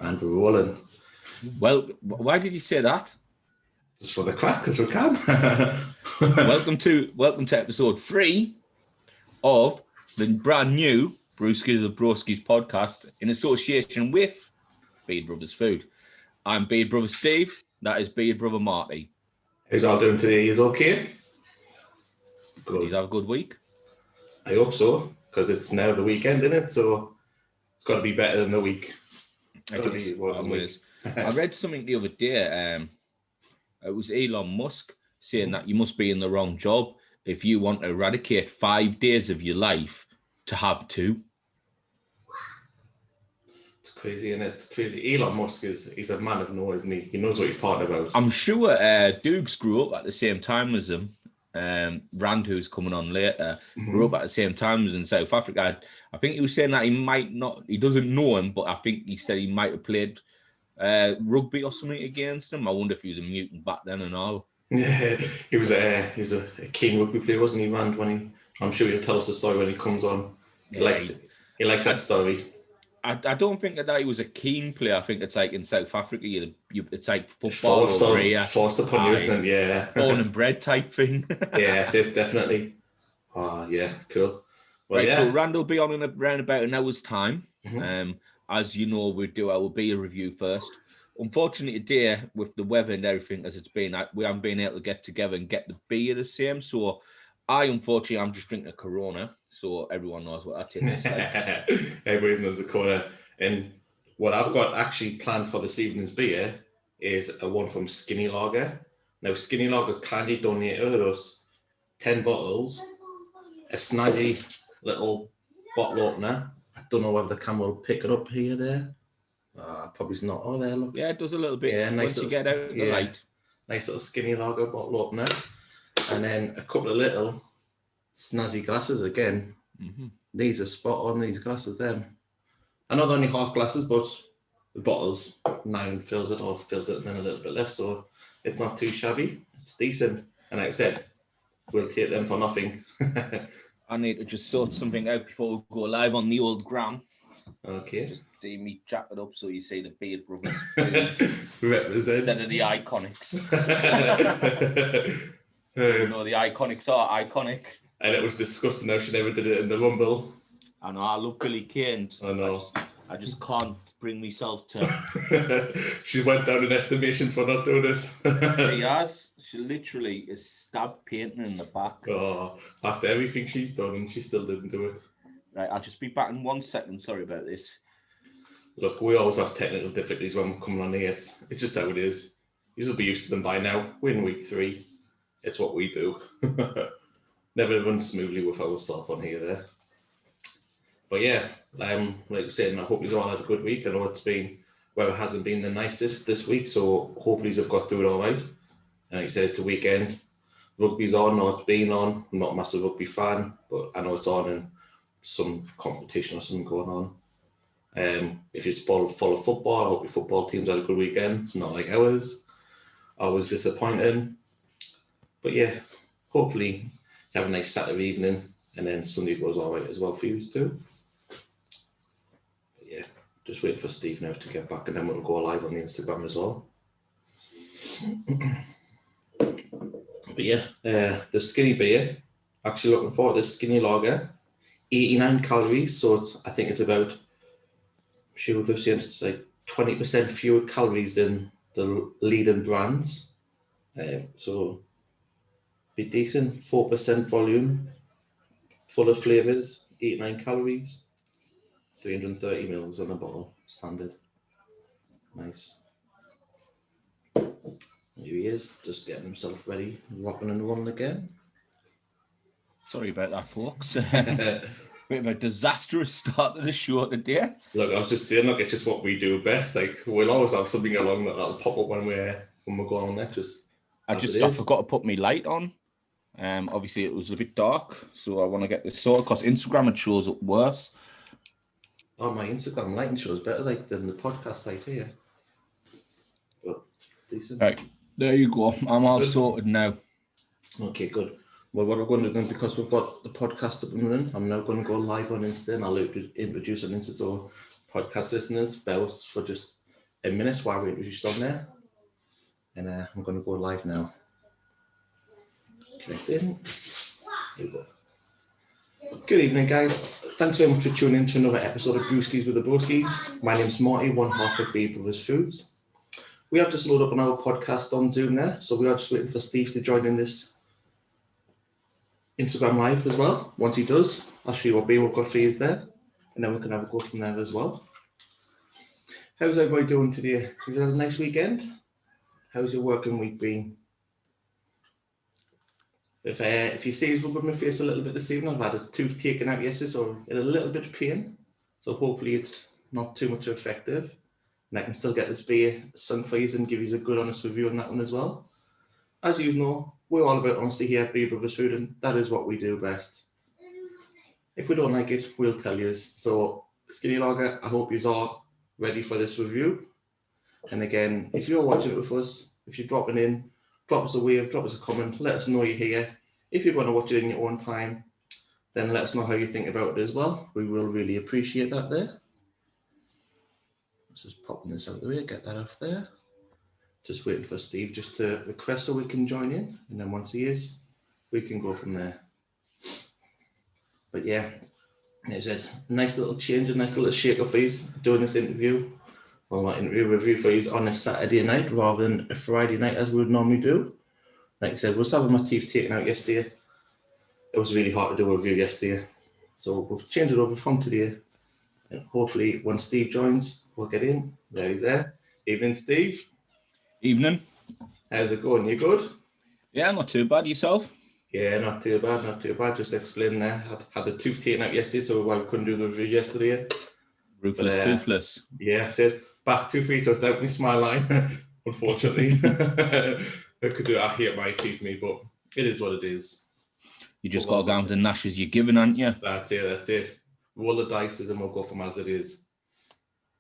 And we're rolling. Well, why did you say that? Just for the crack, because we can. Welcome to episode 3 of the brand new Brewski the Broski's podcast in association with Beard Brothers Food. I'm Beard Brother Steve. That is Beard Brother Marty. How's all doing today? Is okay? Good. Did you have a good week? I hope so, because it's now the weekend, isn't it? So it's got to be better than the week. I read something the other day. It was Elon Musk saying that you must be in the wrong job if you want to eradicate 5 days of your life to have 2. It's crazy, isn't it? It's crazy. Elon Musk he's a man of know, isn't he? He knows what he's talking about. I'm sure Dukes grew up at the same time as him. Rand, who's coming on later, grew up at the same time as in South Africa. I think he was saying that he doesn't know him, but I think he said he might have played rugby or something against him. I wonder if he was a mutant back then and all. Yeah, he was a keen rugby player, wasn't he, Rand? I'm sure he'll tell us the story when he comes on. He likes that story. I don't think that he was a keen player. I think it's like in South Africa, it's like football forced upon you, isn't it? Yeah, born and bred type thing. Yeah, it's it, definitely. Yeah, cool. Well, right, so Rand will be on in around about an hour's time. As you know, we do our beer review first. Unfortunately, today, with the weather and everything as it's been, we haven't been able to get together and get the beer the same. So I'm just drinking a Corona, so everyone knows what that tastes like. Everybody knows the Corona. And what I've got actually planned for this evening's beer is a one from Skinny Lager. Now, Skinny Lager kindly donated us 10 bottles, a snazzy little bottle opener. I don't know whether the camera will pick it up here, there. Probably not. Oh, there, look. Yeah, it does a little bit. Yeah, nice once you get out of the light. Nice little Skinny Lager bottle opener. And then a couple of little snazzy glasses again. These are spot on, these glasses then. I know they're only half glasses, but the bottles 9 fills it and then a little bit left, so it's not too shabby. It's decent. And like I said, we'll take them for nothing. I need to just sort something out before we go live on the old gram. Okay. Just do me jack it up so you see the Beard Brothers represent instead of the Iconics. You know, the Iconics are iconic. And it was disgusting how she never did it in the Rumble. I know, I love Billy Kane. I know. I just can't bring myself to... She went down in estimations for not doing it. She has. She literally is stabbed painting in the back. Oh, after everything she's done, and she still didn't do it. Right, I'll just be back in 1 second. Sorry about this. Look, we always have technical difficulties when we're coming on here. It's just how it is. You'll be used to them by now. We're in week 3. It's what we do. Never run smoothly with ourselves on here there. But yeah, like I said, I hope you've all had a good week. I know it hasn't been the nicest this week, so hopefully you've got through it all right. And like I said, it's the weekend. Rugby's on, or it's been on. I'm not a massive rugby fan, but I know it's on and some competition or something going on. If you follow football, I hope your football teams had a good weekend, not like ours. Always disappointing. But yeah, hopefully you have a nice Saturday evening and then Sunday goes all right as well for you too. But yeah, just waiting for Steve now to get back and then we'll go live on the Instagram as well. But yeah, the skinny beer, actually looking forward to this Skinny Lager, 89 calories, so I think it's about, it's like 20% fewer calories than the leading brands. So be decent, 4% volume, full of flavours, 89 calories, 330 mils on a bottle, standard. Nice. Here he is, just getting himself ready, rocking and rolling again. Sorry about that, folks. Bit of a disastrous start to the show today. Look, I was just saying, look, it's just what we do best. Like, we'll always have something along that'll pop up when we're going on there. I forgot to put my light on. Obviously, it was a bit dark, so I want to get this sorted because Instagram, it shows up worse. Oh, my Instagram lighting shows better than the podcast light here. But decent. Right, there you go. I'm all sorted now. Okay, good. Well, what we're going to do, because we've got the podcast up and running, I'm now going to go live on Insta and I'll introduce on Insta so podcast listeners, bear with us for just a minute while we introduce on there. And I'm going to go live now. Connect in. Here we go. Good evening, guys. Thanks very much for tuning in to another episode of Brewskis with the Broskis. My name's Marty, one half of B Brothers Foods. We have just loaded up on our podcast on Zoom there, so we are just waiting for Steve to join in this Instagram Live as well. Once he does, I'll show you what B we've got for you there, and then we can have a go from there as well. How's everybody doing today? Have you had a nice weekend? How's your working week been? If you see us rubbing my face a little bit this evening, I've had a tooth taken out yesterday, so in a little bit of pain. So hopefully it's not too much effective. And I can still get this beer sung for you and give you a good honest review on that one as well. As you know, we're all about honesty here at B Brothers Food, and that is what we do best. If we don't like it, we'll tell you. So Skinny Lager, I hope you're all ready for this review. And again, if you're watching it with us, if you're dropping in, drop us a wave, drop us a comment, let us know you're here. If you're going to watch it in your own time, then let us know how you think about it as well. We will really appreciate that there. Let's just popping this out of the way, get that off there. Just waiting for Steve just to request so we can join in. And then once he is, we can go from there. But yeah, as I said, nice little change, a nice little shake up for you doing this interview. Well, not interview, review for you on a Saturday night rather than a Friday night as we would normally do. Like I said, we was having my teeth taken out yesterday. It was really hard to do a review yesterday. So we've changed it over from today. And hopefully when Steve joins, we'll get in. There he's there. Evening, Steve. Evening. How's it going? You good? Yeah, not too bad. Yourself? Yeah, not too bad, not too bad. Just explaining there. Had the tooth taken out yesterday, so we couldn't do the review yesterday. Ruthless, toothless. Yeah, that's it. Back 2 3, so it's out my smile line, unfortunately. I hate my teeth, me, but it is what it is. You just got to go with the gnashes you're given, aren't you? That's it. Roll the dice and we'll go from as it is.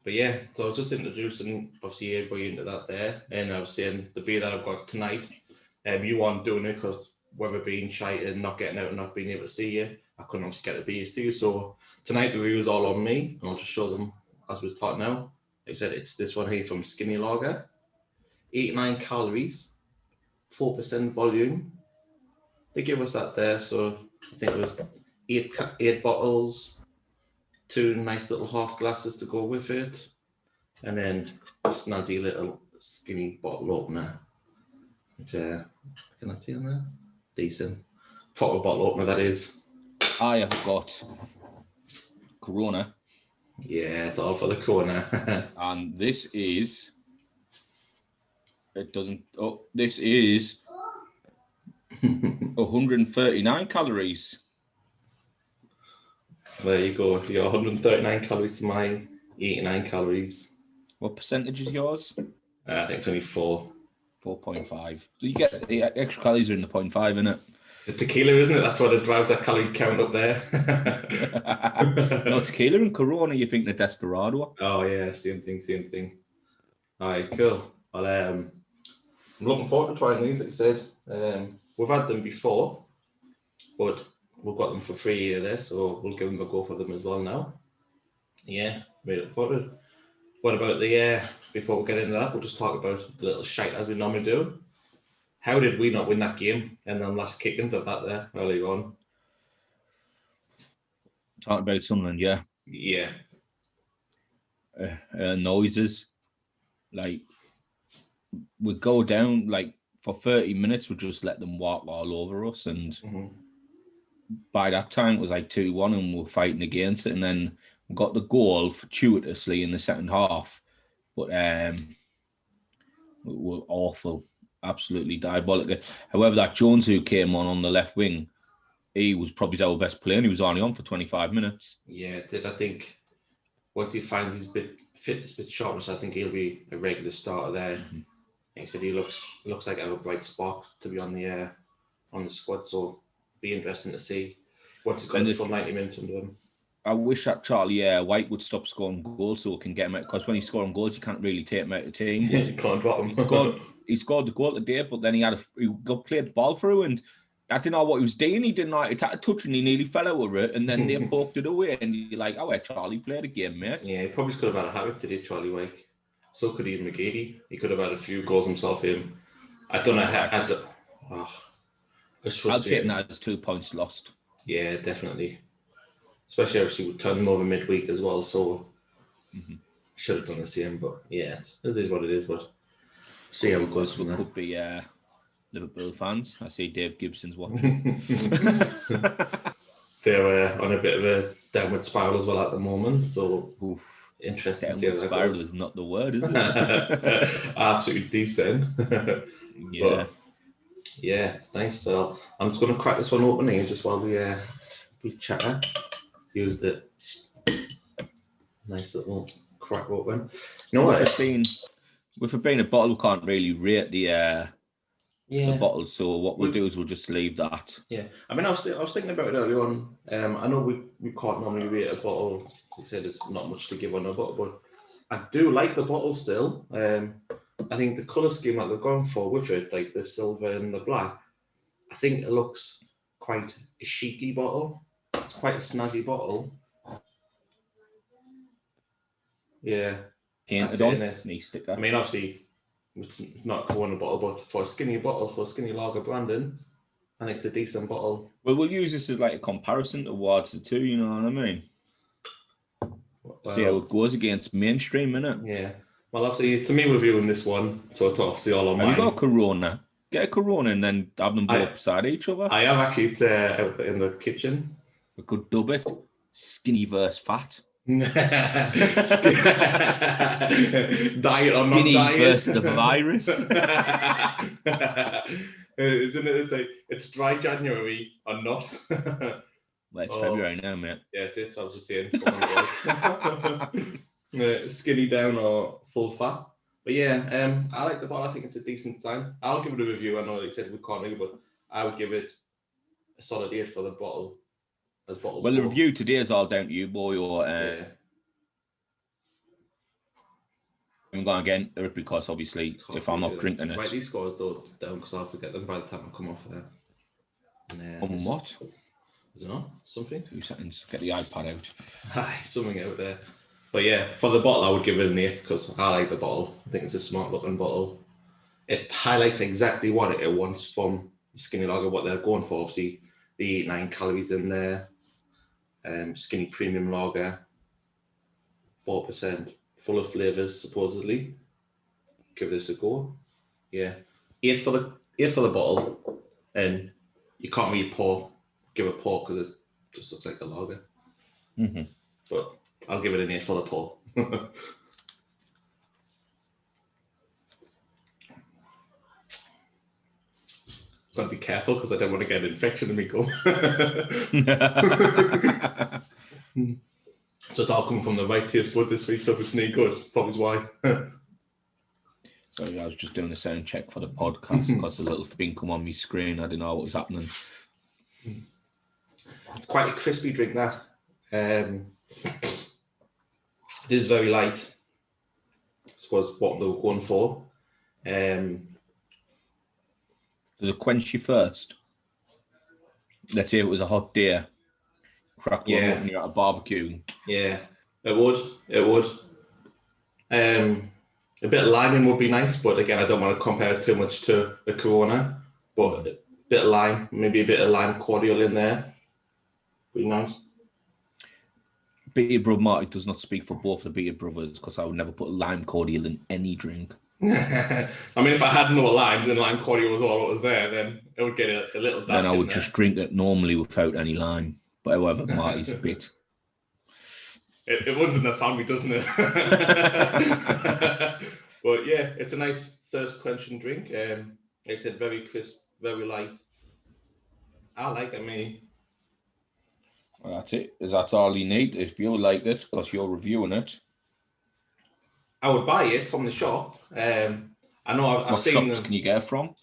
But yeah, so I was just introducing, obviously, everybody into that there. And I was saying the beer that I've got tonight, you aren't doing it because whether being shy and not getting out and not being able to see you, I couldn't obviously get the beers to you. So tonight the review is all on me, and I'll just show them as we've taught now. Like I said, it's this one here from Skinny Lager. 89 calories, 4% volume. They give us that there, so I think it was eight bottles, 2 nice little half glasses to go with it, and then a snazzy little skinny bottle opener. Which, can I see on there? Decent. Proper bottle opener, that is. I have got Corona. Yeah, it's all for the corner. And this is... It doesn't... Oh, this is 139 calories. There you go. You got 139 calories to my 89 calories. What percentage is yours? I think it's only 4. 4.5. So you get the extra calories are in the 0.5, innit? The tequila, isn't it? That's what it drives that calorie count up there. No, tequila and Corona, you think the Desperado? Oh yeah, same thing. All right, cool. Well, I'm looking forward to trying these. Like I said, we've had them before, but we've got them for free here there, so we'll give them a go for them as well now. Yeah, really look forward to it. What about the before we get into that, we'll just talk about the little shite as we normally do. How did we not win that game? And then last kick-ins of that there early on. Talking about Sunderland, yeah. Yeah. Noises. Like, we go down, like, for 30 minutes, we just let them walk all over us. And by that time, it was like 2-1 and we were fighting against it. And then we got the goal fortuitously in the second half. But we were awful. Absolutely diabolical. However, that Jones who came on the left wing, he was probably our best player and he was only on for 25 minutes. Yeah, I think once he finds his fitness, bit sharpness, I think he'll be a regular starter there. Like I said, he looks like a bright spot to be on the squad, so be interesting to see once he's got the full 90 minutes under him. I wish that Charlie White would stop scoring goals so we can get him out, because when he's scoring goals, you can't really take him out of the team. You can't drop him. He scored the goal today, but then he got played the ball through, and I didn't know what he was doing. He didn't know how to touch, and he nearly fell over it, and then they poked it away, and you're like, oh, Charlie, play the game, mate. Yeah, he probably could have had a habit today, Charlie White. So could Ian McGeady. He could have had a few goals himself in. I don't know how. It's I'll take frustrating. that as 2 points lost. Yeah, definitely. Especially obviously with turning over midweek as well. So should have done the same. But yeah, it is what it is. But see how it goes from there. Could be Liverpool fans. I see Dave Gibson's watching. They're on a bit of a downward spiral as well at the moment. So interesting to see how that spiral goes. is not the word, is it? Absolutely decent. Yeah. But, yeah, it's nice. So I'm just going to crack this one open here just while we chat. Used it. Nice little crack open. You know what? With it being a bottle, we can't really rate the bottle. So what we'll do is we'll just leave that. Yeah, I mean, I was thinking about it earlier on. I know we can't normally rate a bottle. You said there's not much to give on a bottle, but I do like the bottle still. I think the colour scheme that they're going for with it, like the silver and the black, I think it looks quite a chic-y bottle. It's quite a snazzy bottle. Yeah. Painted on. Nice sticker. I mean, obviously, it's not for one bottle, but for a skinny bottle, for a skinny lager branding, I think it's a decent bottle. Well, we'll use this as like a comparison towards the two, you know what I mean? Well, see how it goes against mainstream, innit? Yeah. Well, obviously, to me reviewing this one, so it's obviously all on mine. Have you got a Corona? Get a Corona and then have them both beside each other. I have actually out in the kitchen. We could dub it skinny versus fat. Diet or not skinny diet. Versus the virus. Isn't it? It's dry January or not. Well, it's February now, mate. Yeah, it is. I was just saying. Skinny down or full fat. But yeah, I like the bottle. I think it's a decent design. I'll give it a review. I know you said we can't really, but I would give it a solid 8 for the bottle. Well, the review today is all down to you, boy. Or I'm going again because obviously, if I'm not drinking it. Write these scores though down because I'll forget them by the time I come off there. On what? I don't know. Something. 2 seconds. Get the iPad out. Aye, something out there. But yeah, for the bottle, I would give it an 8 because I like the bottle. I think it's a smart looking bottle. It highlights exactly what it wants from the skinny lager, what they're going for. Obviously, the 9 calories in there. Skinny premium lager, 4%, full of flavors supposedly. Give this a go. Yeah, 8 for the bottle, and you can't really give a pour because it just looks like a lager. Mm-hmm. But I'll give it an 8 for the pour. Got to be careful because I don't want to get an infection in my gum. So it's all coming from the right taste bud this week, so if it's no good, probably why. Sorry, I was just doing a sound check for the podcast because a little thing come on my screen. I didn't know what was happening. It's quite a crispy drink, that. It is very light. I suppose what they were going for. Does it quench you first? Let's say it was a hot day. Crack one open, you're at a barbecue. Yeah, it would. A bit of lime would be nice, but again, I don't want to compare it too much to the Corona. But a bit of lime, maybe a bit of lime cordial in there. Be nice. Beer Brother Marty does not speak for both the Beer Brothers because I would never put lime cordial in any drink. I mean, if I had no limes and lime cordial was all that was there, then it would get a little dash. Then I would just drink it normally without any lime. But however, Marty's a bit. It runs in the family, doesn't it? But yeah, it's a nice thirst quenching drink. It's very crisp, very light. I like it, me. Well, that's it. That's all you need. If you like it, because you're reviewing it. I would buy it from the shop. I know I've seen shops them. Can you get it from?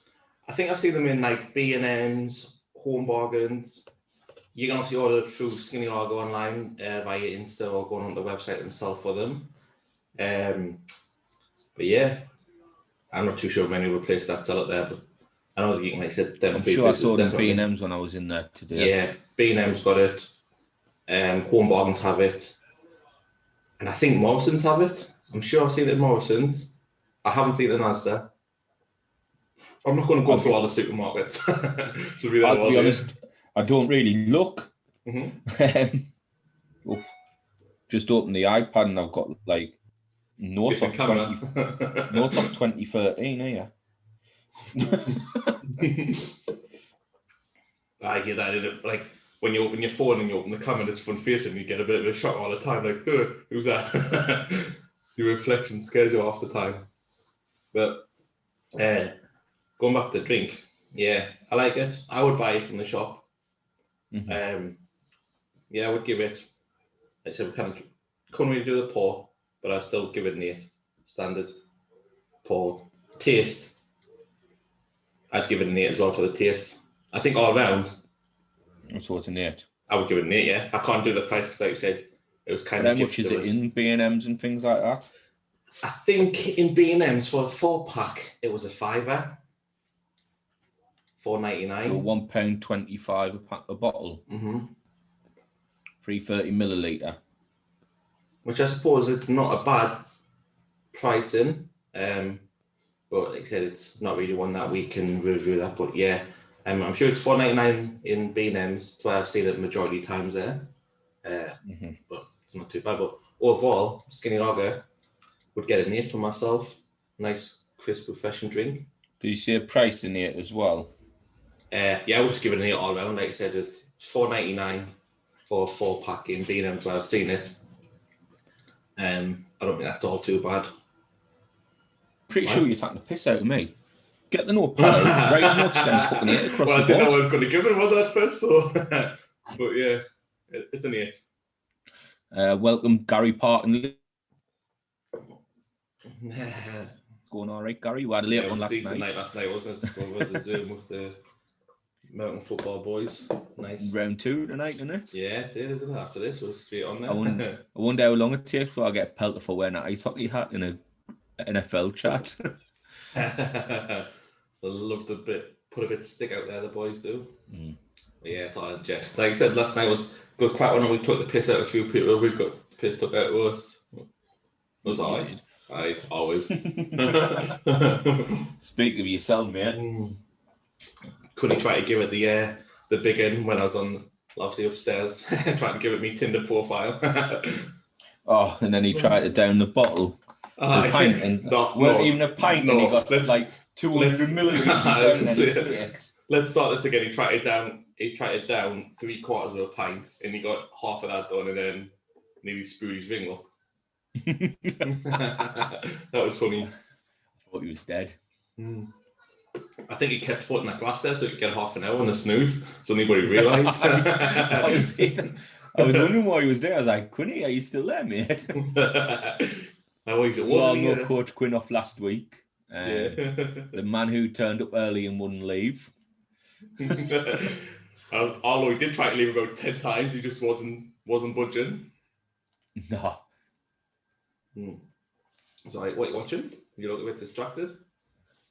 I think I've seen them in like B&M's, Home Bargains. You can obviously order through Skinny Lager online via Insta or going on the website themselves for them. But yeah, I'm not too sure of any other place that sell it there, but I know that you can like sit them. I'm sure I saw them B&M's when I was in there today. Yeah, B&M's got it. Home Bargains have it. And I think Morrison's have it. I'm sure I've seen it in Morrison's. I haven't seen it in Asda. I'm not going to go through all the supermarkets. So I'll be honest, I don't really look. Just open the iPad and I've got like notes of 2013 here. I get that in it. Like when you open your phone and you open the camera, it's front facing, you get a bit of a shock all the time. Like, who's that? Your reflection scares you half the time. But going back to the drink, yeah, I like it. I would buy it from the shop. Yeah, I would give it. I said we couldn't really do the pour, but I'd still give it an 8. Standard pour. Taste, I'd give it an 8 as well for the taste. I think all around. So it's an 8. I would give it an 8. Yeah, I can't do the price because, like you said, it was kind of. How much is it in B&M's and things like that? I think in B&M's for a 4-pack, it was a £5. £4.99. So £1.25 a bottle. 330 milliliter. Which I suppose it's not a bad pricing. But like I said, it's not really one that we can review that. But yeah, I'm sure it's £4.99 in B&M's. That's why I've seen it majority times there. But it's not too bad. But overall, Skinny Lager would get an 8 for myself. Nice, crisp, refreshing drink. Did you see a price in it as well? Yeah, I would just give it an 8 all round. Like I said, it's £4.99 for a 4-pack in B&M's where I've seen it. I don't think that's all too bad. Pretty sure you're taking the piss out of me. Get the notepad out, write notes down, fucking 8 across the board. Well, I didn't know I was going to give it, was I, at first? So, but yeah, it's an 8. Welcome, Gary Parton. Going all right, Gary? We had a late one last night. Last night, wasn't it? Over the Zoom with the Mountain Football boys. Nice. Round 2 tonight, isn't it? Yeah, it is, isn't it? After this, we're straight on there. I wonder how long it takes before I get a pelter for wearing an ice hockey hat in a NFL chat. I love to put a bit of stick out there, the boys do. But yeah, it's all jest. Like I said, last night was good crack when we took the piss out of a few people. We got the piss took out of us. It was all right. I always. Speak of yourself, mate. Couldn't try to give it the big end when I was on, obviously upstairs, trying to give it me Tinder profile. Oh, and then he tried to down the bottle. A pint, and even a pint, and he got like 200 milliliters. Let's start this again. He tried it down 3/4 of a pint, and he got half of that done, and then nearly screwed his ring up. That was funny. I thought he was dead. I think he kept putting that glass there so he could get half an hour on the snooze, so nobody realised. I was wondering why he was there. I was like, Quinny, are you still there, mate? Well, no Coach Quinn off last week. The man who turned up early and wouldn't leave. Although he did try to leave about 10 times, he just wasn't budging. No. So, what are you watching? You look a bit distracted?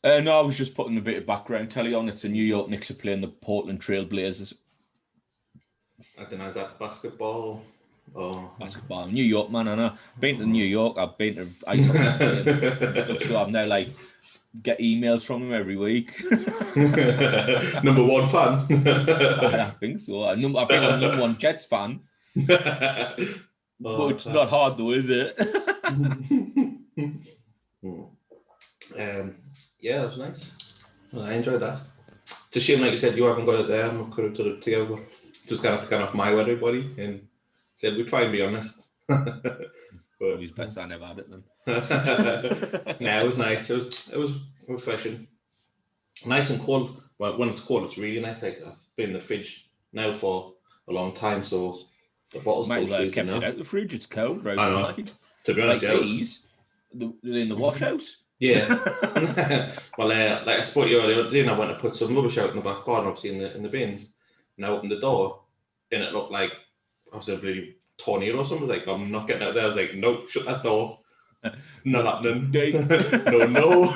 No, I was just putting a bit of background telly on. It's the New York Knicks are playing the Portland Trail Blazers. I don't know, is that basketball? Basketball. New York, man, I know. Been to New York, I've been to ice hockey. So I'm now like, get emails from him every week. Number 1 fan? I think so. I think I'm number 1 Jets fan. But it's not hard though, is it? Yeah, that was nice. Well, I enjoyed that. It's a shame, like you said, you haven't got it there. I could have done it together, but just gonna have to off my word, everybody, and said we try and be honest. But it's best I never had it then. Yeah, it was nice. It was refreshing, nice and cold. Well, when it's cold, it's really nice. Like I've been in the fridge now for a long time, so the bottle's might still have kept it out the fridge. It's cold outside. To be honest, like these, they're in the wash house. Yeah. Well, like I spoke to you earlier, then I went to put some rubbish out in the back garden, obviously in the bins, and I opened the door, and it looked like I was a bloody tornado or something. Like, I'm not getting out there. I was like, nope, shut that door. Not happening. No.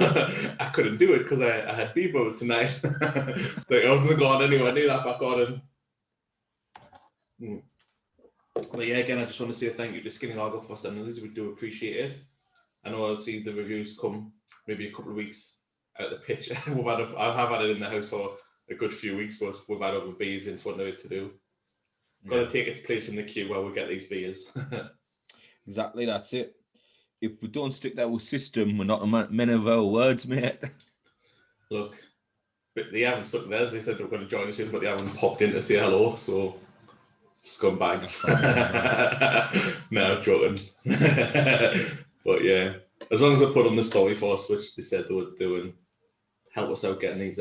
I couldn't do it because I had Bebo's tonight. Like, I wasn't going anywhere near that back garden. But yeah, again, I just want to say thank you to Skinny Lager for sending this. We do appreciate it. I know I'll see the reviews come maybe a couple of weeks out the pitch. I have had it in the house for a good few weeks, but we've had other beers in front of it to do. Got to take its place in the queue while we get these beers. Exactly, that's it. If we don't stick to our system, we're not men of our words, mate. Look, but they haven't stuck theirs. They said they were going to join us in, but they haven't popped in to say hello, so scumbags. No, joking. But yeah, as long as I put on the story for us, which they said they would do, and help us out getting these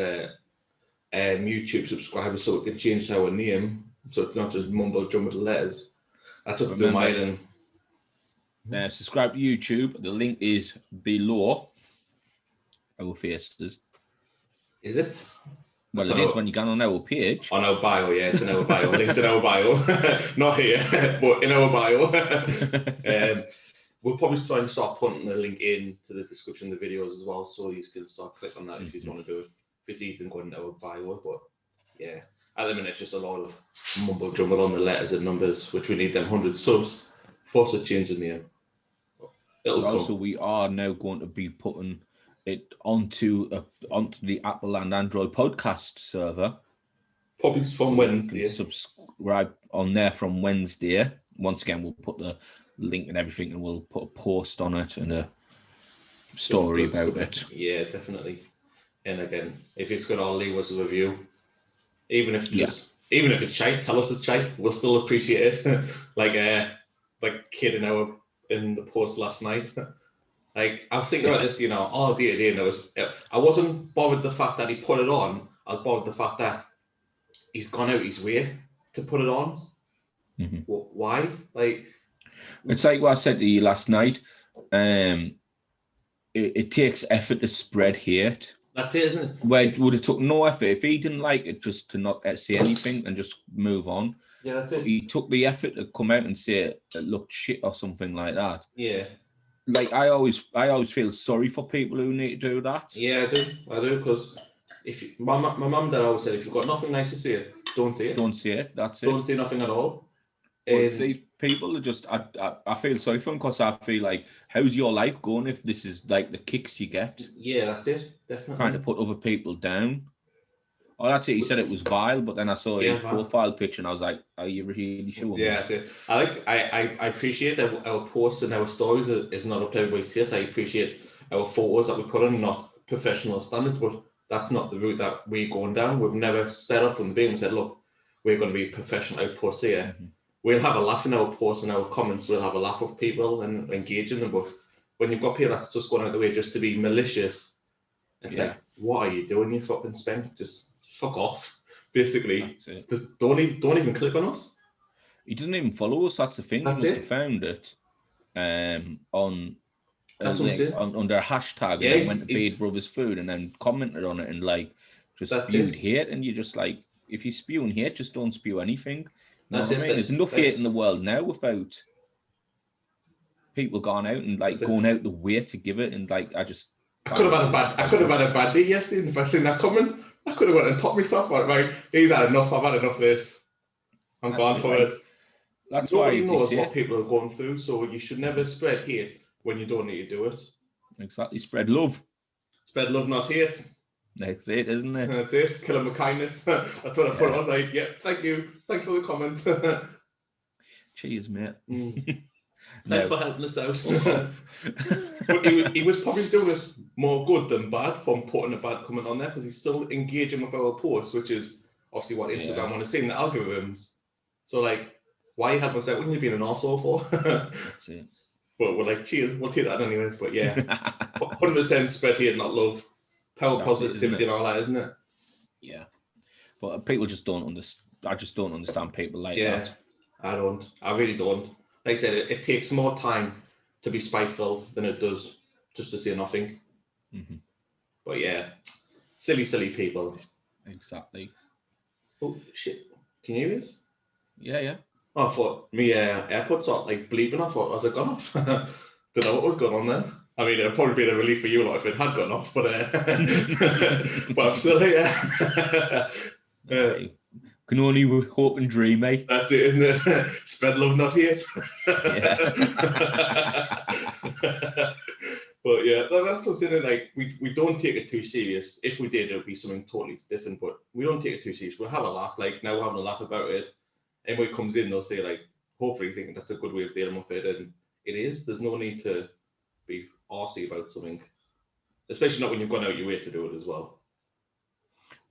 YouTube subscribers so we can change our name, so it's not just mumble jumble letters. That's what they're doing. Subscribe to YouTube. The link is below our faces. Is it? Well, it is when you go on our page. On our bio, yeah, it's in our bio. Links in our bio. Not here, but in our bio. We'll probably try and start putting the link in to the description of the videos as well, so you can start clicking on that if you want to do it. If it's Ethan going into our bio, but yeah, at the minute it's just a lot of mumble jumble on the letters and numbers, which we need them 100 subs. Force a change in the end. Also, we are now going to be putting it onto the Apple and Android podcast server. Probably from Wednesday. Subscribe on there from Wednesday. Once again, we'll put the link and everything, and we'll put a post on it and a story about it. Yeah, definitely. And again, if it's good, I'll leave us a review. Even if it's shite, tell us it's shite. We'll still appreciate it. like kid in the post last night. Like, I was thinking about this, all day today, and I wasn't bothered the fact that he put it on. I was bothered the fact that he's gone out his way to put it on. Mm-hmm. Why? Like, it's like what I said to you last night. It takes effort to spread hate. That's it, isn't it? Where it would have took no effort if he didn't like it, just to not say anything and just move on. Yeah, that's it. He took the effort to come out and say it looked shit or something like that. Yeah. Like, I always feel sorry for people who need to do that. Yeah, I do, because my mum and dad always said, if you've got nothing nice to say, don't say it. Don't say it. That's it. Don't say nothing at all. These people are just, I feel sorry for them, because I feel like, how's your life going if this is like the kicks you get? Yeah, that's it. Definitely. Trying to put other people down. Oh, that's it. He said it was vile, but then I saw his profile picture and I was like, are you really sure? Yeah, that's it. I appreciate that our posts and our stories is not up to everybody's taste. I appreciate our photos that we put on, not professional standards, but that's not the route that we're going down. We've never set off from the beginning and said, look, we're going to be professional outposts here. Mm-hmm. We'll have a laugh in our posts and our comments. We'll have a laugh with people and engage in them. But when you've got people that's just going out of the way just to be malicious, it's like, what are you doing, you fucking spend? Just fuck off, basically. Just don't even click on us. He doesn't even follow us. That's the thing. He must have found it on under a hashtag, and then went to Bade Brothers Food and then commented on it and like just spewed hate. And you just like, if you're spewing hate, just don't spew anything. You know what I mean? There's enough hate in the world now without people going out and like going out the way to give it. And like, I could have had a bad day yesterday if I seen that comment. I could have went and popped myself. Right, he's had enough. I've had enough of this. I'm gone for it. That's Nobody knows what people are going through, so you should never spread hate when you don't need to do it. Exactly. Spread love. Spread love, not hate. That's it, isn't it? That's it. Kill him with kindness. That's what I put on. Like, yeah, thank you. Thanks for the comment. Cheers, mate. Thanks for helping us out. But he was probably doing us more good than bad from putting a bad comment on there, because he's still engaging with our posts, which is obviously what Instagram want to see in the algorithms. So, like, why are you helping us out? Wouldn't you be an arsehole for? That's it. But we're like, cheers, we'll take that anyways. But yeah, 100% spread hate, not love. Power positivity and all that, isn't it? Yeah. But people just don't understand. I just don't understand people like that. I don't. I really don't. Like I said, it takes more time to be spiteful than it does just to say nothing. Mm-hmm. But yeah, silly people. Exactly. Oh, shit. Can you hear this? Yeah. Oh, I thought my AirPods are like bleeping. I thought, has it gone off? Don't know what was going on there. I mean, it'd probably be a relief for you lot if it had gone off, but but I'm still here. Can only hope and dream, eh? That's it, isn't it? Spread love, not hate. But yeah, that's what I'm saying. Like we don't take it too serious. If we did, it would be something totally different. But we don't take it too serious. We'll have a laugh. Like now, we're having a laugh about it. Anybody comes in, they'll say like, hopefully, thinking that's a good way of dealing with it, and it is. There's no need to be arsey about something, especially not when you've gone out your way to do it as well.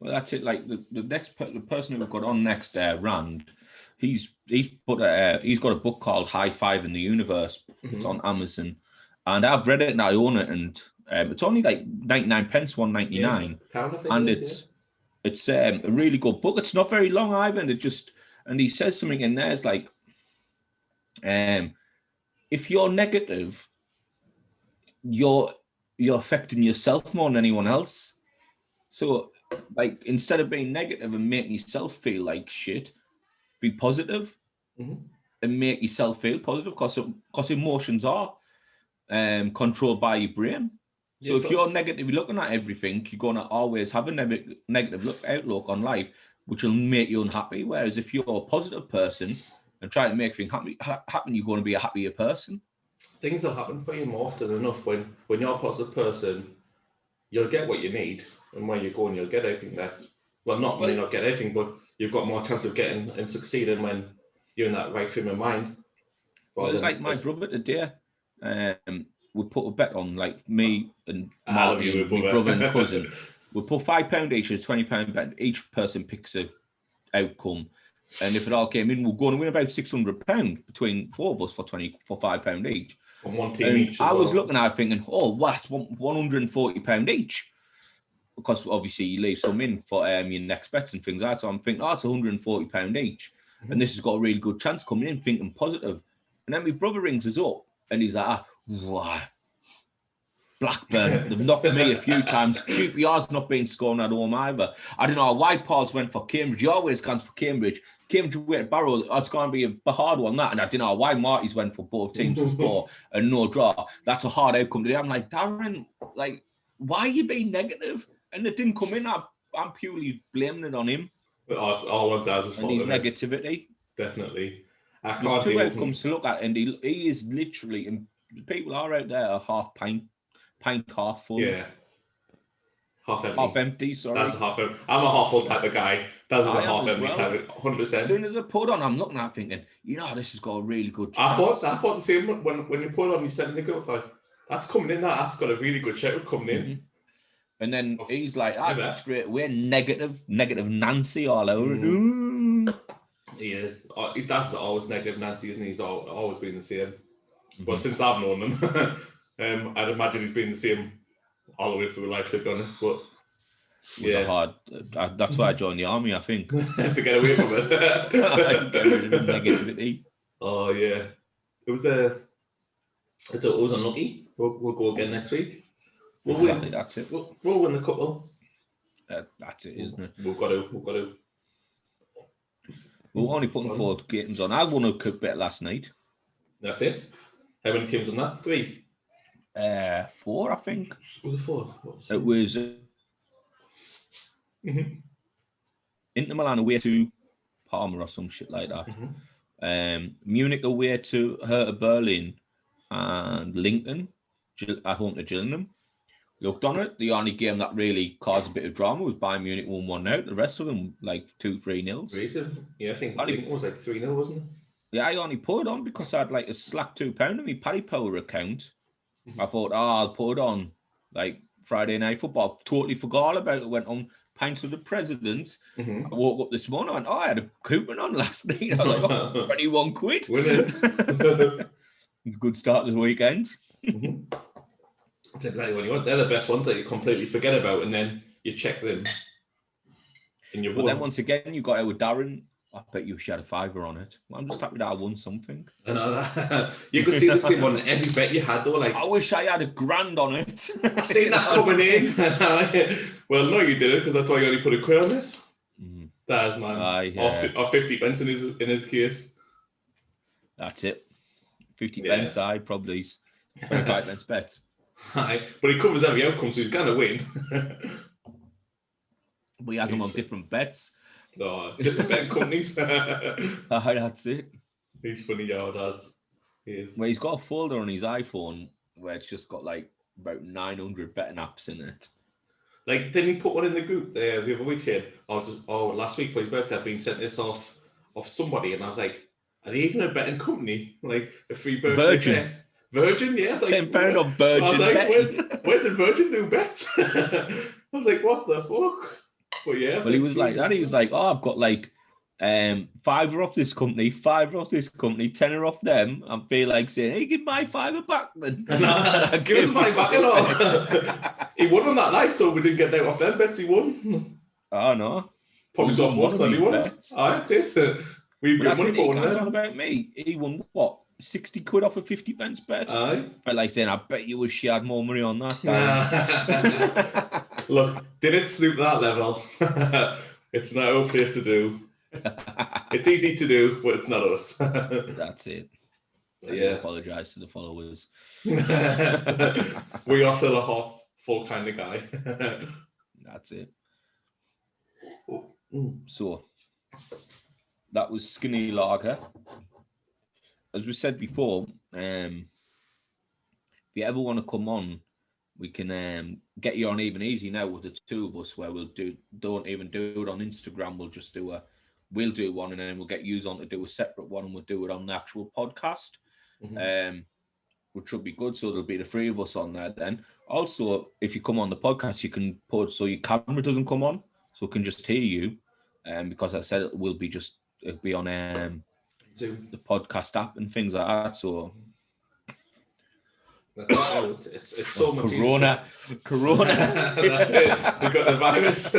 Well, that's it. Like the person who we've got on next, Rand, he's got a book called High Five in the Universe. It's on Amazon, and I've read it and I own it, and it's only like 99 pence, £1.99, and it's a really good book. It's not very long either, and he says something in there. It's like, if you're negative, you're affecting yourself more than anyone else. So, like, instead of being negative and making yourself feel like shit, be positive and make yourself feel positive, because emotions are controlled by your brain. So if you're negatively looking at everything, you're going to always have a negative outlook on life, which will make you unhappy. Whereas if you're a positive person and trying to make things happen, you're going to be a happier person. Things will happen for you more often enough. When you're a positive person, you'll get what you need, and where you're going, you'll get everything that. Well, may not get everything, but you've got more chance of getting and succeeding when you're in that right frame of mind. Well, it's like my brother today. We put a bet on, like me and Marty, my brother and cousin. We put £5 each, a £20 bet. Each person picks a outcome, and if it all came in, we're going to win about £600 between four of us for £5 each. On one team each. I was looking at it thinking, that's £140 each, because obviously you leave some in for your next bets and things like that. So I'm thinking, it's £140 each, and this has got a really good chance coming in, thinking positive. And then my brother rings us up, and he's like, wow, Blackburn, they've knocked me a few times. QPR's not been scoring at home either. I don't know why Paul's went for Cambridge. He always comes for Cambridge. Cambridge went at Barrow. It's going to be a hard one, that. And I don't know why Marty's went for both teams to score and no draw. That's a hard outcome today. I'm like, Darren, like, why are you being negative? And it didn't come in. I'm purely blaming it on him. All of that is and his negativity. Definitely. There's two outcomes to look at, and he is literally, and people are out there a half pint half full. Yeah. Half empty, sorry. That's a half empty. I'm a half full type of guy. That's a half empty type of 100%. As soon as I put on, I'm looking at it thinking, this has got a really good chance. I thought the same when you put on, you said in the gut, like, that's coming in, that's got a really good shout coming in. And then he's like, straight away, negative Nancy all over. He is. That's always negative Nancy, isn't he? He's always been the same. But since I've known him, I'd imagine he's been the same all the way through life, to be honest. But hard. That's why I joined the army, I think. To get away from it. Get rid of negativity. Oh yeah, it was unlucky. We'll go again next week. We'll win. That's it. We'll win a couple. That's it, isn't it? We've got to. We're only putting 4 games on. I won a cup bet last night. That's it. How many games on that? 3? 4, I think. Was it 4? It was Inter Milan away to Parma or some shit like that. Munich away to Hertha Berlin, and Lincoln at home to Gillingham. Looked on it. The only game that really caused a bit of drama was Bayern Munich 1-1 out. The rest of them like 2-3-0. Yeah, I think Lincoln was like 3-0, wasn't it? Yeah, I only put it on because I had like a slack £2 in my Paddy Power account. I thought, I'll put it on like Friday Night Football. Totally forgot about it. Went on Pints with the President. I woke up this morning. I went, I had a coupon on last night. I was like, 21 quid. Winning. It's a good start to the weekend. That's exactly what you want. They're the best ones that you completely forget about, and then you check them. But then once again, you got out with Darren. I bet you had a £5 on it. Well, I'm just happy that I won something. I know that. You could see the same on every bet you had, though. Like, I wish I had £1,000 on it. I seen that coming in. Well, no, you didn't, because that's why you only put £1 on it. That's man. Or 50 pence in his case. That's it. 50 pence, probably 25 pence bets. But he covers every outcome, so he's going to win. But he has them on different bets. No, different betting companies. That's it. He's funny, yeah, he is. Well, he's got a folder on his iPhone where it's just got like about 900 betting apps in it. Like, didn't he put one in the group there the other week saying, last week for his birthday, I've been sent this off somebody, and I was like, are they even a betting company? Like a free birthday Virgin. bet? Virgin, yeah. I was like, £10 on Virgin. I was like, betting. when did Virgin do bets? I was like, what the fuck? But yeah, he was like that. He was like, oh, I've got like £5 off this company, £5 off this company, £10 off them. I feel like saying, hey, give my £5 back then. Give us my back and all. He won on that night, so we didn't get out off them bets. He won. Oh no, probably off us that he won. That's it. We got money for one. He on about me. He won what? 60 quid off a 50 pence bet. Aye. I like saying, I bet you wish she had more money on that. Look, did it snoop that level? It's not our place to do. It's easy to do, but it's not us. That's it. I apologise to the followers. We are still a half full kind of guy. That's it. So that was Skinny Lager. As we said before, if you ever want to come on, we can get you on even easy now with the two of us, where don't even do it on Instagram. We'll do one, and then we'll get you on to do a separate one, and we'll do it on the actual podcast, which will be good. So there'll be the three of us on there then. Also, if you come on the podcast, you can put so your camera doesn't come on, so it can just hear you. Because I said it'll be on Zoom, the podcast app and things like that. So it's so much Corona. That's it. We got the virus.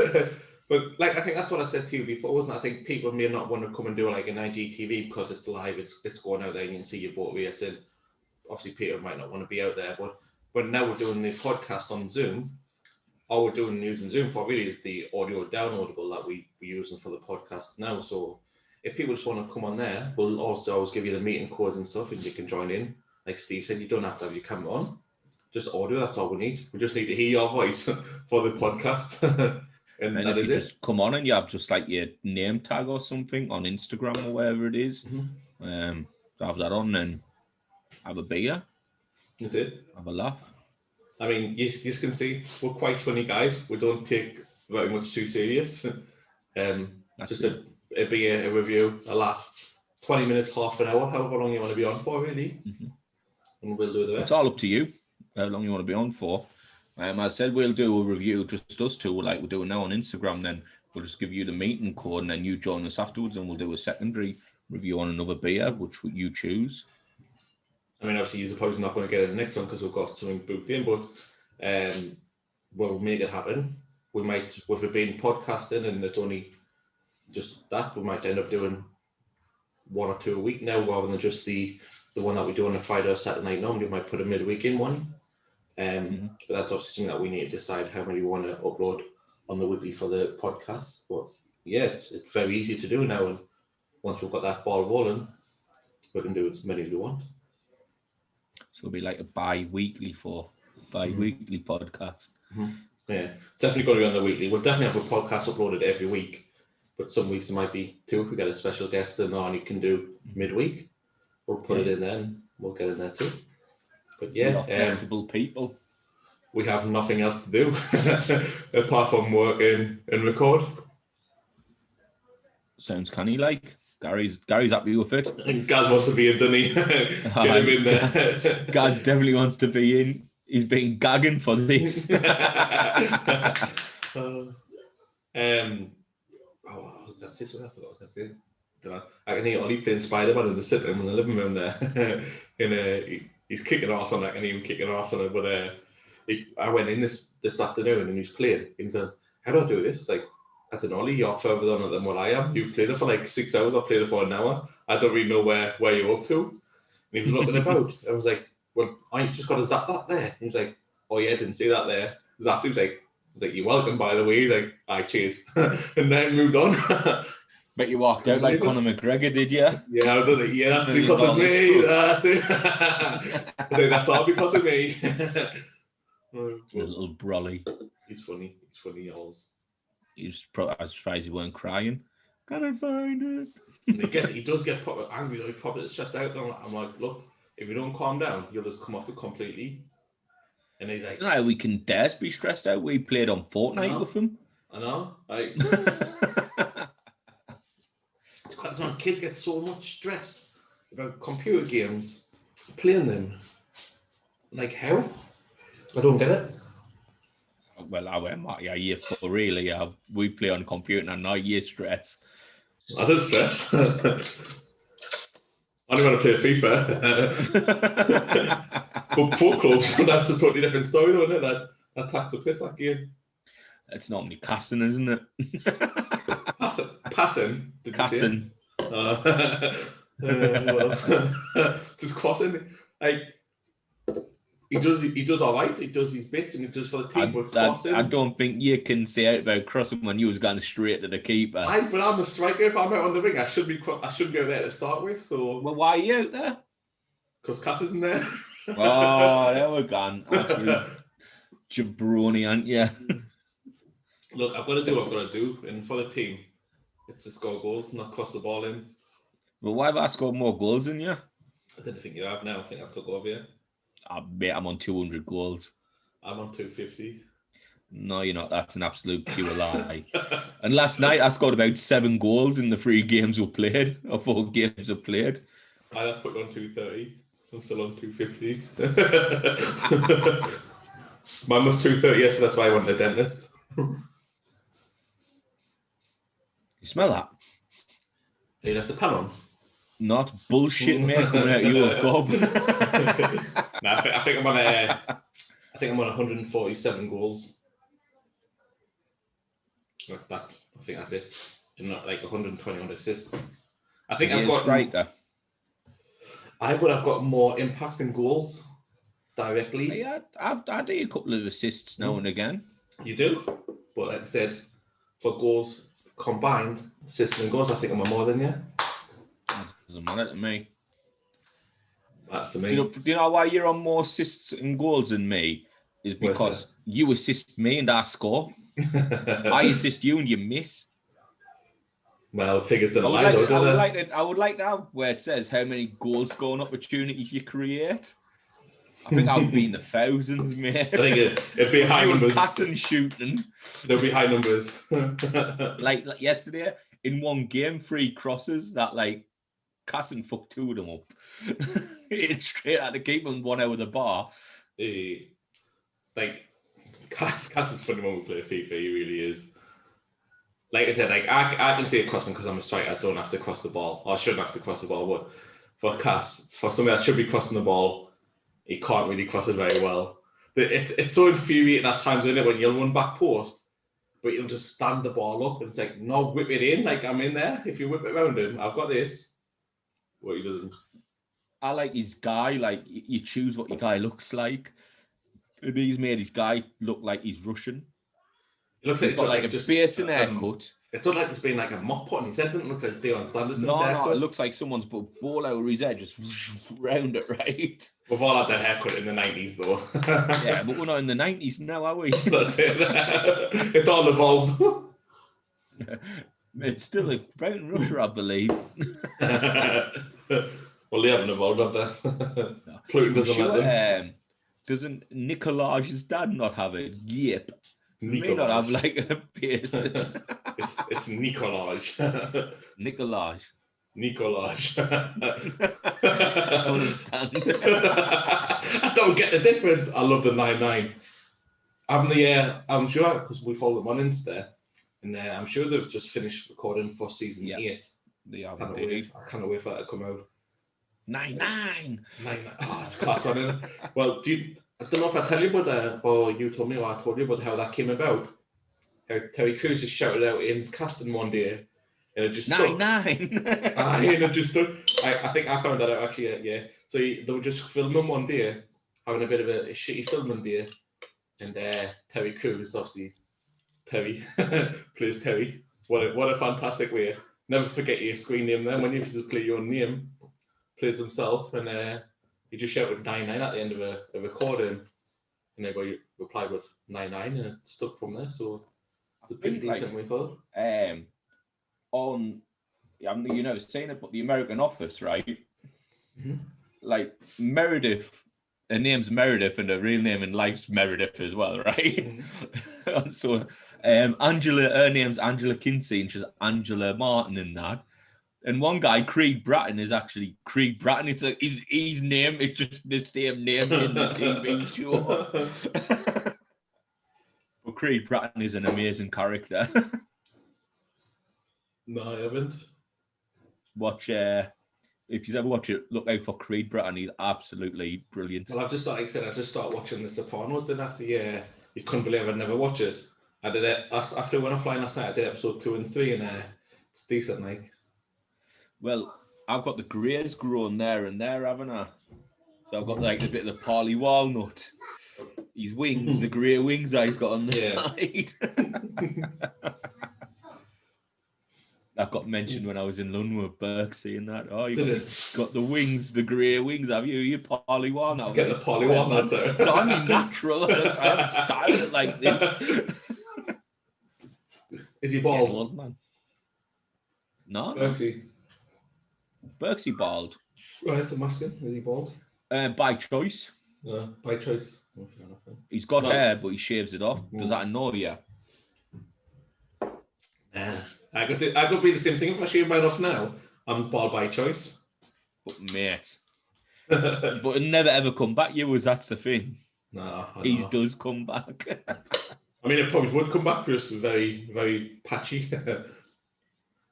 But like, I think that's what I said to you before, wasn't it? I think people may not want to come and do like an IGTV because it's live, it's going out there and you can see your boat racing. Obviously, Peter might not want to be out there, but when now we're doing the podcast on Zoom, all we're doing using Zoom for really is the audio downloadable that we're using for the podcast now. So if people just want to come on there, we'll also always give you the meeting codes and stuff, and you can join in. Like Steve said, you don't have to have your camera on, just audio. That's all we need. We just need to hear your voice for the podcast. and that is it. Just come on and you have just like your name tag or something on Instagram or wherever it is. Have that on and have a beer. That's it. Have a laugh. I mean, you can see we're quite funny guys. We don't take very much too serious. Just a beer, a review, a laugh. 20 minutes, half an hour, however long you want to be on for, really. And we'll do the rest. It's all up to you, how long you want to be on for. As I said, we'll do a review, just us two, like we're doing now on Instagram. Then we'll just give you the meeting code, and then you join us afterwards, and we'll do a secondary review on another beer, which you choose. I mean, obviously, you're probably not going to get in the next one because we've got something booked in, but we'll make it happen. We might, with it being podcasting and it's only just that, we might end up doing 1 or 2 a week now rather than just the one that we do on a Friday or Saturday night. Normally, we might put a midweek in one. But that's obviously something that we need to decide how many we want to upload on the weekly for the podcast. But yeah, it's very easy to do now. And once we've got that ball rolling, we can do as many as we want. So it'll be like a bi-weekly podcast. Yeah, definitely going to be on the weekly. We'll definitely have a podcast uploaded every week, but some weeks it might be 2 if we get a special guest in on. You can do midweek. We'll put it in then. We'll get in there too. But yeah, flexible people. We have nothing else to do apart from work and record. Sounds canny like. Gary's happy with it. And Gaz wants to be in, doesn't he? Get him in there. Gaz definitely wants to be in. He's been gagging for this. I can hear Ollie playing Spider-Man in the sitting room in the living room there. He's kicking ass on that, and even kicking ass on it. But I went in this afternoon and he was playing. And he goes, how do I do this? Like, I don't know, Ollie, you're further on it than what I am. You've played it for like 6 hours. I've played it for an hour. I don't really know where you're up to. And he was looking about. I was like, well, I just got to zap that there. He was like, oh yeah, didn't see that there. Zapped. He was like, you're welcome, by the way. He's like, aye, cheers. And then moved on. Bet you walked out like Conor McGregor, did you? Yeah, I was like, yeah, that's because of me. That's all because of me. Little brolly. He's funny. He's funny, always. I was surprised he weren't crying. Can I find it? And he does get proper angry, like proper stressed out. I'm like, look, if you don't calm down, you'll just come off it completely. And he's like, no, we can dare be stressed out. We played on Fortnite with him. I know. Kids get so much stress about computer games, playing them. Like, how? I don't get it. Well, I went, Mark, yeah, for really. We play on computer and not you stress. I don't stress. I only want to play FIFA. But foot clubs, that's a totally different story, though, isn't it? That takes a piss, that game. It's normally Cassin, isn't it? Passing? Did Cassin. Well, just crossing. Like, he does all right. He does his bits and he does for the team, but crossing. I don't think you can say out about crossing when you was going straight to the keeper. But I'm a striker. If I'm out on the wing, I should go there to start with. So, well, why are you out there? Because Cass isn't there. Oh, there we go. Jabroni, aren't you? Look, I've got to do what I've got to do, and for the team, it's to score goals, not cross the ball in. Well, why have I scored more goals than you? I didn't think you have now. I think I've took over you. Mate, I'm on 200 goals. I'm on 250. No, you're not. That's an absolute pure lie. And last night, I scored about 7 goals in the 3 games we played, or 4 games we played. I put on 230. I'm still on 250. Mine was 230, so that's why I went to the dentist. You smell that? You left the pan on? Not bullshit, mate, coming out of your gob. No, I think I'm on I think I'm on 147 goals. I think that's it. And not like 120 assists. I think I've got striker. I've got more impact than goals directly. Yeah, I do a couple of assists now and again. You do, but like I said, for goals combined, assists and goals, I think I'm on more than you. Doesn't matter to me. That's to me. Do you know why you're on more assists and goals than me? Is because you assist me and I score. I assist you and you miss. Well, figures don't lie, though, do they? I would like that where it says how many goal scoring opportunities you create. I think I'll be in the thousands, mate. I think it'd be high numbers. Passing, shooting. There'll be high numbers. like yesterday, in one game, 3 crosses that Casson fucked 2 of them up. It's straight out the keeper and 1 out of the bar. Cass is funny when we play FIFA. He really is. Like I said, I can see it crossing because I'm a striker. I don't have to cross the ball. Or I shouldn't have to cross the ball. But for Cass, for somebody that should be crossing the ball, he can't really cross it very well. It's so infuriating at times, isn't it, when you'll run back post, but you'll just stand the ball up and it's like, no, whip it in. Like, I'm in there. If you whip it around him, I've got this. Well, he doesn't. I like his guy. Like, you choose what your guy looks like. And he's made his guy look like he's Russian. It looks like he's got like a piercing haircut. It looks like it's been like a mop put on his head. It looks like Deion Sanderson's haircut. No, it looks like someone's put a ball out of his head, just round it, right? We've all had that haircut in the 90s, though. Yeah, but we're not in the 90s now, are we? That's it. It's all evolved. It's still about in Russia, I believe. Well, they haven't evolved, have they? Putin doesn't let them. Doesn't Nikolaj's dad not have it? Yep. May not have like a piercing. It's Nikolaj. Nikolaj. I don't understand. I don't get the difference. I love the 9-9. I'm sure, because we follow them on Insta, and I'm sure they've just finished recording for season 8. They have indeed. I can't wait for that to come out. 9-9. Oh, it's class one, isn't it? Well, I don't know if I tell you about or you told me or I told you about how that came about. How Terry Crews just shouted out in casting one day, and it just 9-9. And it just stuck. I think I found that out actually. Yeah. So they were just filming one day, having a bit of a shitty filming day, and Terry Crews, obviously, Terry plays Terry. What a fantastic way. Never forget your screen name then when you just play your own name. Plays himself, and he just shouted 9-9 at the end of a recording, and everybody replied with 9-9, and it stuck from there. So the pretty decent way for it. On, you know, saying about the American Office, right? Mm-hmm. Like Meredith her name's Meredith, and her real name in life's Meredith as well, right? So, Angela, her name's Angela Kinsey, and she's Angela Martin in that. And one guy, Creed Bratton, is actually Creed Bratton. It's like his name. It's just the same name in the TV show. But Creed Bratton is an amazing character. No, I haven't. Watch, if you ever watch it, look out for Creed Bratton. He's absolutely brilliant. Well, I just started watching The Sopranos. Then after, you couldn't believe I'd never watch it. I did it after I went offline last night. I did episode 2 and 3, and it's decent, like. Well, I've got the greys growing there and there, haven't I? So I've got like a bit of the Parley Walnut. His wings, the grey wings he's got on the side. That got mentioned when I was in London with Brewski and that. Oh, you've got the wings, the grey wings, have you? You Parley Walnut. Get the Parley Walnut. It's only natural. I haven't styled it like this. Is he bald? Old man. No. Brewski bald. Right, I'm asking. Is he bald? By choice. By choice. He's got hair, but he shaves it off. Does that annoy you? Nah. I could be the same thing if I shave mine off now. I'm bald by choice. But mate. But it'll never ever come back, that's the thing. No. He does come back. I mean, it probably would come back, just very, very patchy.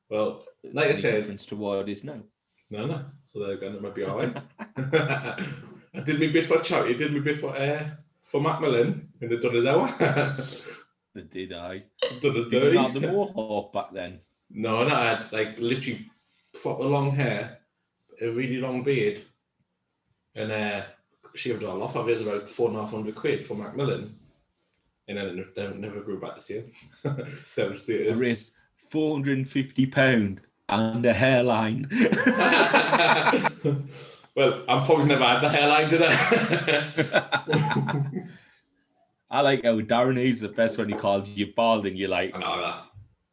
Well, like I said, difference to what it is now. No. So there again, it might be all right. I did my bit for charity. Did my bit for Macmillan in the Dunners Hour. Did I? Dunners Did you have the mohawk back then? No, I had like literally proper long hair, a really long beard, and shaved it all off. I was about £450 for Macmillan, and then it never grew back the same. Devastated. I raised £450 and a hairline. Well, I'm probably never had the hairline, did I? I like how Darren is the best when he calls you bald and you're like, No,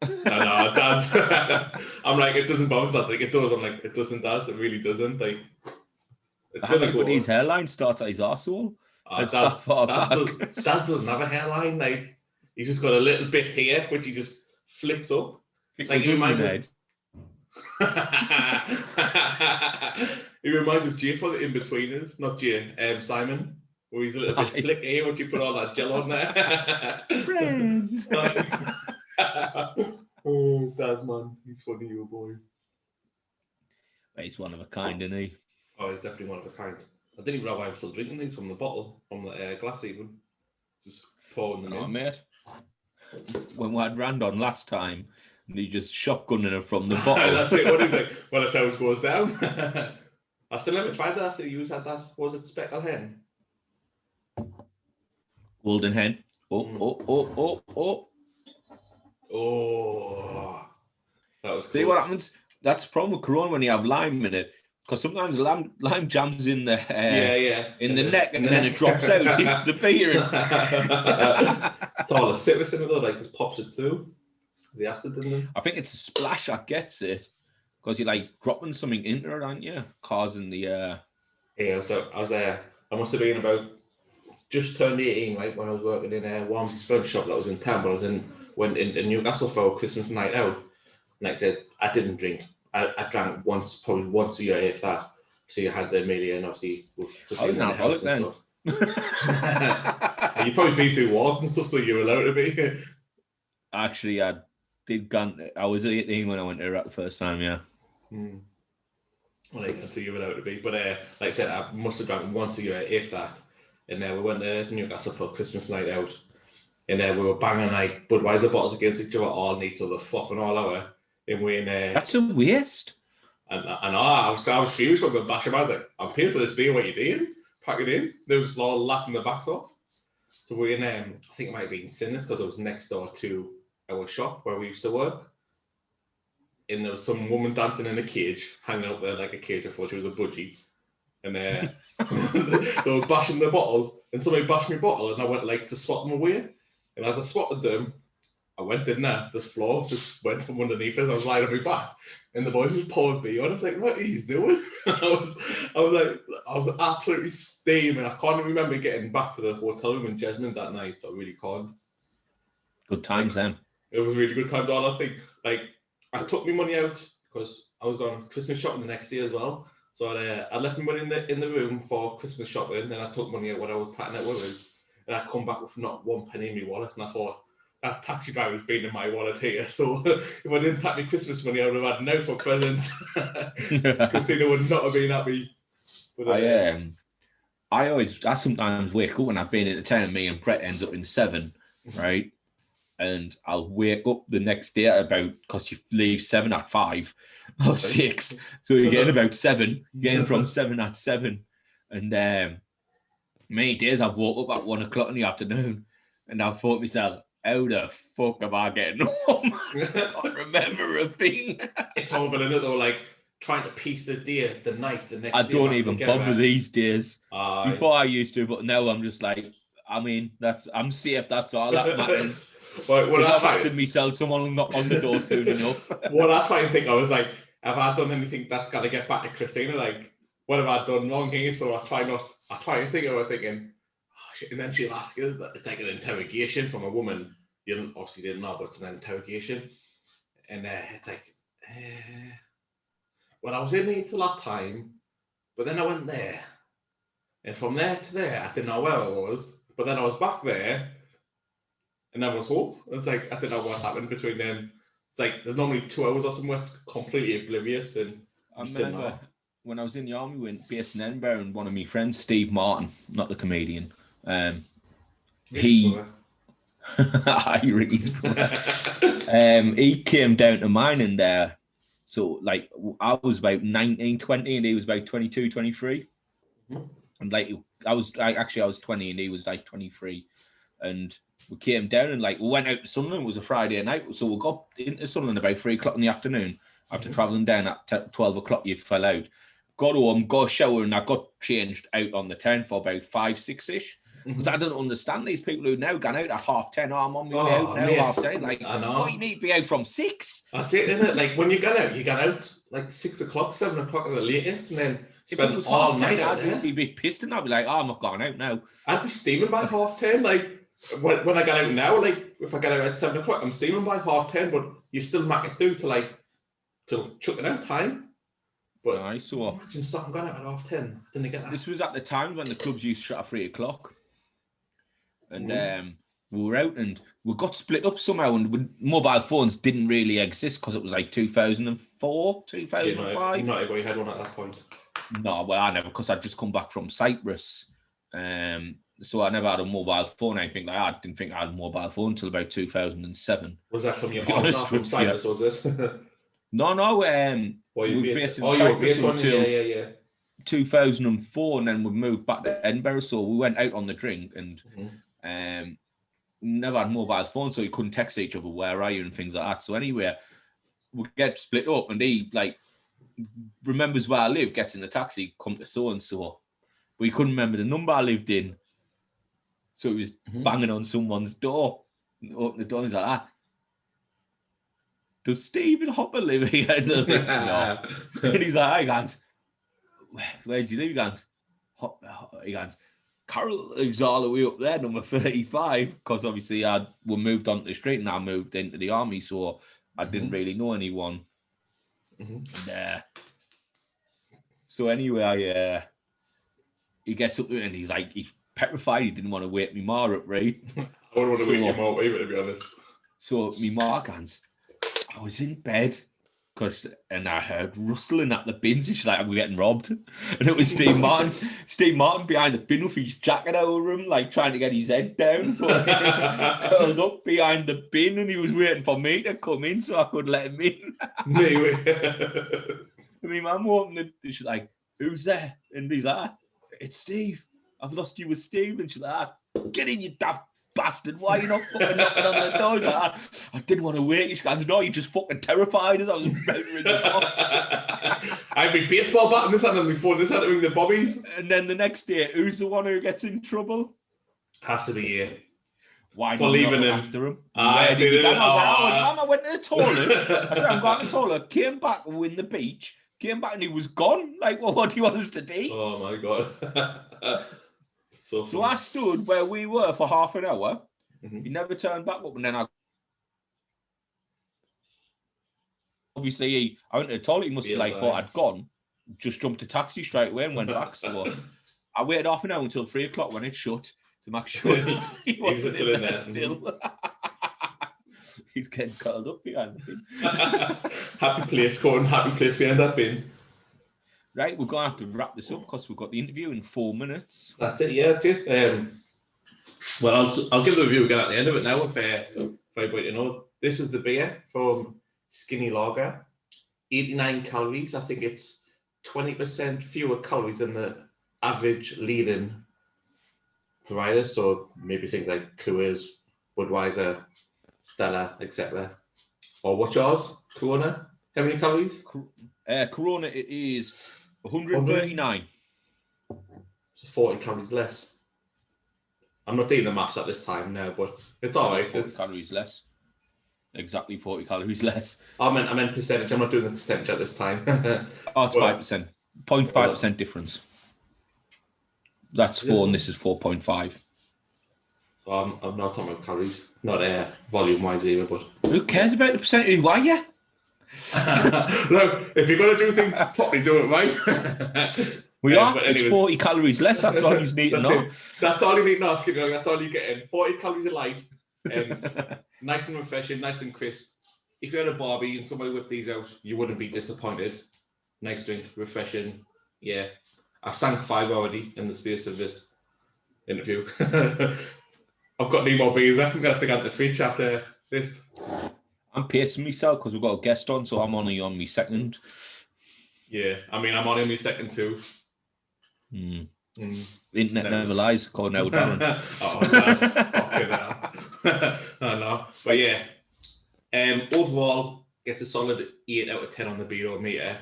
it does. I'm like, it doesn't bother that. Like, it does. I'm like, it doesn't, does. It really doesn't. Like, it's gonna go. But his hairline starts at his arsehole. That doesn't have a hairline. Like, he's just got a little bit here, which he just flicks up. Like, he reminds of Jay for the in-betweeners, not Jay, Simon. Where he's a little bit flick here, once you put all that gel on there. Friend. Oh, Dad, man. He's funny, you boy. He's one of a kind, isn't he? Oh, he's definitely one of a kind. I didn't even know why I'm still drinking these from the bottle, from the glass even. Just pouring them in. Mate. When we had Randon last time, and he just shotgunning her from the bottle. That's it. What is it? When it always goes down. I still haven't tried that after you had that. Was it speckled hen? Golden hen. Oh. That was close. See what happens? That's the problem with Corona when you have lime in it. Because sometimes lime jams in the in the neck and then it drops out, hits the beer. It's all the citrus in it though, like it pops it through. The acid in there. I think it's a splash that gets it. Because you're like dropping something into it, aren't you? Causing the Yeah, so I must have been about just turned 18, right, when I was working in Walmsley's furniture shop that was in town, but went in Newcastle for a Christmas night out. And like I said, I didn't drink. I drank probably once a year, if that. So you had the million, obviously, with I was an alcoholic then. You probably been through wars and stuff, so you were allowed to be. Actually, I was 18 when I went there the first time, yeah. Well, until you were allowed to be. But like I said, I must have drank once a year, if that. And we went to Newcastle for Christmas night out. And we were banging like Budweiser bottles against each other all night till the fucking all hour. And that's a waste. And I was fused when the bash him. I was like, I'm paying for this beer, what are you doing? Pack it in. They was all laughing their backs off. So we're in, I think it might have been Sinners because it was next door to our shop where we used to work. And there was some woman dancing in a cage, hanging out there like a cage. I thought she was a budgie. And they were bashing the bottles, and somebody bashed my bottle, and I went like to swat them away. And as I swatted them, I went in there, this floor just went from underneath us. I was lying on my back, and the boy was pouring beer on. I was like, what are you doing? I was absolutely steaming. I can't even remember getting back to the hotel room in Jesmond that night. I really can't. Good times then. It was really good times. All I think, like, I took my money out because I was going Christmas shopping the next day as well. So I left my money in the room for Christmas shopping, and I took money out when I was packing out with us, and I come back with not one penny in my wallet, and I thought, that taxi driver's been in my wallet here, so if I didn't take my Christmas money, I would have had no for present. Casino would not have been happy. But, I sometimes wake up when I've been at the 10 and me and Brett ends up in 7, right? And I'll wake up the next day at about, because you leave 7 at 5 or 6, so you're getting about 7, getting from 7 at 7. And many days I've woke up at 1 o'clock in the afternoon, and I've thought to myself, how the fuck am I getting home? I can't remember a thing. It's horrible, isn't it, though? Like, trying to piece the day, the night, the next I day. don't even bother these days. Before I used to, but now I'm just like, I mean, I'm safe, that's all that matters. Right, when I've acted myself, someone will knock on the door soon enough. What I try and think, I was like, have I done anything that's got to get back to Christina? Like, what have I done wrong here? So I try and think of her thinking, and then she'll ask us, it's like an interrogation from a woman. You obviously didn't know, but it's an interrogation. And it's like, well, I was in here till that time, but then I went there. And from there to there, I didn't know where I was, but then I was back there, and I was home. It's like, I didn't know what happened between them. It's like, there's normally 2 hours or something, it's completely oblivious. And I remember when I was in the army, we went based in Edinburgh, and one of my friends, Steve Martin, not the comedian, he came down to mine, and so like I was about 19, 20, and he was about 22, 23. And like I was 20 and he was like 23, and we came down and like we went out to Sunderland. It was a Friday night, so we got into Sunderland about 3 o'clock in the afternoon after travelling down at 12 o'clock. You fell out, got home, got a shower, and I got changed out on the 10 for about 5, 6-ish. Because I don't understand these people who now gone out at 10:30. Oh, I'm on my way out now, 10:30. Like, oh, you need to be out from 6. That's it, isn't it? Like, when you get out like 6 o'clock, 7 o'clock at the latest, and then spend all night out there. I'd be pissed, and I'd be like, oh, I'm not going out now. I'd be steaming by 10:30. Like, when I get out now, like, if I get out at 7 o'clock, I'm steaming by 10:30, but you still make it through till chucking out time. But I saw. Imagine stopping going out at 10:30. Didn't get that. This was at the time when the clubs used to shut at 3 o'clock. And we were out and we got split up somehow, and mobile phones didn't really exist because it was like 2004, 2005. Not everybody had one at that point. No, well, I never, because I'd just come back from Cyprus. So I never had a mobile phone, anything like that. I didn't think I had a mobile phone until about 2007. Was that from your mom from Cyprus, was this? No. You were based until 2004, and then we moved back to Edinburgh. So we went out on the drink and never had mobile phones, so you couldn't text each other, where are you, and things like that. So anyway, we get split up, and he like remembers where I live, gets in the taxi, come to so and so, but he couldn't remember the number I lived in. So he was banging on someone's door, open the door, and he's like, does Stephen Hopper live here? No. And he's like, hey, guys, where does he live? He goes, Carol lives all the way up there, number 35, because obviously we moved onto the street and I moved into the army, so I didn't really know anyone. And, so anyway, he gets up there and he's like, he's petrified. He didn't want to wake me ma up, right? I wouldn't want to wake your ma up either, to be honest. So me ma goes, I was in bed, and I heard rustling at the bins, and she's like, we're getting robbed. And it was Steve Martin. Steve Martin behind the bin with his jacket over him, like trying to get his head down, curled up behind the bin, and he was waiting for me to come in so I could let him in. And my mum opened it, and she's like, who's there? And he's like, it's Steve. I've lost you with Steve. And she's like, get in, you daft bastard. Why are you not fucking knocking on the door? Like, I didn't want to wait. She goes, no, you just fucking terrified us. I was murdering the box. I had my baseball bat in this hand and before this had to ring the bobbies. And then the next day, who's the one who gets in trouble? Has to be you. Why For not leaving him after him? I see that. I went to the toilet. I said, I'm going to the toilet. Came back in the beach. Came back and he was gone. Like, well, what do you want us to do? Oh my god. So I stood where we were for half an hour. Mm-hmm. He never turned back up, and then obviously I went to the toilet. He must have thought I'd gone. Just jumped a taxi straight away and went back. So I waited half an hour until 3 o'clock when it shut to make sure he wasn't in there still. He's getting curled up behind the bin. Happy place, Gordon. Happy place behind that bin. Right, we're going to have to wrap this up because we've got the interview in 4 minutes. That's it, yeah, that's it. Well, I'll give the review again at the end of it now if anybody to know. This is the beer from Skinny Lager. 89 calories. I think it's 20% fewer calories than the average leading provider. So maybe things like Coors, Budweiser, Stella, etc. Or what's yours? Corona? How many calories? Corona, it is 139. So 40 calories less. I'm not doing the maths at this time now, but it's all right. 40 calories less. Exactly 40 calories less. I meant percentage. I'm not doing the percentage at this time. Oh, it's 5%. 0.5% difference. That's 4 and this is 4.5. I'm not talking about calories. Not volume-wise either, but... Who cares about the percentage? Why, yeah? Look, if you're going to do things properly, do it right. We are. It's 40 calories less. That's all you need to know. That's all you need to ask. That's all you get in. 40 calories a light. Nice and refreshing, nice and crisp. If you had a Barbie and somebody whipped these out, you wouldn't be disappointed. Nice drink, refreshing. Yeah. I've sank 5 already in the space of this interview. I've got no more beers left. I'm going to have to get out the fridge after this. I'm pacing myself because we've got a guest on, so I'm only on my second. Yeah, I mean, I'm on my second too. The internet never lies, according to Darren. I know. But yeah, overall, gets a solid 8 out of 10 on the Beerometer.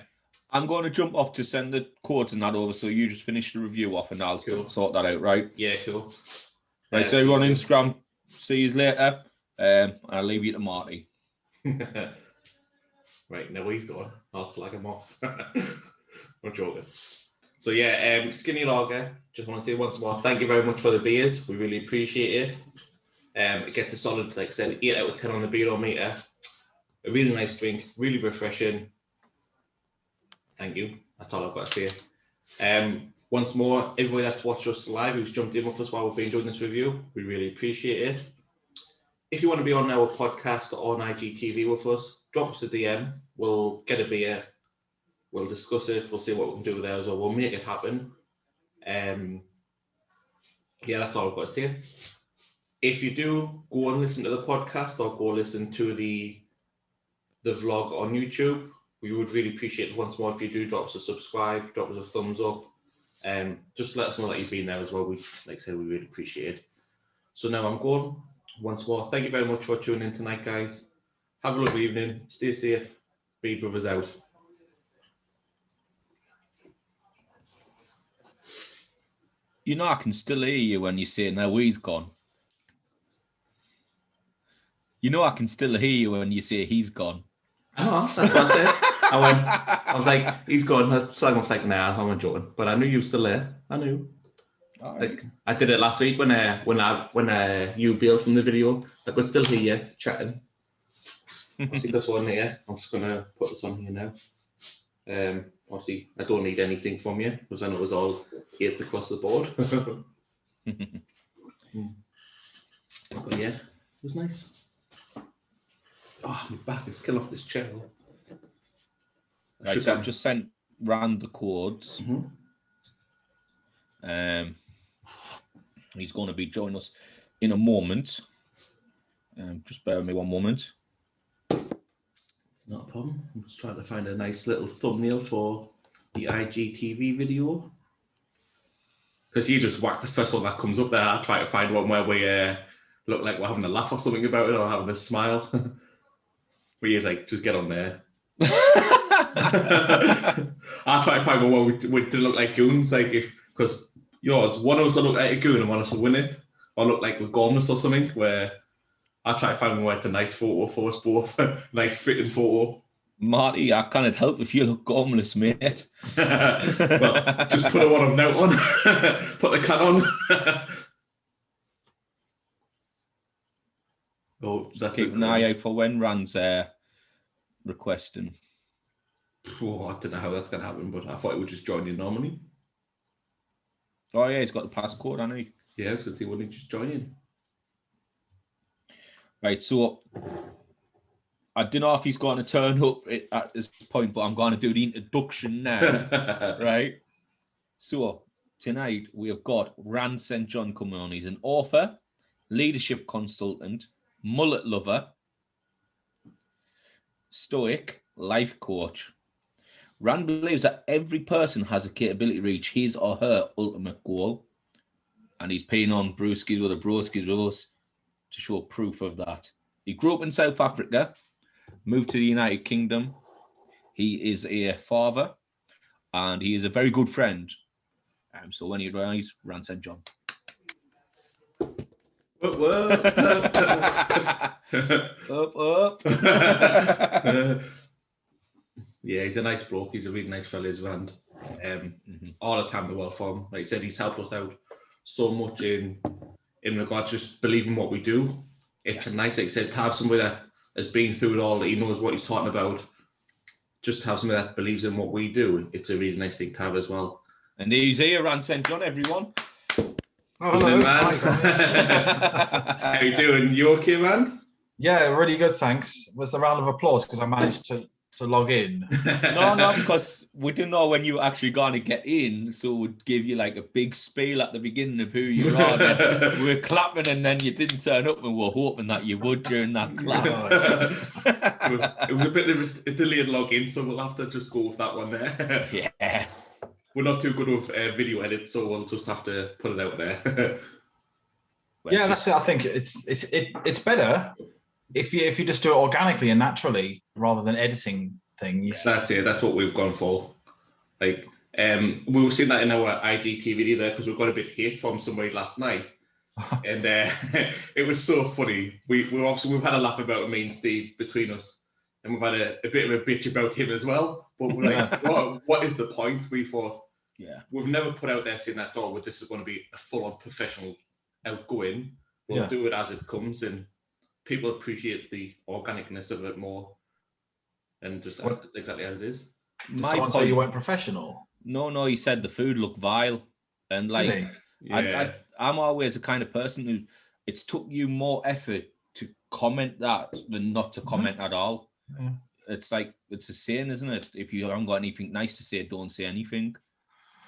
I'm going to jump off to send the codes and that over, so you just finish the review off and I'll sort that out, right? Yeah, cool. Right, so everyone on Instagram, see you later. I'll leave you to Marty. Right, now he's gone. I'll slag him off. I'm joking. So yeah, Skinny Lager, just want to say once more, thank you very much for the beers. We really appreciate it. It gets a solid, like I said, 8 out of 10 on the Beerometer. A really nice drink, really refreshing. Thank you. That's all I've got to say. Once more, everybody that's watched us live, who's jumped in with us while we've been doing this review, we really appreciate it. If you want to be on our podcast or on IGTV with us, drop us a DM. We'll get a beer. We'll discuss it. We'll see what we can do there as well. We'll make it happen. Yeah, that's all I've got to say. If you do, go and listen to the podcast or go listen to the vlog on YouTube. We would really appreciate it once more if you do drop us a subscribe, drop us a thumbs up. Just let us know that you've been there as well. Like I said, we really appreciate it. So now I'm going. Once more, thank you very much for tuning in tonight, guys. Have a lovely evening. Stay safe. Be brothers out. You know, I can still hear you when you say, now he's gone. You know, I can still hear you when you say he's gone. I know, that's what I said. I was like, he's gone. I was like, nah, I'm not joking. But I knew you were still there. I knew. Like, I did it last week when you bailed from the video. I could still hear you chatting. I see this one here. I'm just gonna put this on here now. Obviously, I don't need anything from you because I know it was all hate across the board. But yeah, it was nice. Oh, my back is killing off this chair. Right, so I've just sent Rand the codes. He's going to be joining us in a moment. Just bear with me one moment. Not a problem. I'm just trying to find a nice little thumbnail for the IGTV video. Because you just whack the first one that comes up there. I try to find one where we look like we're having a laugh or something about it or having a smile. But you're like, just get on there. I try to find one where we didn't look like goons, like because yours, one of us will look like a goon and one of us will win it. or look like we're gormless or something, where I try to find where it's a nice photo for us both, nice fitting photo. Marty, I can't help if you look gormless, mate. Well, just put a one of note on, put the can on. Oh, just keep an eye out for when Rand's requesting. Oh, I don't know how that's going to happen, but I thought he would just join in normally. Oh, yeah, he's got the passcode, hasn't he? Yeah, I was going to say, wouldn't he just join in? Right, so I don't know if he's going to turn up at this point, but I'm going to do the introduction now. Right? So tonight we have got Rand St. John coming on. He's an author, leadership consultant, mullet lover, stoic, life coach. Rand believes that every person has a capability to reach his or her ultimate goal. And he's paying on Brewski with the broskis with us to show proof of that. He grew up in South Africa, moved to the United Kingdom. He is a father and he is a very good friend. So when he arrives, Rand St. John. Up. Yeah, he's a nice bloke. He's a really nice fella, Rand. All the time the world for him. Like I said, he's helped us out so much in regards to just believing what we do. It's nice, like I said, to have somebody that has been through it all, that he knows what he's talking about. Just to have somebody that believes in what we do. It's a really nice thing to have as well. And he's here, Rand St. John, everyone. Oh, hello, man. How you doing? You okay, man? Yeah, really good, thanks. Was the round of applause because I managed to log in? No, because we didn't know when you were actually going to get in, so we'd give you like a big spiel at the beginning of who you are. And we were clapping and then you didn't turn up and we were hoping that you would during that clap. It was a bit of a delayed login, so we'll have to just go with that one there. Yeah. We're not too good with video edits, so we'll just have to put it out there. Yeah, that's it. I think it's better if you just do it organically and naturally rather than editing things. That's it. That's what we've gone for. Like, we were seeing that in our IGTV there because we got a bit of hate from somebody last night, and it was so funny. We've had a laugh about it, me and Steve, between us. And we've had a bit of a bitch about him as well. But we're like, what is the point? We thought, we've never put out there saying that, this is going to be a full-on professional outgoing. We'll do it as it comes, and people appreciate the organicness of it more. And just exactly how it is. Did someone say you weren't professional? No, he said the food looked vile. And like, I'm always the kind of person who, it's took you more effort to comment that than not to comment at all. Yeah. It's like, it's a saying, isn't it? If you haven't got anything nice to say, don't say anything.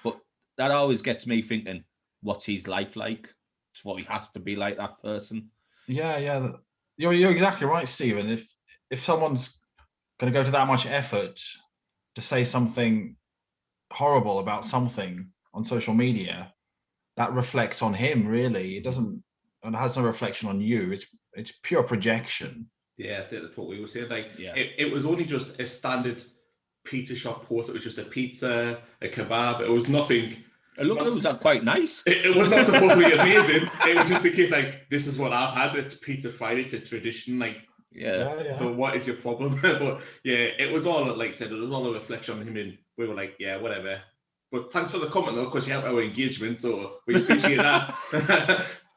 But that always gets me thinking, what's his life like? It's what he has to be like, that person. Yeah. You're exactly right, Stephen. If someone's going to go to that much effort to say something horrible about something on social media, that reflects on him, really. It has no reflection on you. It's pure projection. Yeah, that's what we were saying. Like, it was only just a standard pizza shop post. It was just a pizza, a kebab. It was nothing. It was quite nice. It was not supposed to be amazing. It was just in case, like, this is what I've had. It's Pizza Friday. It's a tradition. Like, so what is your problem? But yeah, it was all, like I said, it was all a reflection on him, and we were like, yeah, whatever. But thanks for the comment though, because you helped our engagement, so we appreciate that.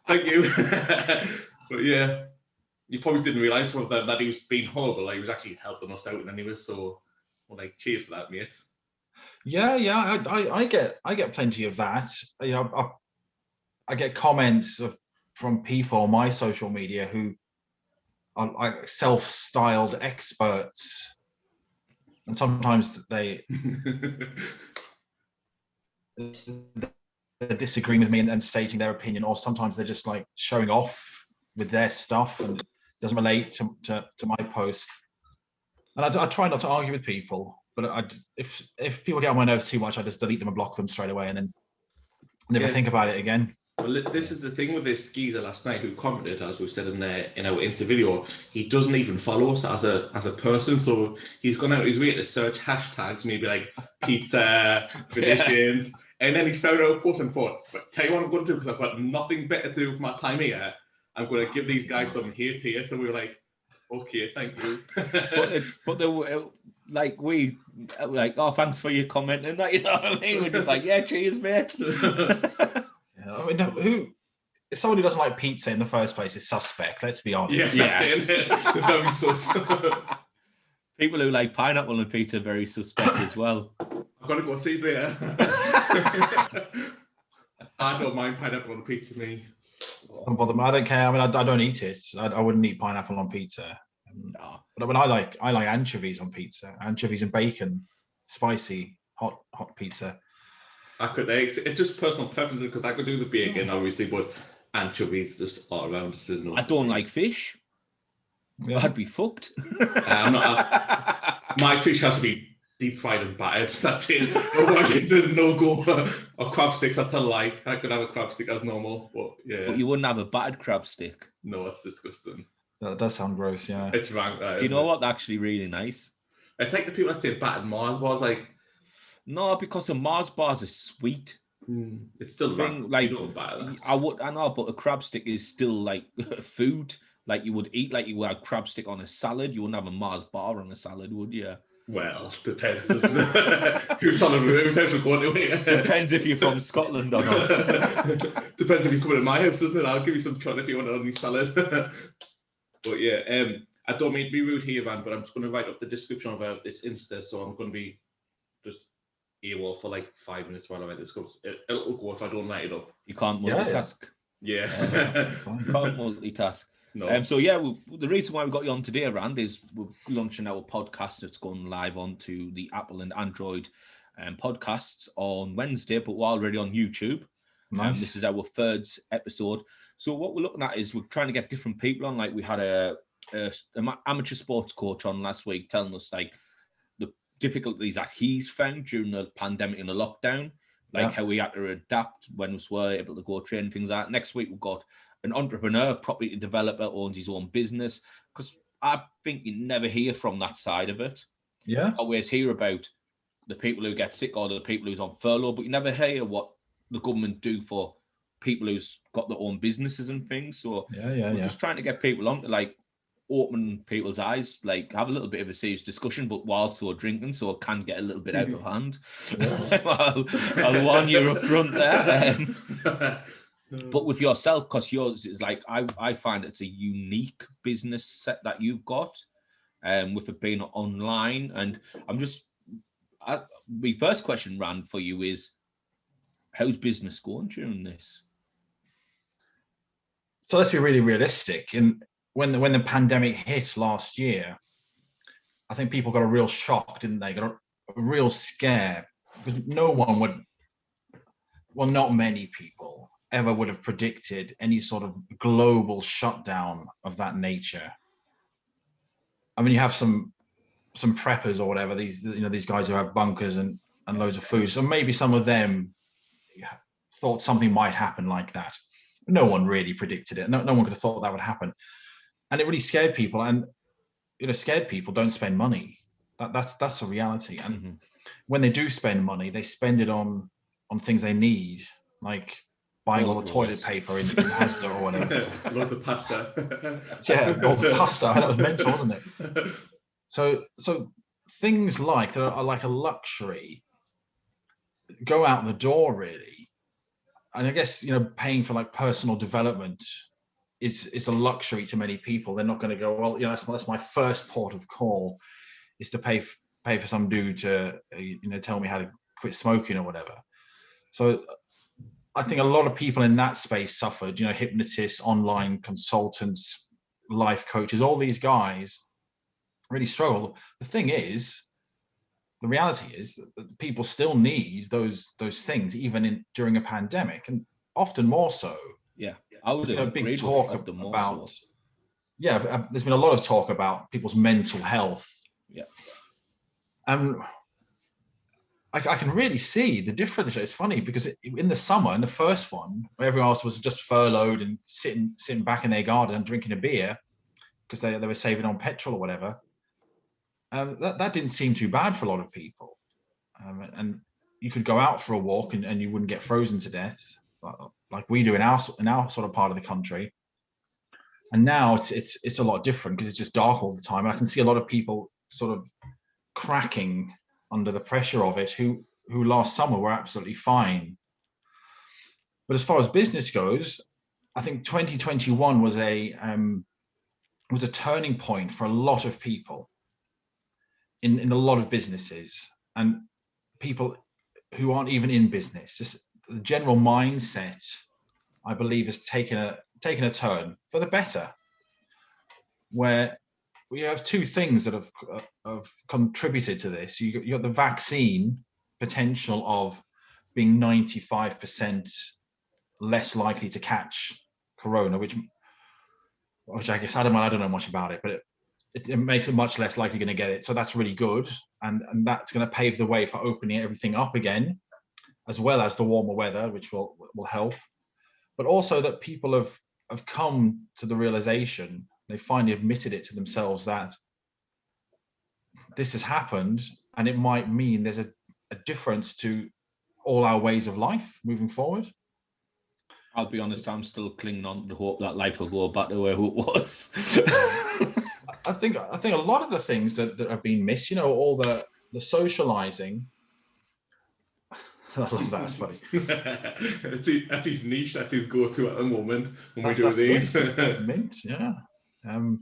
Thank you. But yeah. You probably didn't realise from them that he was being horrible. Like, he was actually helping us out, and he was so, like, cheers for that, mate. Yeah. I get plenty of that. You know, I get comments from people on my social media who are like self-styled experts, and sometimes they're disagreeing with me and stating their opinion, or sometimes they're just like showing off with their stuff and doesn't relate to my post. And I try not to argue with people, but if people get on my nerves too much, I just delete them and block them straight away, and then never think about it again. Well, this is the thing with this geezer last night who commented, as we've said in our interview, he doesn't even follow us as a person. So he's gone out his way to search hashtags, maybe like pizza, traditions, And then he's found out a quote and thought, but tell you what I'm going to do, because I've got nothing better to do with my time here. I'm going to give these guys some hate here. So we were like, okay, thank you. but they were like, oh, thanks for your comment and that, you know what I mean? We're just like, yeah, cheers, mate. I mean, if someone who doesn't like pizza in the first place is suspect, let's be honest. Yeah. Very sus. People who like pineapple on pizza are very suspect as well. I've got to go see there. I don't mind pineapple on pizza, me. Don't bother me. I don't care. I mean, I don't eat it. I wouldn't eat pineapple on pizza. No. But I mean, I like anchovies on pizza. Anchovies and bacon, spicy, hot pizza. I could. It's just personal preferences, because I could do the bacon, obviously, but anchovies just all around. I don't like fish. Yeah. I'd be fucked. My fish has to be deep fried and battered. That's it. Otherwise, there's no go. Or crab sticks, I tell a lie. I could have a crab stick as normal, but yeah. But you wouldn't have a battered crab stick. No, it's disgusting. That does sound gross, yeah. It's rank. You know what? Actually, really nice. It's like the people that say battered Mars bars, like. No, because the Mars bars are sweet. It's still rank. Like you know, I know, but a crab stick is still like food. Like you would eat, like you would have crab stick on a salad. You wouldn't have a Mars bar on a salad, would you? Well, depends. Who's house we're going to? Depends if you're from Scotland or not. Depends if you come to my house, doesn't it? I'll give you some chutney if you want it on your salad. But yeah, I don't mean to be rude here, Van, but I'm just going to write up the description of this Insta, so I'm going to be just AWOL for like 5 minutes while I write this, because it'll go if I don't write it up. You can't multitask. Yeah. You can't multitask. No. So yeah, the reason why we got you on today, Rand, is we're launching our podcast that's going live onto the Apple and Android podcasts on Wednesday, but we're already on YouTube. Nice. This is our third episode. So what we're looking at is we're trying to get different people on. Like we had a amateur sports coach on last week telling us like the difficulties that he's found during the pandemic and the lockdown, like how we had to adapt when we were able to go train, things like that. Next week we've got an entrepreneur, property developer, owns his own business, because I think you never hear from that side of it. Yeah. You always hear about the people who get sick or the people who's on furlough, but you never hear what the government do for people who's got their own businesses and things. So we're just trying to get people on to like open people's eyes, like have a little bit of a serious discussion, but while also drinking, so it can get a little bit out of hand. I'll warn you up front there. But with yourself, because yours is like, I find it's a unique business set that you've got, with it being online. And my first question, Rand, for you is, how's business going during this? So let's be really realistic. And when the pandemic hit last year, I think people got a real shock, didn't they? Got a real scare, because no one would, well, not many people ever would have predicted any sort of global shutdown of that nature. I mean, you have some preppers or whatever, these guys who have bunkers and loads of food. So maybe some of them thought something might happen like that. No one really predicted it. No one could have thought that would happen. And it really scared people. And scared people don't spend money. That's the reality. And when they do spend money, they spend it on things they need, like buying all the toilet paper in Asda or whatever. Love the pasta. Yeah, all the pasta. That was mental, wasn't it? So things like that are like a luxury go out the door, really. And I guess paying for like personal development is a luxury to many people. They're not going to go, well, that's my first port of call, is to pay for some dude to tell me how to quit smoking or whatever. So I think a lot of people in that space suffered. Hypnotists, online consultants, life coaches, all these guys really struggle. The reality is that people still need those things even during a pandemic, and often more so. Yeah, I would a big talk about. So. Yeah, there's been a lot of talk about people's mental health. Yeah, and I can really see the difference. It's funny because in the summer, in the first one, where everyone else was just furloughed and sitting back in their garden and drinking a beer because they were saving on petrol or whatever. That didn't seem too bad for a lot of people, and you could go out for a walk and you wouldn't get frozen to death like we do in our sort of part of the country. And now it's a lot different because it's just dark all the time. And I can see a lot of people sort of cracking under the pressure of it who last summer were absolutely fine. But as far as business goes, I think 2021 was a turning point for a lot of people in a lot of businesses and people who aren't even in business. Just the general mindset, I believe, has taken a turn for the better, where we have two things that have contributed to this. You got the vaccine potential of being 95% less likely to catch corona, which I guess I don't know much about it, but it makes it much less likely going to get it. So that's really good, and that's going to pave the way for opening everything up again, as well as the warmer weather, which will help. But also that people have come to the realization, they finally admitted it to themselves, that this has happened and it might mean there's a difference to all our ways of life moving forward. I'll be honest, I'm still clinging on to the hope that life will go back to where it was. I think a lot of the things that have been missed, all the socializing. I love that. It's funny. That's his niche. That's his go-to at the moment when we do these. That's mint, yeah. A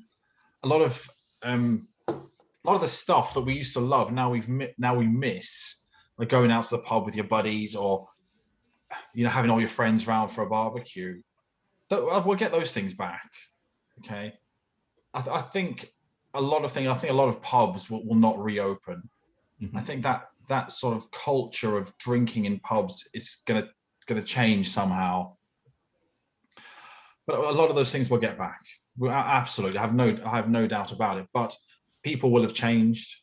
lot of the stuff that we used to love now we miss, like going out to the pub with your buddies, or having all your friends round for a barbecue. We'll get those things back. Okay, I think a lot of pubs will not reopen. Mm-hmm. I think that sort of culture of drinking in pubs is gonna change somehow. But a lot of those things will get back. Absolutely, I have no doubt about it. But people will have changed.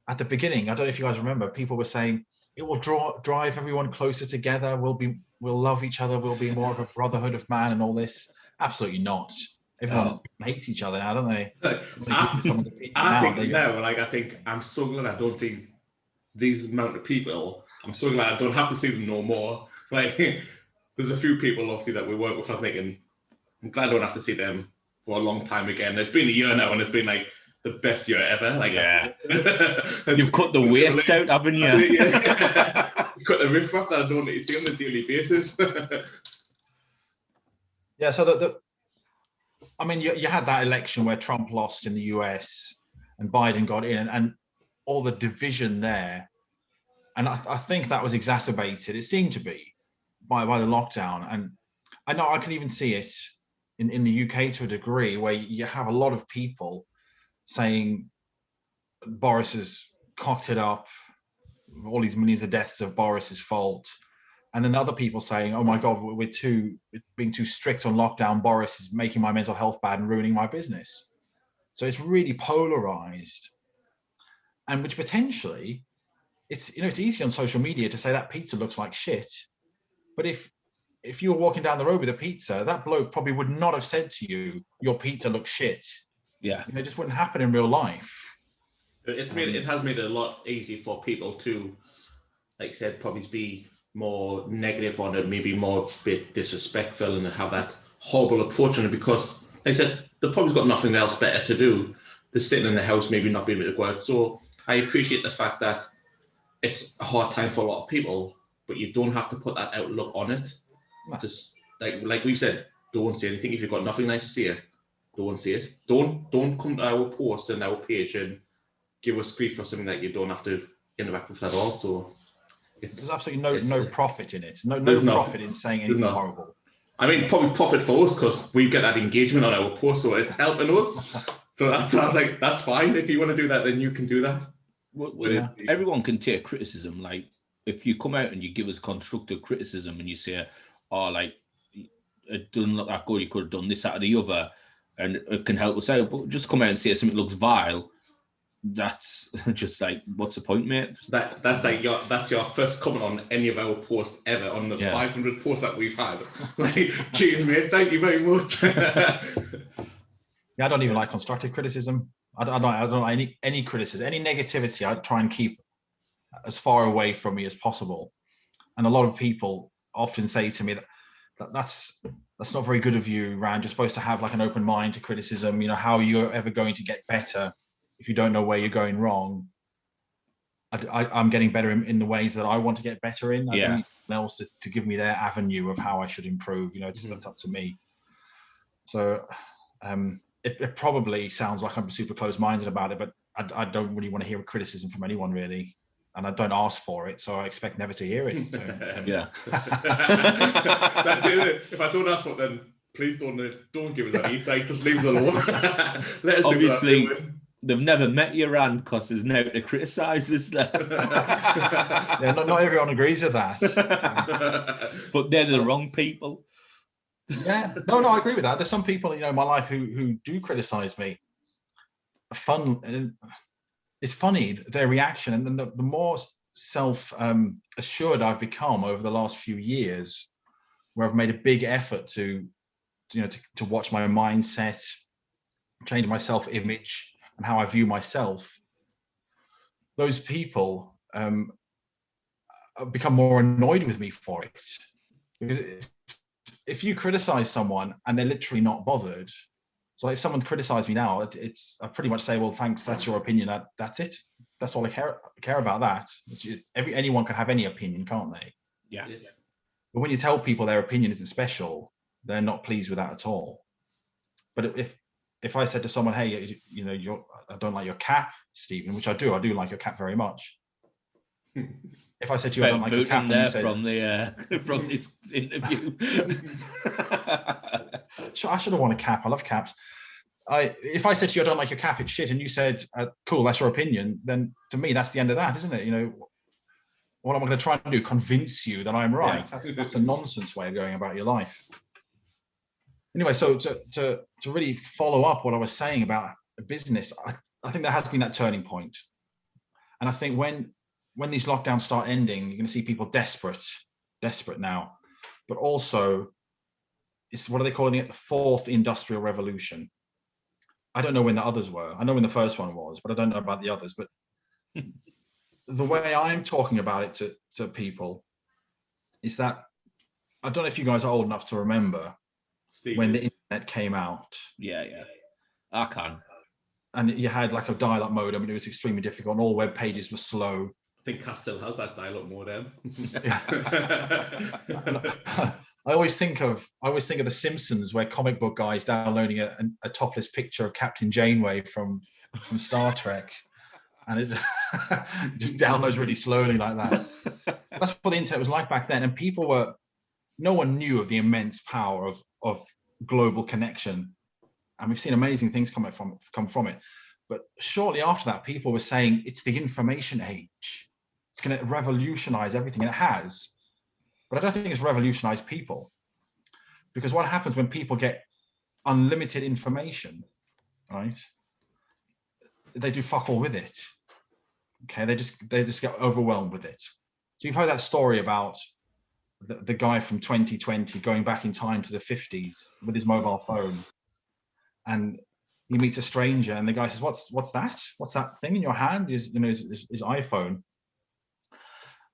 At the beginning, I don't know if you guys remember, people were saying it will drive everyone closer together. We'll love each other. We'll be more of a brotherhood of man and all this. Absolutely not. Everyone hates each other now, don't they? I think I'm so glad I don't see these amount of people. I'm so glad I don't have to see them no more. Like, there's a few people obviously that we work with. I'm thinking, I'm glad I don't have to see them for a long time again. It's been a year now, and it's been like the best year ever. Like, yeah, you've cut the waste out, haven't you? Cut the riff off that I don't need to see on a daily basis. Yeah, so you had that election where Trump lost in the US and Biden got in, and all the division there, and I think that was exacerbated. It seemed to be by the lockdown, and I know I can even see it in the UK to a degree, where you have a lot of people saying Boris has cocked it up, all these millions of deaths of Boris's fault, and then other people saying, "Oh my God, we're being too strict on lockdown. Boris is making my mental health bad and ruining my business." So it's really polarized, and which potentially, it's easy on social media to say that pizza looks like shit, but if you were walking down the road with a pizza, that bloke probably would not have said to you, "Your pizza looks shit." Yeah, it just wouldn't happen in real life. It has made it a lot easier for people to, like I said, probably be more negative on it, maybe more bit disrespectful, and have that horrible approach on it, because, like I said, they've probably got nothing else better to do. They're sitting in the house, maybe not being able to go out. So I appreciate the fact that it's a hard time for a lot of people, but you don't have to put that outlook on it. No. Just like we said, don't say anything. If you've got nothing nice to say, don't say it. Don't come to our post and our page and give us grief for something that you don't have to interact with at all. So there's absolutely no profit in it. No profit in saying anything horrible. I mean, probably profit for us because we get that engagement on our post, so it's helping us. So that's fine. If you want to do that, then you can do that. Well, everyone can take criticism. Like, if you come out and you give us constructive criticism and you say, "Oh, like, it doesn't look that good. You could have done this, that, or the other," and it can help us out. But just come out and say something looks vile. That's just like, what's the point, mate? That's your first comment on any of our posts ever, on the 500 posts that we've had. Like, cheers, mate. Thank you very much. I don't even like constructive criticism. I don't like any criticism, any negativity. I try and keep as far away from me as possible. And a lot of people often say to me that's not very good of you, Rand. You're supposed to have like an open mind to criticism. You know, how are you ever going to get better if you don't know where you're going wrong? I'm getting better in the ways that I want to get better in. I don't need anyone else to give me their avenue of how I should improve. You know, it's up to me. So it probably sounds like I'm super close-minded about it, but I don't really want to hear a criticism from anyone really. And I don't ask for it, so I expect never to hear it. So, yeah. That's it. If I don't ask for it, then please don't give us any. Like, just leave us alone. Let us Obviously, they've never met you, Rand, because there's no to criticise this stuff. Yeah, not everyone agrees with that. But they're the wrong people. Yeah, no, I agree with that. There's some people, you know, in my life who do criticise me. It's funny, their reaction, and then the more self-assured I've become over the last few years, where I've made a big effort to watch my mindset, change my self-image and how I view myself. Those people become more annoyed with me for it, because if you criticize someone and they're literally not bothered. So if someone criticizes me now, I pretty much say, well, thanks, that's your opinion. That's it. That's all I care about. That anyone can have any opinion, can't they? Yeah. But when you tell people their opinion isn't special, they're not pleased with that at all. But if I said to someone, hey, you know, I don't like your cap, Stephen, which I do like your cap very much. If I said to you, I don't like your cap, and you said, from this interview. I should have worn a cap. I love caps. If I said to you, I don't like your cap, it's shit, and you said, cool, that's your opinion, then to me, that's the end of that, isn't it? You know, what am I going to try and do? Convince you that I'm right? Yeah. That's a nonsense way of going about your life. Anyway, so to really follow up what I was saying about business, I think there has been that turning point. And I think when these lockdowns start ending, you're going to see people desperate now, but also, it's, what are they calling it? The fourth industrial revolution. I don't know when the others were. I know when the first one was, but I don't know about the others. But the way I'm talking about it to people is that, I don't know if you guys are old enough to remember when the internet came out. Yeah. I can. And you had like a dial-up modem, and it was extremely difficult, and all web pages were slow. I think Cass still has that dial-up modem. I always think of The Simpsons, where comic book guys downloading a topless picture of Captain Janeway from Star Trek, and it just downloads really slowly like that. That's what the internet was like back then, and no one knew of the immense power of global connection, and we've seen amazing things come from it. But shortly after that, people were saying it's the information age. It's going to revolutionize everything, and it has. But I don't think it's revolutionized people, because what happens when people get unlimited information, right? They do fuck all with it. Okay, they just get overwhelmed with it. So you've heard that story about the guy from 2020 going back in time to the 50s with his mobile phone, and he meets a stranger, and the guy says, "What's that? What's that thing in your hand?" His iPhone.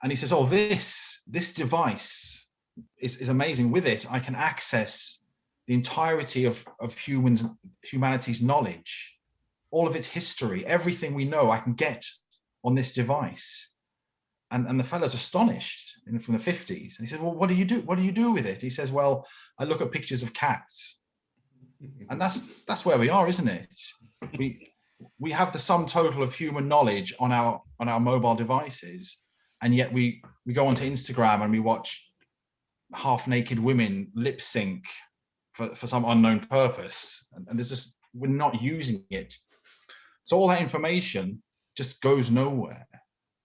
And he says, "Oh, this device is amazing. With it, I can access the entirety of humanity's knowledge, all of its history, everything we know, I can get on this device." And the fella's astonished, from the 50s. And he says, "Well, what do you do? What do you do with it?" He says, "Well, I look at pictures of cats." And that's where we are, isn't it? We have the sum total of human knowledge on our mobile devices. And yet we go onto Instagram and we watch half-naked women lip sync for some unknown purpose, and there's just, we're not using it. So all that information just goes nowhere.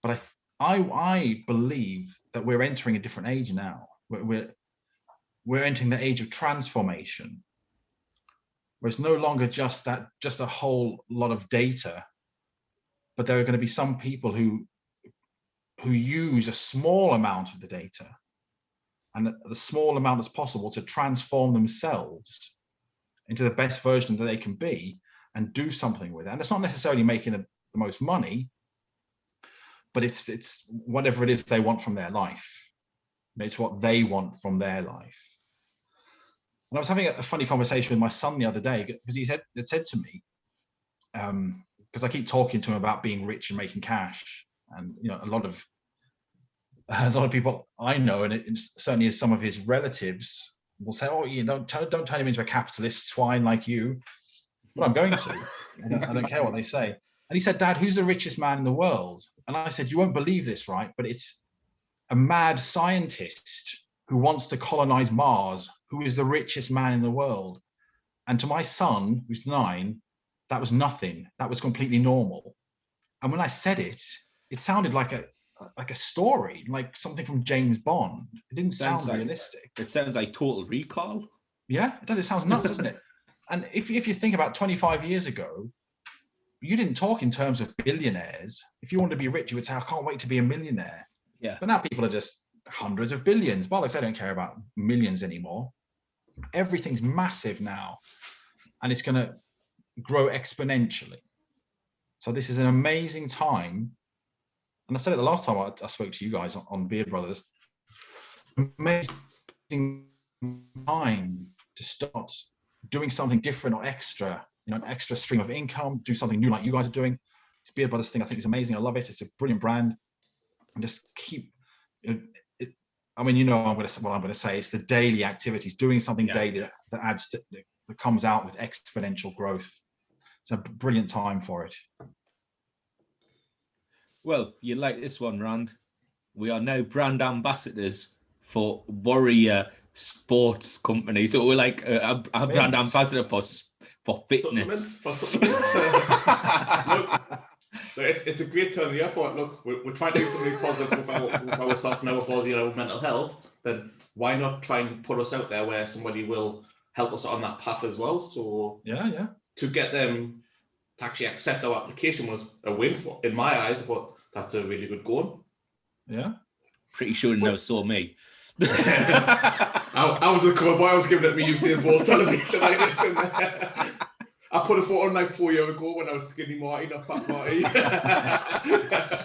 But I believe that we're entering a different age now. We're entering the age of transformation, where it's no longer just a whole lot of data, but there are going to be some people who use a small amount of the data, and the small amount as possible, to transform themselves into the best version that they can be and do something with it. And it's not necessarily making the most money, but it's whatever it is they want from their life. It's what they want from their life. And I was having a funny conversation with my son the other day because it said to me, because I keep talking to him about being rich and making cash, and a lot of people I know, and it certainly is some of his relatives, will say, "Oh, don't turn him into a capitalist swine like you." But I'm going to. I don't care what they say. And he said, "Dad, who's the richest man in the world?" And I said, "You won't believe this, right? But it's a mad scientist who wants to colonize Mars, who is the richest man in the world." And to my son, who's 9, that was nothing. That was completely normal. And when I said it, it sounded like a story, like something from James Bond. It didn't sound realistic. It sounds like Total Recall. Yeah, it does. It sounds nuts, doesn't it? And if you think about 25 years ago, you didn't talk in terms of billionaires. If you wanted to be rich, you would say, "I can't wait to be a millionaire." Yeah. But now people are just hundreds of billions. Bollocks, I don't care about millions anymore. Everything's massive now, and it's going to grow exponentially. So this is an amazing time. And I said it the last time I spoke to you guys on Beard Brothers. Amazing time to start doing something different or extra, an extra stream of income, do something new like you guys are doing. This Beard Brothers thing, I think, is amazing. I love it. It's a brilliant brand. And just keep, what I'm going to say. It's the daily activities, doing something daily that adds to, that comes out with exponential growth. It's a brilliant time for it. Well, you like this one, Rand. We are now brand ambassadors for Warrior Sports Company. So we're like a brand ambassador for fitness. Look, so it's a great turn of the year for it. Look, we're trying to do something positive with ourselves and our body, mental health. Then why not try and put us out there where somebody will help us on that path as well? So yeah, to get them to actually accept our application was a win in my eyes. I thought that's a really good goal. Yeah. Pretty sure you never saw me. I was a cover boy. I was giving it me Usain Bolt television. I put a photo on like 4 years ago when I was skinny Marty, not fat Marty. I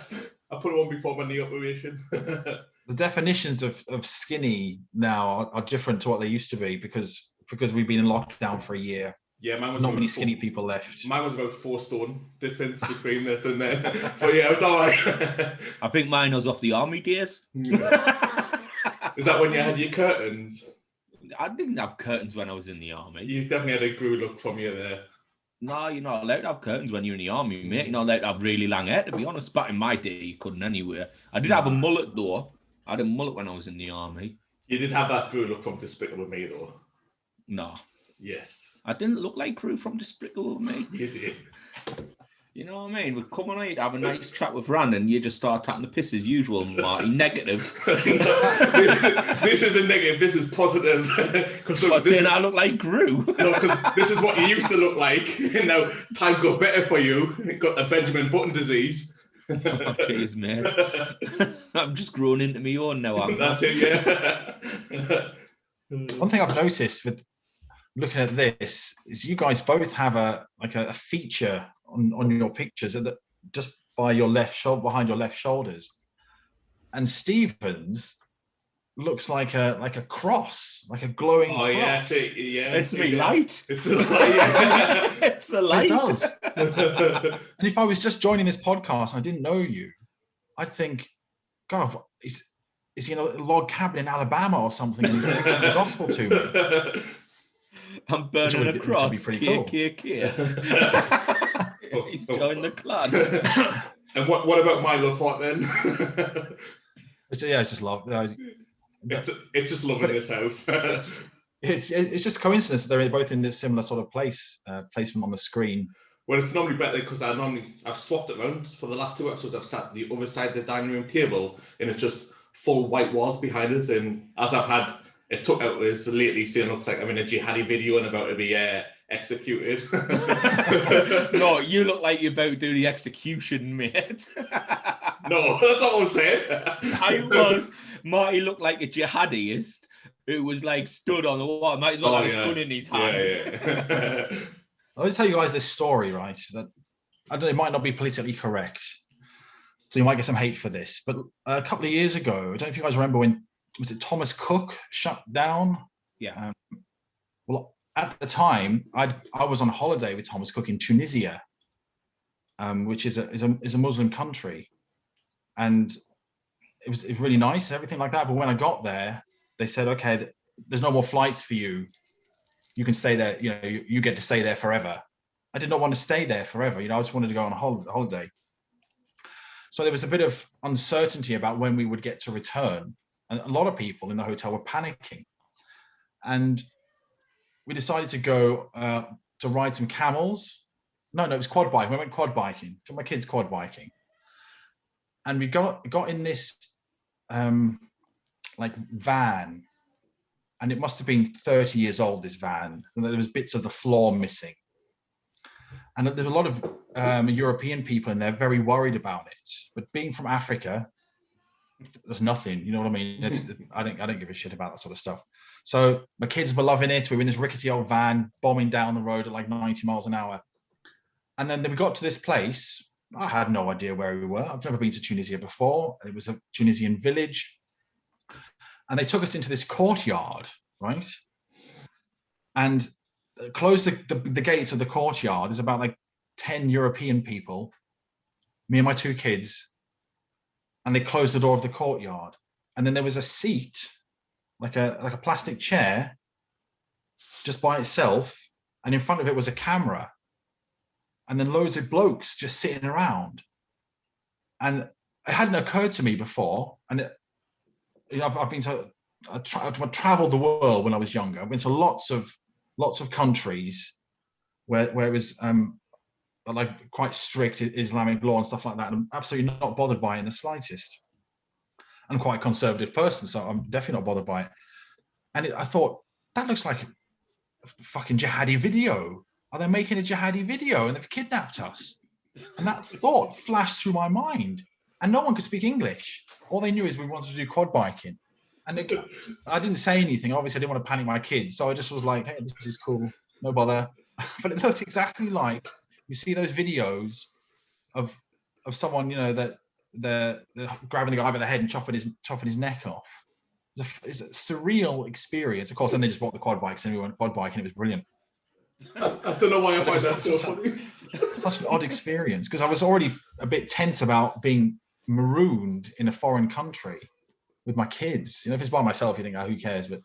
put it on before my knee operation. The definitions of skinny now are different to what they used to be because we've been in lockdown for a year. Yeah, there's not many skinny people left. Mine was about 4 stone difference between this and then. But yeah, it was all right. I think mine was off the army days. Is that when you had your curtains? I didn't have curtains when I was in the army. You definitely had a grew look from you there. No, you're not allowed to have curtains when you're in the army, mate. You're not allowed to have really long hair, to be honest. Back in my day, you couldn't anywhere. I did have a mullet, though. I had a mullet when I was in the army. You did have that grew look from Despicable Me, though. No. Yes. I didn't look like Crew from Despicable Me. You did. You know what I mean? We'd come on here to have a nice chat with Rand and you just start taking the piss as usual, Marty. Negative. This isn't negative, this is positive. What's saying I look like Gru? No, because this is what you used to look like. Now, times got better for you. You got a Benjamin Button disease. Oh, cheers, mate. I'm just growing into my own now. That's it, yeah. One thing I've noticed with looking at this is you guys both have a feature on your pictures that just by your left shoulder, behind your left shoulders, and Stephen's looks like a cross, like a glowing cross. It's me light. It's a light. Yeah. It's the light. It does. And if I was just joining this podcast and I didn't know you, I'd think, God, is he in a log cabin in Alabama or something and he's preaching the gospel to me? I'm burning a cross. Which would be pretty cool. Join the clan. And what about my love for it then? It's just love. It's just love in this house. It's just coincidence that they're both in a similar sort of placement on the screen. Well, it's normally better because I've swapped it around. For the last 2 episodes, I've sat the other side of the dining room table, and it's just full white walls behind us. And as I've had it took out, as lately saying looks like I'm in a jihadi video and about to be executed. No, you look like you're about to do the execution, mate. No, that's not what I'm saying. I was. Marty looked like a jihadist who was like stood on the wall. Might as well have a gun in his hand. Yeah. I'm going to tell you guys this story, right? That I don't know, it might not be politically correct. So you might get some hate for this. But a couple of years ago, I don't know if you guys remember when was it Thomas Cook shut down? Yeah. Well, at the time, I was on holiday with Thomas Cook in Tunisia, which is a Muslim country, and it was really nice, everything like that. But when I got there, they said, okay, there's no more flights for you. You can stay there. You know, you get to stay there forever. I did not want to stay there forever. You know, I just wanted to go on a holiday. So there was a bit of uncertainty about when we would get to return. And a lot of people in the hotel were panicking. And we decided to go to ride some camels. No, it was quad biking. We went quad biking. Took my kids quad biking. And we got in this like van. And it must have been 30 years old, this van. And there was bits of the floor missing. And there's a lot of European people in there very worried about it. But being from Africa, there's nothing, you know what I mean? I don't give a shit about that sort of stuff. So my kids were loving it. We were in this rickety old van, bombing down the road at like 90 miles an hour. And then we got to this place. I had no idea where we were. I've never been to Tunisia before. It was a Tunisian village. And they took us into this courtyard, right? And closed the gates of the courtyard. There's about like 10 European people, me and my two kids. And they closed the door of the courtyard. And then there was a seat, like a plastic chair, just by itself. And in front of it was a camera. And then loads of blokes just sitting around. And it hadn't occurred to me before. And I traveled the world when I was younger. I've been to lots of countries where it was like quite strict Islamic law and stuff like that. And I'm absolutely not bothered by it in the slightest. I'm quite a conservative person, so I'm definitely not bothered by it. And I thought, that looks like a fucking jihadi video. Are they making a jihadi video and they've kidnapped us? And that thought flashed through my mind. And no one could speak English. All they knew is we wanted to do quad biking. And I didn't say anything. Obviously, I didn't want to panic my kids. So I just was like, hey, this is cool. No bother. But it looked exactly like you see those videos of someone, you know, that they're grabbing the guy by the head and chopping his neck off. It's a surreal experience. Of course, then they just bought the quad bikes and we went quad biking. It was brilliant. I don't know why I find that so funny. Such an odd experience because I was already a bit tense about being marooned in a foreign country with my kids. You know, if it's by myself, you think, oh, who cares? But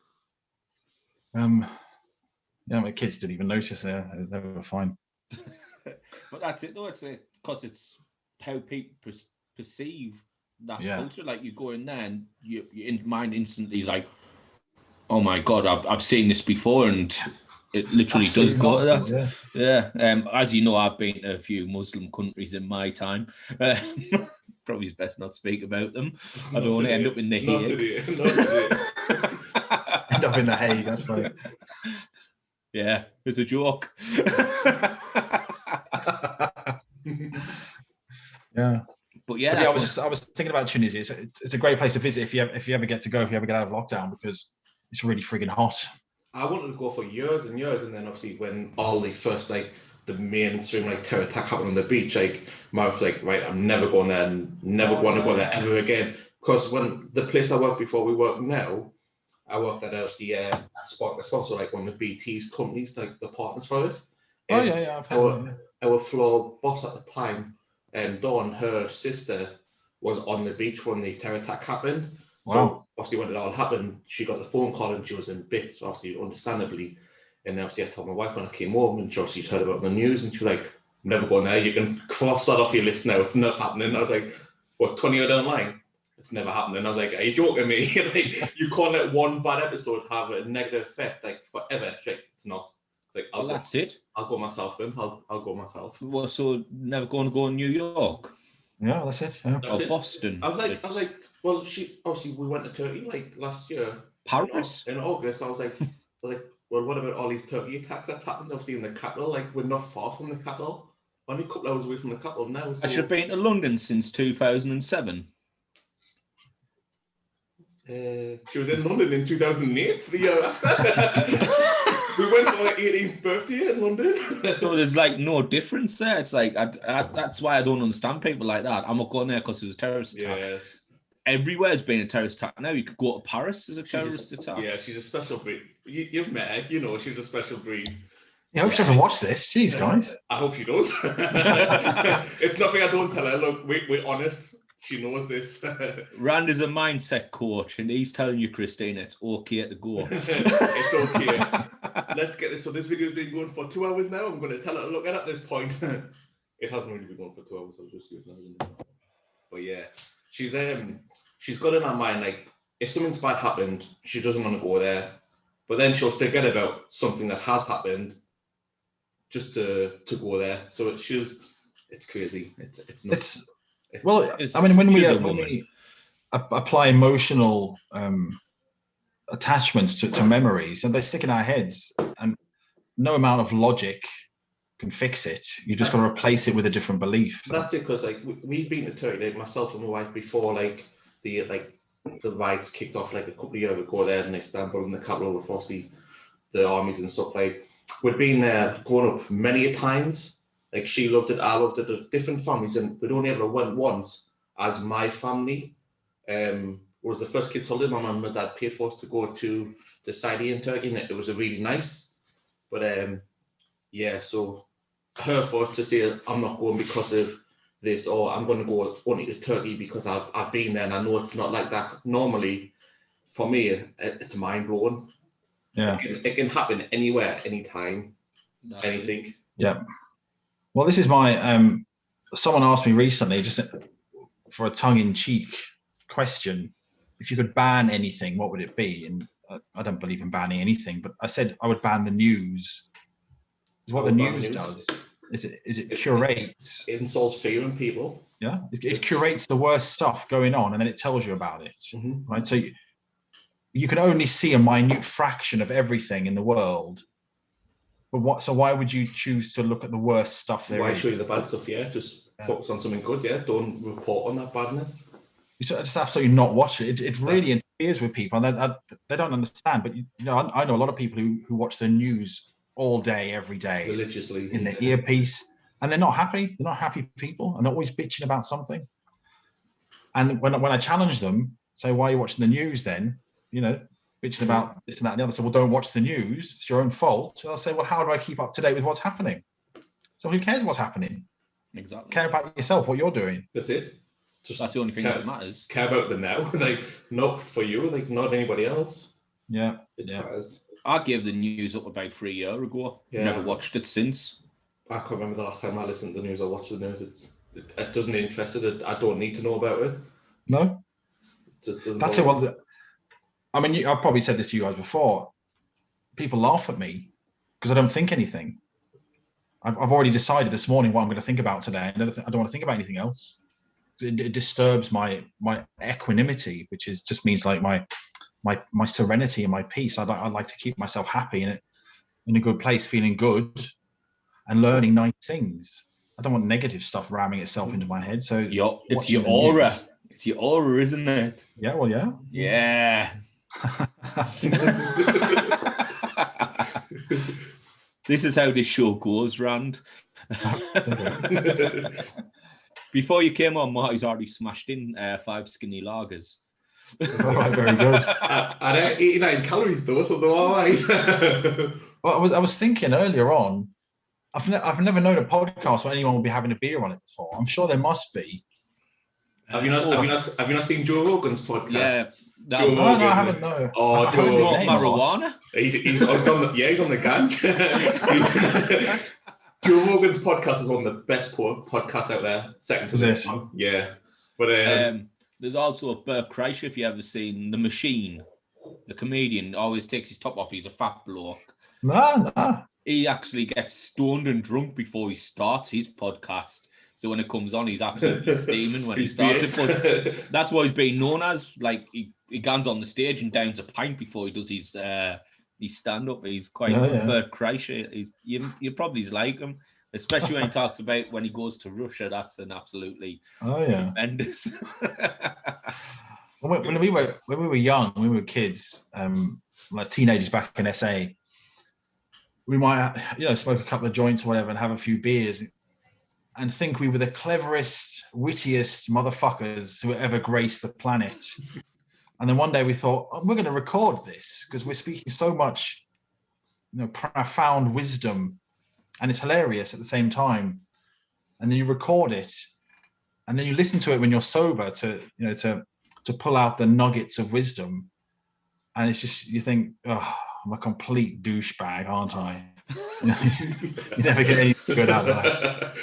my kids didn't even notice. They were fine. But that's it, though. It's because it's how people perceive that culture. Like you go in there and your mind instantly is like, oh my god, I've seen this before, and it literally does go to that. Yeah. As you know, I've been to a few Muslim countries in my time. Probably it's best not to speak about them. I don't want to end up in the Hague. End up in the Hague, that's funny. Yeah, it's a joke. Yeah. But yeah, I was thinking about Tunisia. It's a great place to visit if you ever get to go, if you ever get out of lockdown, because it's really friggin' hot. I wanted to go for years and years, and then obviously when all the first the mainstream terror attack happened on the beach, my wife was like, right, I'm never going there and never want to go there ever again. Because when the place I worked before we work now, I worked at obviously a sponsor one of the BT's companies, the partners for it. And I've heard our floor boss at the time, Dawn, her sister, was on the beach when the terror attack happened. Wow. So obviously when it all happened, she got the phone call and she was in bits, obviously, understandably. And obviously I told my wife when I came home, and she'd heard about the news, and she was like, I'm never going there. You can cross that off your list now. It's not happening. I was like, what, 20 years down the line? It's never happening. I was like, are you joking me? You can't let one bad episode have a negative effect forever. It's not. It's like, that's it. I'll go myself then. I'll go myself. Well, so never going to go in New York? Yeah, that's it. Yeah. Or Boston? I was like, well, we went to Turkey last year. Paris? In August. I was like, well, what about all these Turkey attacks that's happened? Obviously in the capital, we're not far from the capital. Only a couple hours away from the capital now. So... I should have been to London since 2007. She was in London in 2008, the year after. We went for 18th birthday in London. So there's no difference there. It's that's why I don't understand people like that. I'm not going there because it was a terrorist attack. Yeah. everywhere has been a terrorist attack now. You could go to Paris as a terrorist attack. Yeah, she's a special breed. You've met her, you know she's a special breed. I hope she doesn't watch this. Jeez, guys. I hope she does. It's nothing I don't tell her. Look, we're honest. She knows this. Rand is a mindset coach, and he's telling you, Christina, it's okay to go. It's okay. Let's get this. So this video's been going for 2 hours now. I'm going to tell her to look at this point. It hasn't really been going for 2 hours. I was just using that. But yeah, she's got in her mind, like, if something's bad happened, she doesn't want to go there. But then she'll forget about something that has happened just to go there. So it's crazy. When we apply emotional attachments to memories, and they stick in our heads, and no amount of logic can fix it. You just got to replace it with a different belief. That's it, because like we've been to Turkey, like myself and my wife, before like the riots kicked off like a couple of years ago there in Istanbul, in the capital, with obviously the armies and stuff. Like, we'd been there growing up many a times. Like, she loved it, I loved it. There's different families, and we'd only ever went once as my family. Was the first kids holiday my mum and my dad paid for us to go to the Saudi in Turkey, and it was really nice. But yeah, so her thought to say I'm not going because of this, or I'm going to go only to Turkey because I've been there and I know it's not like that. Normally, for me, it's mind blowing. Yeah, it can happen anywhere, anytime, anything. Yeah. Well, this is my. Someone asked me recently, just for a tongue-in-cheek question, if you could ban anything, what would it be? And I don't believe in banning anything, but I said I would ban the news. Because what the news does is it curates. It installs fear in people. Yeah, it curates the worst stuff going on, and then it tells you about it. Mm-hmm. Right, so you can only see a minute fraction of everything in the world. But so why would you choose to look at the worst stuff there? Why show you the bad stuff? Yeah, just focus on something good. Yeah, don't report on that badness. You just absolutely not watch it. It really interferes with people, and they don't understand. But I know a lot of people who watch the news all day, every day, religiously, in their earpiece, and they're not happy. They're not happy people, and they're always bitching about something. And when I challenge them, say, "Why are you watching the news then?" Bitching about this and that and the other. So, well, don't watch the news. It's your own fault. So I'll say, well, how do I keep up to date with what's happening? So who cares what's happening? Exactly. Care about yourself, what you're doing. That's it. That's the only thing that matters. Care about them now, like not for you, like not anybody else. Yeah. It matters. I gave the news up about 3 years ago. Yeah. Never watched it since. I can't remember the last time I listened to the news or watched the news. It doesn't interest it. I don't need to know about it. No. That's it. Well, I've probably said this to you guys before. People laugh at me because I don't think anything. I've already decided this morning what I'm going to think about today. I don't want to think about anything else. It disturbs my equanimity, which just means like my serenity and my peace. I'd like to keep myself happy and in a good place, feeling good, and learning nice things. I don't want negative stuff ramming itself into my head. So it's your aura. It's your aura, isn't it? Yeah. Well, yeah. Yeah. This is how this show goes, Rand. Before you came on, Marty's already smashed in 5 skinny lagers. All right, very good. I don't 89 calories though, so they're all right. Well, I was thinking earlier on. I've never known a podcast where anyone will be having a beer on it before. I'm sure there must be. Have you not seen Joe Rogan's podcast? Yeah. No, I haven't. No. Oh, marijuana. He's on the gang. Joe Rogan's podcast is one of the best podcasts out there. Second to this one. Yeah. But there's also Bert Kreischer, if you ever seen The Machine, the comedian, always takes his top off. He's a fat bloke. No. He actually gets stoned and drunk before he starts his podcast. So when it comes on, he's absolutely steaming when he starts it. But that's what he's been known as. Like, he goes on the stage and downs a pint before he does his stand-up. He's quite Bert Kreischer. You probably like him, especially when he talks about when he goes to Russia. That's an absolutely tremendous. When we were young, when we were kids, like teenagers back in SA, we might smoke a couple of joints or whatever and have a few beers. and think we were the cleverest, wittiest motherfuckers who ever graced the planet. And then one day we thought, oh, we're going to record this because we're speaking so much, profound wisdom, and it's hilarious at the same time. And then you record it, and then you listen to it when you're sober to pull out the nuggets of wisdom. And it's just, you think, oh, I'm a complete douchebag, aren't I? You never get anything good out of that.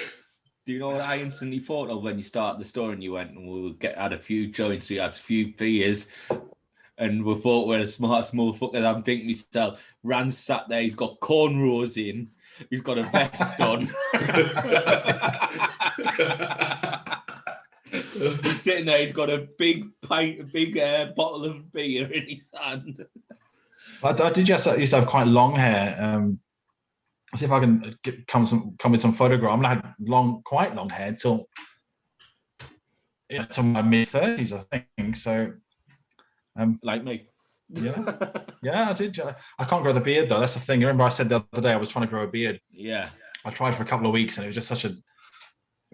Do you know what I instantly thought of when you started the story and you went, and we'll had a few joints, we had a few beers, and we thought we're the smartest motherfuckers. I'm thinking to myself, Rand's sat there, he's got cornrows in, he's got a vest on. He's sitting there, he's got a big bottle of beer in his hand. I did used to have quite long hair. See if I can come with some photograph. I had quite long hair till my mid-30s, I think. So, like me. Yeah, I did. I can't grow the beard though. That's the thing. Remember, I said the other day I was trying to grow a beard. Yeah. I tried for a couple of weeks, and it was just such a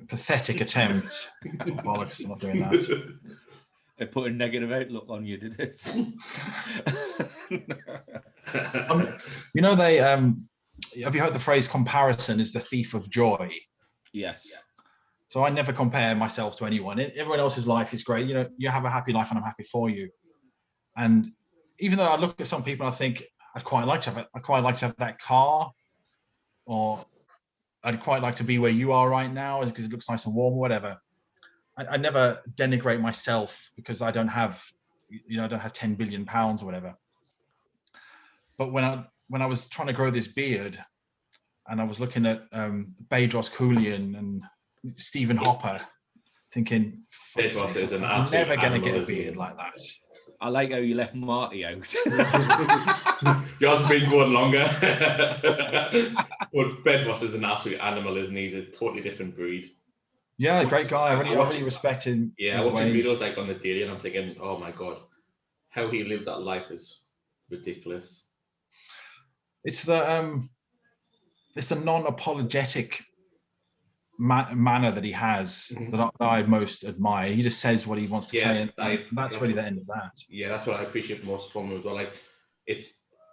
pathetic attempt. Bollocks! I'm not doing that. It put a negative outlook on you, did it? They have you heard the phrase "comparison is the thief of joy"? Yes. So I never compare myself to anyone. Everyone else's life is great. You have a happy life, and I'm happy for you. And even though I look at some people, I think I'd quite like to have that car, or I'd quite like to be where you are right now because it looks nice and warm or whatever. I never denigrate myself because I don't have 10 billion pounds or whatever. But when I was trying to grow this beard, and I was looking at Broski and Stephen Hopper, thinking, Bedros is an I'm absolute never going to animal, get a isn't he? beard like that. I like how you left Marty out. Yours has been going longer. But Bedros is an absolute animal, isn't he? He's a totally different breed. Yeah, great guy. I really respect him. Yeah, I watch his videos like on the daily, and I'm thinking, oh my god, how he lives that life is ridiculous. It's the non-apologetic manner that he has that I most admire. He just says what he wants to say, and that's really the end of that. Yeah, that's what I appreciate most from him as well. Like,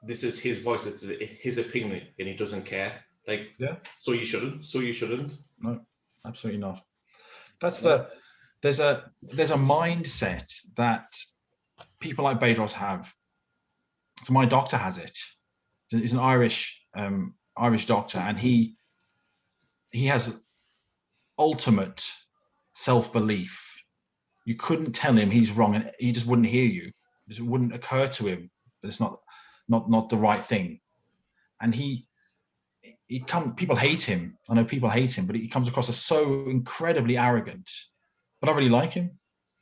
this is his voice, it's his opinion, and he doesn't care. Like, so you shouldn't. No, absolutely not. That's there's a mindset that people like Bedros have. So my doctor has it. He's an Irish doctor, and he has ultimate self-belief. You couldn't tell him he's wrong, and he just wouldn't hear you. It wouldn't occur to him that it's not the right thing. And people hate him. I know people hate him, but he comes across as so incredibly arrogant. But I really like him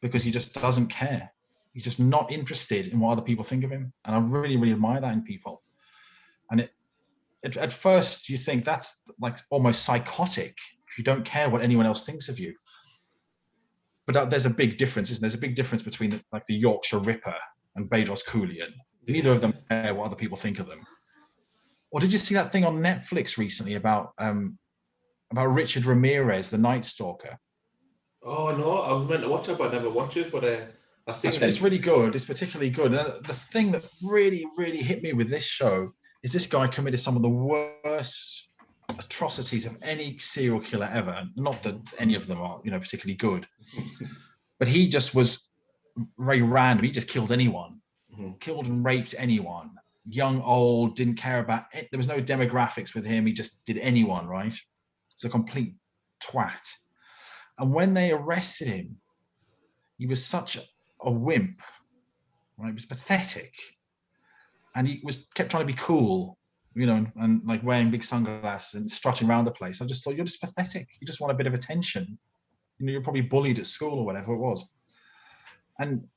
because he just doesn't care. He's just not interested in what other people think of him, and I really, really admire that in people. And at first you think that's like almost psychotic if you don't care what anyone else thinks of you. But there's a big difference, isn't there? There's a big difference between the Yorkshire Ripper and Broski. Neither of them care what other people think of them. Or did you see that thing on Netflix recently about Richard Ramirez, the Night Stalker? Oh no, I was meant to watch it, but I never watched it. But it's really good. It's particularly good. And the thing that really, really hit me with this show is this guy committed some of the worst atrocities of any serial killer ever. Not that any of them are, particularly good, but he just was very random. He just killed anyone, killed and raped anyone, young, old, didn't care about it. There was no demographics with him. He just did anyone, right? It's a complete twat. And when they arrested him, he was such a wimp, right? It was pathetic. And he kept trying to be cool, and like wearing big sunglasses and strutting around the place. I just thought, you're just pathetic. You just want a bit of attention. You're probably bullied at school or whatever it was. And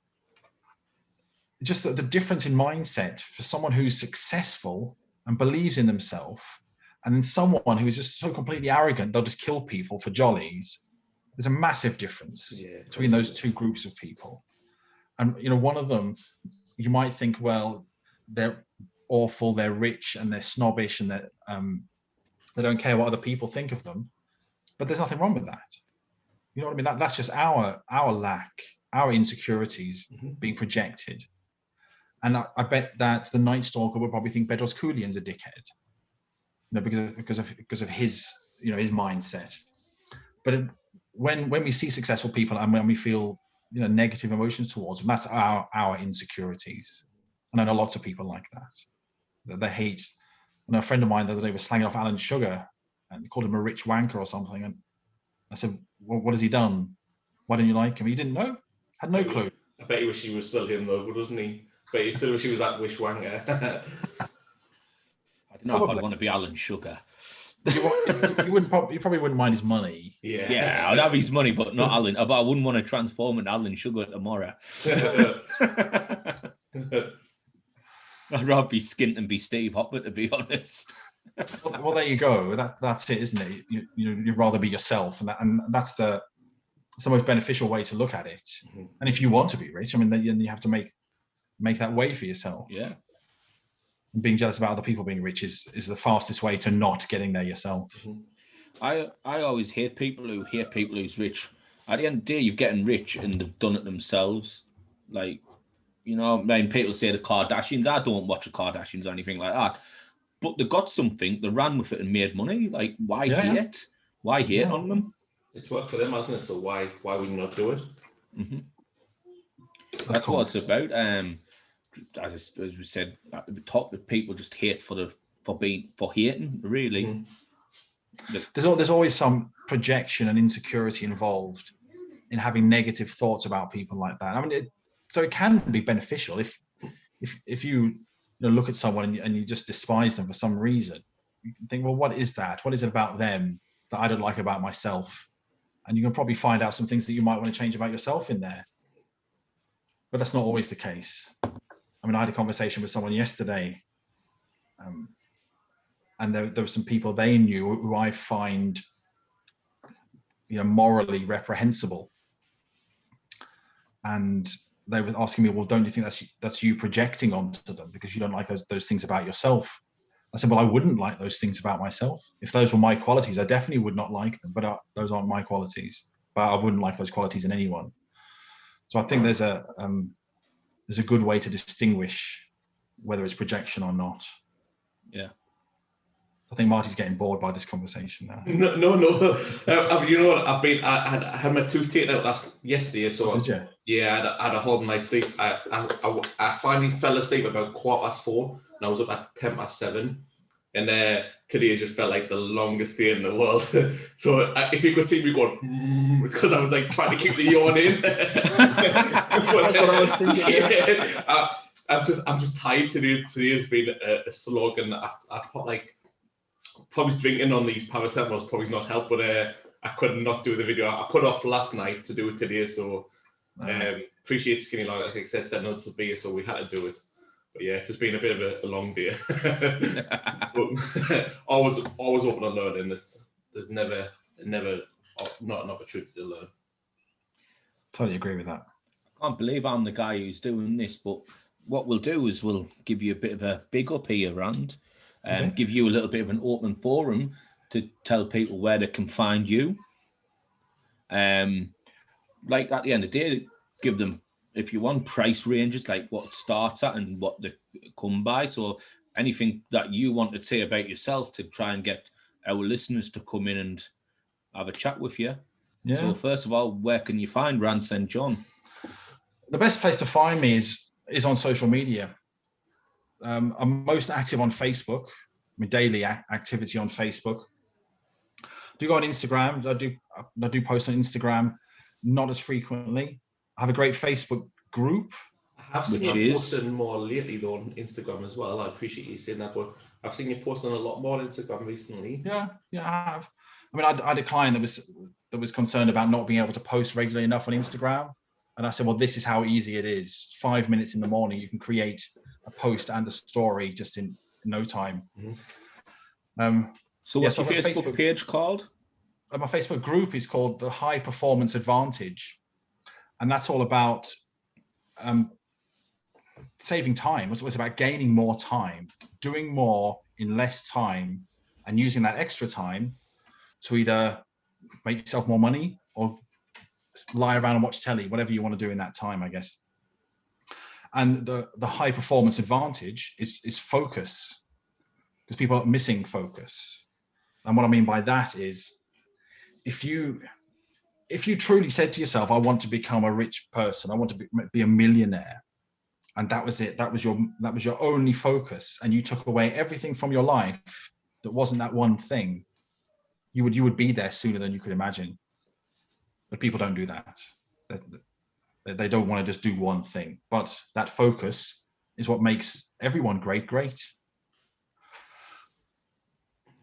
just the difference in mindset for someone who's successful and believes in themselves, and then someone who is just so completely arrogant, they'll just kill people for jollies. There's a massive difference between those two groups of people. And, one of them, you might think, well, they're awful, they're rich, and they're snobbish, and they don't care what other people think of them. but there's nothing wrong with that. You know what I mean? That's just our lack, our insecurities being projected. And I bet that the Night Stalker would probably think Bedros Keuilian's a dickhead, because of his his mindset. But when we see successful people and when we feel negative emotions towards them, that's our insecurities. And I know lots of people like that they hate. I know a friend of mine the other day was slanging off Alan Sugar and called him a rich wanker or something. And I said, well, what has he done? Why don't you like him? He didn't know, had no clue. I bet he wish he was still him though, doesn't he? But he still wish he was that wish wanger. I don't know if I'd want to be Alan Sugar. You probably wouldn't mind his money. Yeah, I'd have his money, but not Alan. But I wouldn't want to transform into Alan Sugar tomorrow. I'd rather be skint and be Steve Hopper, to be honest. Well, there you go. That's it, isn't it? You'd rather be yourself, and that's the most beneficial way to look at it. And if you want to be rich, I mean, then you have to make that way for yourself. Yeah. And being jealous about other people being rich is the fastest way to not getting there yourself. I always hate people who's rich. At the end of the day, you're getting rich and they've done it themselves. Like, when people say the Kardashians, I don't watch the Kardashians or anything like that. But they got something, they ran with it and made money. Like, why hate? Why hate on them? It's worked for them, hasn't it? So why would you not do it? That's what it's about. As we said at the top, that people just hate for hating, really. There's always some projection and insecurity involved in having negative thoughts about people like that. I mean, so it can be beneficial if you look at someone and you just despise them for some reason. You can think, well, what is that? What is it about them that I don't like about myself? And you can probably find out some things that you might want to change about yourself in there. But that's not always the case. I mean, I had a conversation with someone yesterday, and there were some people they knew who I find, morally reprehensible. And they were asking me, well, don't you think that's you projecting onto them because you don't like those things about yourself? I said, well, I wouldn't like those things about myself. If those were my qualities, I definitely would not like them, but those aren't my qualities. But I wouldn't like those qualities in anyone. So I think there's a good way to distinguish whether it's projection or not. Yeah. I think Marty's getting bored by this conversation now. No. You know what? I had my tooth taken out yesterday. So did you? Yeah, I had a whole night's sleep. I finally fell asleep about 4:15, and I was up at 7:10. And today just felt like the longest day in the world. So if you could see me going, it's because I was like trying to keep the yawn in. That's what I was thinking. Yeah. I'm just tired today. Today has been a slog, and I put probably drinking on these paracetamols probably not help, but I could not do the video. I put off last night to do it today, so appreciate Skinny Log, like I said, sending us a beer, so we had to do it. But yeah, it's just been a bit of a long day. But always open to learning. There's never not an opportunity to learn. Totally agree with that. I can't believe I'm the guy who's doing this, but what we'll do is we'll give you a bit of a big up here, Rand, and give you a little bit of an open forum to tell people where they can find you. Like at the end of the day, give them, if you want, price ranges, like what it starts at and what they come by. So anything that you want to say about yourself to try and get our listeners to come in and have a chat with you. Yeah. So first of all, where can you find Rand St. John? The best place to find me is on social media. I'm most active on Facebook. My daily activity on Facebook. I do go on Instagram. I do post on Instagram, not as frequently. I have a great Facebook group. I have seen you posting more lately though on Instagram as well. I appreciate you saying that, but I've seen you posting a lot more on Instagram recently. Yeah, I have. I mean, I had a client that was concerned about not being able to post regularly enough on Instagram. And I said, well, this is how easy it is. 5 minutes in the morning, you can create a post and a story just in no time. Mm-hmm. So what's your Facebook page called? My Facebook group is called the High Performance Advantage. And that's all about saving time. It's about gaining more time, doing more in less time, and using that extra time to either make yourself more money or lie around and watch telly, whatever you want to do in that time, I guess. And the high performance advantage is focus, because people are missing focus. And what I mean by that is, if you truly said to yourself, I want to become a rich person, I want to be a millionaire, and that was it, that was your only focus, and you took away everything from your life that wasn't that one thing, you would be there sooner than you could imagine. But people don't do that. They don't want to just do one thing. But that focus is what makes everyone great.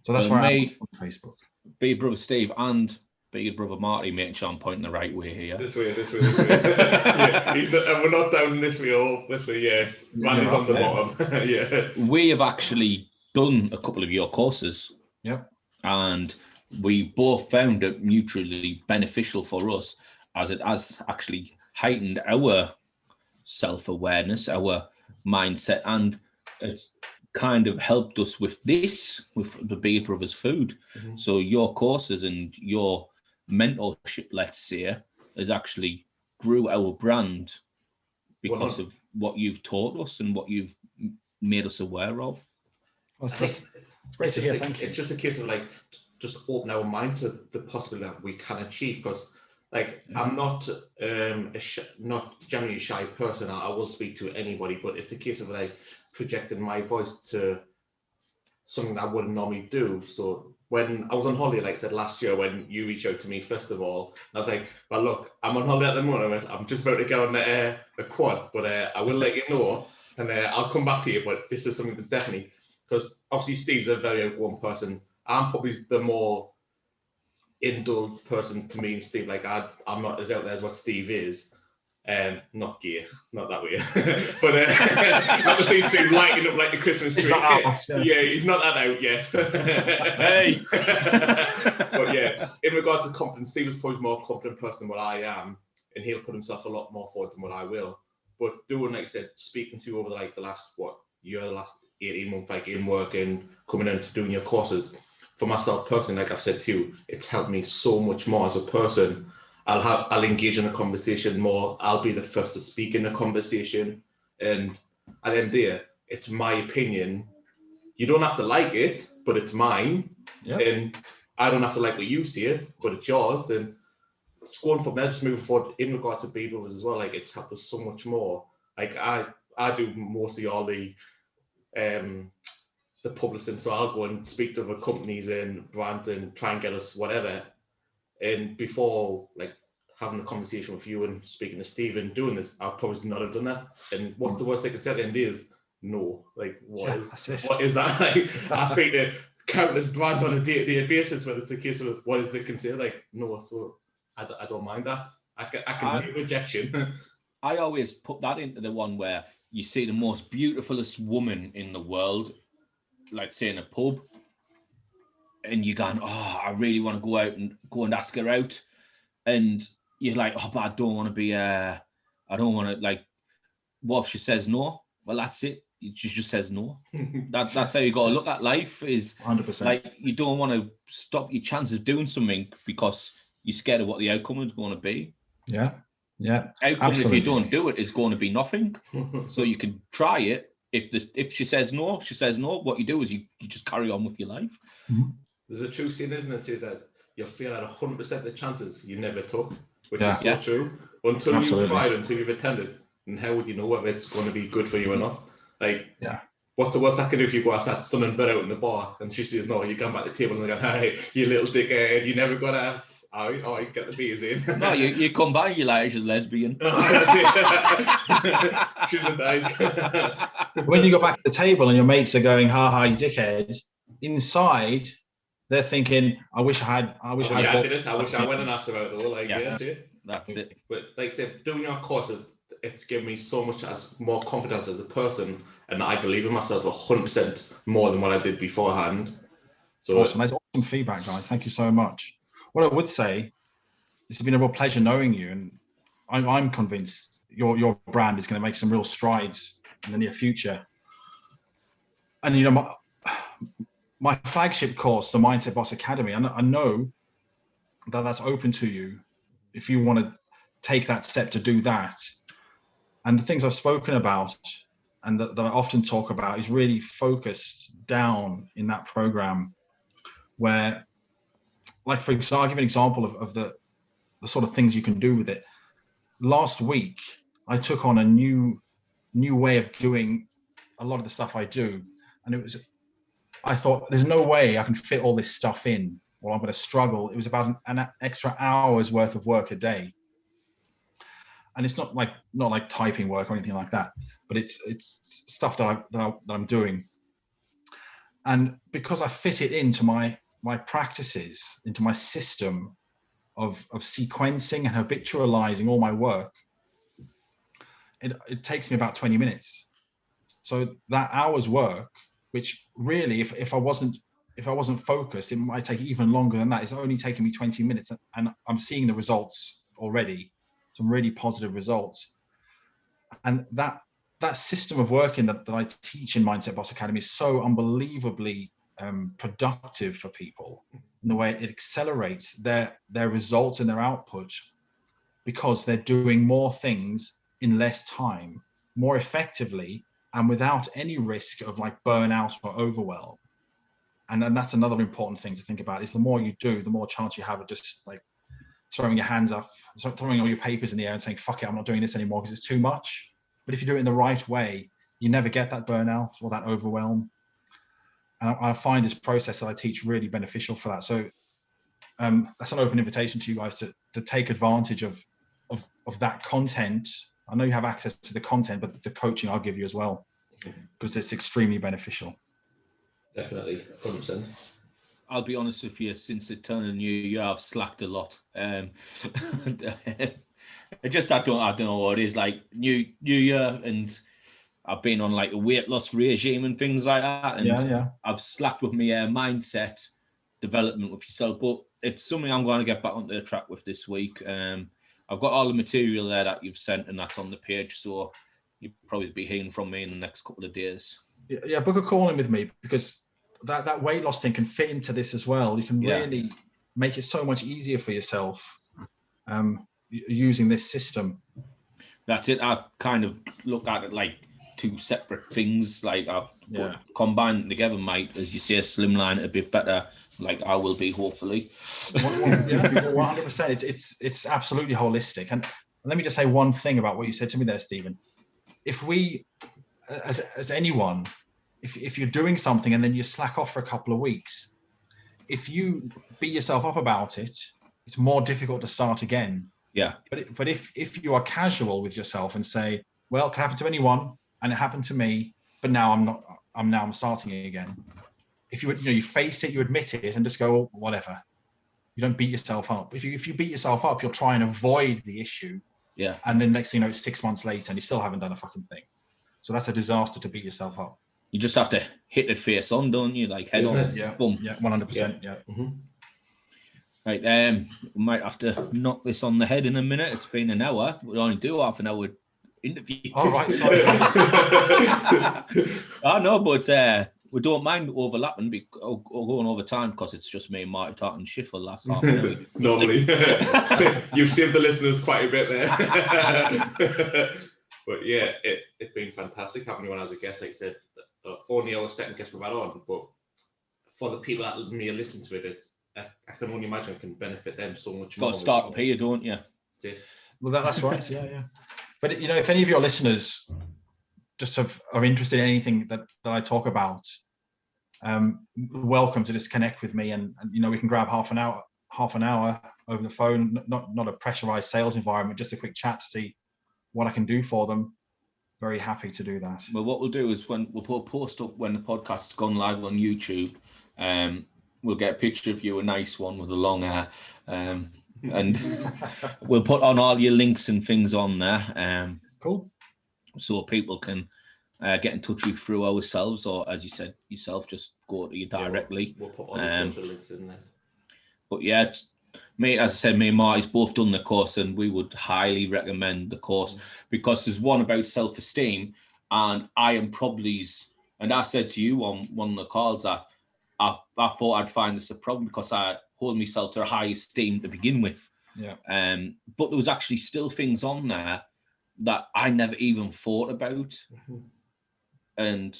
So that's where I'm on Facebook. Big Brother Steve and Big Brother Marty, making sure I'm pointing the right way here. This way. Yeah, we're not down this way or this way, yeah. Randy's on the bottom. Yeah. We have actually done a couple of your courses. Yep. And we both found it mutually beneficial for us, as it has actually heightened our self-awareness, our mindset, and it's kind of helped us with the Big Brothers food. Mm-hmm. So your courses and your mentorship, let's say, has actually grew our brand because of what you've taught us and what you've made us aware of. It's great to hear. Thank you. It's just a case of just open our mind to the possibility that we can achieve, because I'm not not generally a shy person. I will speak to anybody, but it's a case of projecting my voice to something that I wouldn't normally do. So when I was on holiday, like I said last year, when you reached out to me first of all, I was like, well, look, I'm on holiday at the moment. I'm just about to get on a quad, but I will let you know, and I'll come back to you. But this is something that definitely, because obviously Steve's a very outgoing person. I'm probably the more indulged person to me and Steve. I'm not as out there as what Steve is. Not gay, not that way. But not to see Steve lighting up like the Christmas tree. Yeah, he's not that out yet. Hey. But yeah, in regards to confidence, Steve is probably a more confident person than what I am, and he'll put himself a lot more forward than what I will. But doing, like I said, speaking to you over the last year, the last 18 months, in work and coming in to doing your courses, for myself personally, like I've said to you, it's helped me so much more as a person. I'll engage in a conversation more. I'll be the first to speak in a conversation, and at the end of the day, it's my opinion. You don't have to like it, but it's mine. Yep. And I don't have to like what you see it, but it's yours. And just going from there, just moving forward in regard to Big Brothers as well, it's helped us so much more. I do mostly all the publicity, so I'll go and speak to other companies and brands and try and get us whatever. And before having a conversation with you and speaking to Steve and doing this, I'll probably not have done that. And what's the worst they can say at the end is no. What is that? I speak to countless brands on a day-to-day basis, whether it's a case of what is they can say no. So I don't mind that. I can make rejection. I always put that into the one where you see the most beautifulest woman in the world, like say in a pub, and you're going, I really want to go and ask her out, and you're like, but I don't want to what if she says no? Well, that's it. She just says no. That's how you got to look at life. Is 100%. You don't want to stop your chance of doing something because you're scared of what the outcome is going to be. Yeah. Outcome, absolutely. if you don't do it, is going to be nothing. So you can try it. If she says no, she says no. What you do is you just carry on with your life. Mm-hmm. There's a true saying, isn't it? It says that you'll fail at 100% of the chances you never took, which is so true. Until you've tried, until you've attended, and how would you know whether it's going to be good for you or not? What's the worst I can do if you go ask that son and bed out in the bar and she says no, you come back to the table and they go, hey, you little dickhead, you never got to you get the beers in. No, you come back, you're like, she's a lesbian. She's a dyke. When you go back to the table and your mates are going, ha, you dickhead, inside they're thinking, I wish I did it. I wish I went and asked about it though. That's it. But like I said, doing your course, it's given me so much more confidence as a person, and I believe in myself 100% more than what I did beforehand. So awesome. That's awesome feedback, guys. Thank you so much. What I would say, this has been a real pleasure knowing you, and I'm convinced your brand is going to make some real strides in the near future. And my flagship course, the Mindset Boss Academy, I know that's open to you if you want to take that step to do that. And the things I've spoken about and that I often talk about is really focused down in that program where, like, for example, I'll give an example of the sort of things you can do with it. Last week, I took on a new way of doing a lot of the stuff I do. And I thought, there's no way I can fit all this stuff in, or I'm going to struggle. It was about an extra hour's worth of work a day. And it's not like typing work or anything like that, but it's stuff that I'm doing. And because I fit it into my practices, into my system of sequencing and habitualizing all my work, it takes me about 20 minutes. So that hour's work, which really, if I wasn't focused, it might take even longer than that. It's only taking me 20 minutes, and I'm seeing the results already, some really positive results. And that system of working that I teach in Mindset Boss Academy is so unbelievably productive for people in the way it accelerates their results and their output, because they're doing more things in less time, more effectively, and without any risk of like burnout or overwhelm. And then that's another important thing to think about, is the more you do, the more chance you have of just like throwing your hands up, throwing all your papers in the air and saying, fuck it, I'm not doing this anymore because it's too much. But if you do it in the right way, you never get that burnout or that overwhelm. And I find this process that I teach really beneficial for that. So that's an open invitation to you guys to take advantage of that content. I know you have access to the content, but the coaching I'll give you as well, because it's extremely beneficial. Definitely, 100%. I'll be honest with you, since the turn of the new year, I've slacked a lot. I don't know what it is, like new year, and I've been on like a weight loss regime and things like that, and I've slacked with my mindset development with yourself, but it's something I'm going to get back onto the track with this week. I've got all the material there that you've sent, and that's on the page, so you'll probably be hearing from me in the next couple of days. Yeah, book a call in with me, because that weight loss thing can fit into this as well. You can really make it so much easier for yourself using this system. That's it. I kind of look at it like two separate things. Like I've combined together, might, as you say, slimline it a bit better. Like I will be, hopefully. 100%. It's absolutely holistic. And let me just say one thing about what you said to me there, Stephen. If we, as anyone, if you're doing something and then you slack off for a couple of weeks, if you beat yourself up about it, it's more difficult to start again. Yeah. But if you are casual with yourself and say, well, it can happen to anyone, and it happened to me, but now I'm starting again. If you face it, you admit it, and just go, well, whatever. You don't beat yourself up. If you beat yourself up, you'll try and avoid the issue. Yeah. And then next thing you know, it's 6 months later and you still haven't done a fucking thing. So that's a disaster to beat yourself up. You just have to hit it face on, don't you? Like head on. Yeah. Boom. Yeah. 100%. Yeah. Mm-hmm. Right. We might have to knock this on the head in a minute. It's been an hour. We'll only do half an hour interview. Oh, right. Sorry. I know, but we don't mind overlapping or going over time, because it's just me and Marty talking shit for the last half an hour. Normally. You've saved the listeners quite a bit there. But yeah, it's been fantastic having you on as a guest. Like I said, only our second guest we've had on, but for the people that may listen to it, I can only imagine it can benefit them so much more. Got to start up here, don't you? Yeah. Well, that's right. Yeah. But if any of your listeners just are interested in anything that I talk about, welcome to just connect with me, and we can grab half an hour over the phone. Not a pressurized sales environment, just a quick chat to see what I can do for them. Very happy to do that. Well, what we'll do is when we'll put a post up when the podcast's gone live on YouTube, we'll get a picture of you, a nice one with a long hair, and we'll put on all your links and things on there. Cool. So people can get in touch with you through ourselves, or as you said yourself, just go to you directly. We'll put all the social links in there. But yeah, me, as I said, me and Marty's both done the course, and we would highly recommend the course, because there's one about self-esteem, and I am probably, and I said to you on one of the calls that I thought I'd find this a problem, because I hold myself to a high esteem to begin with. Yeah. But there was actually still things on there that I never even thought about. And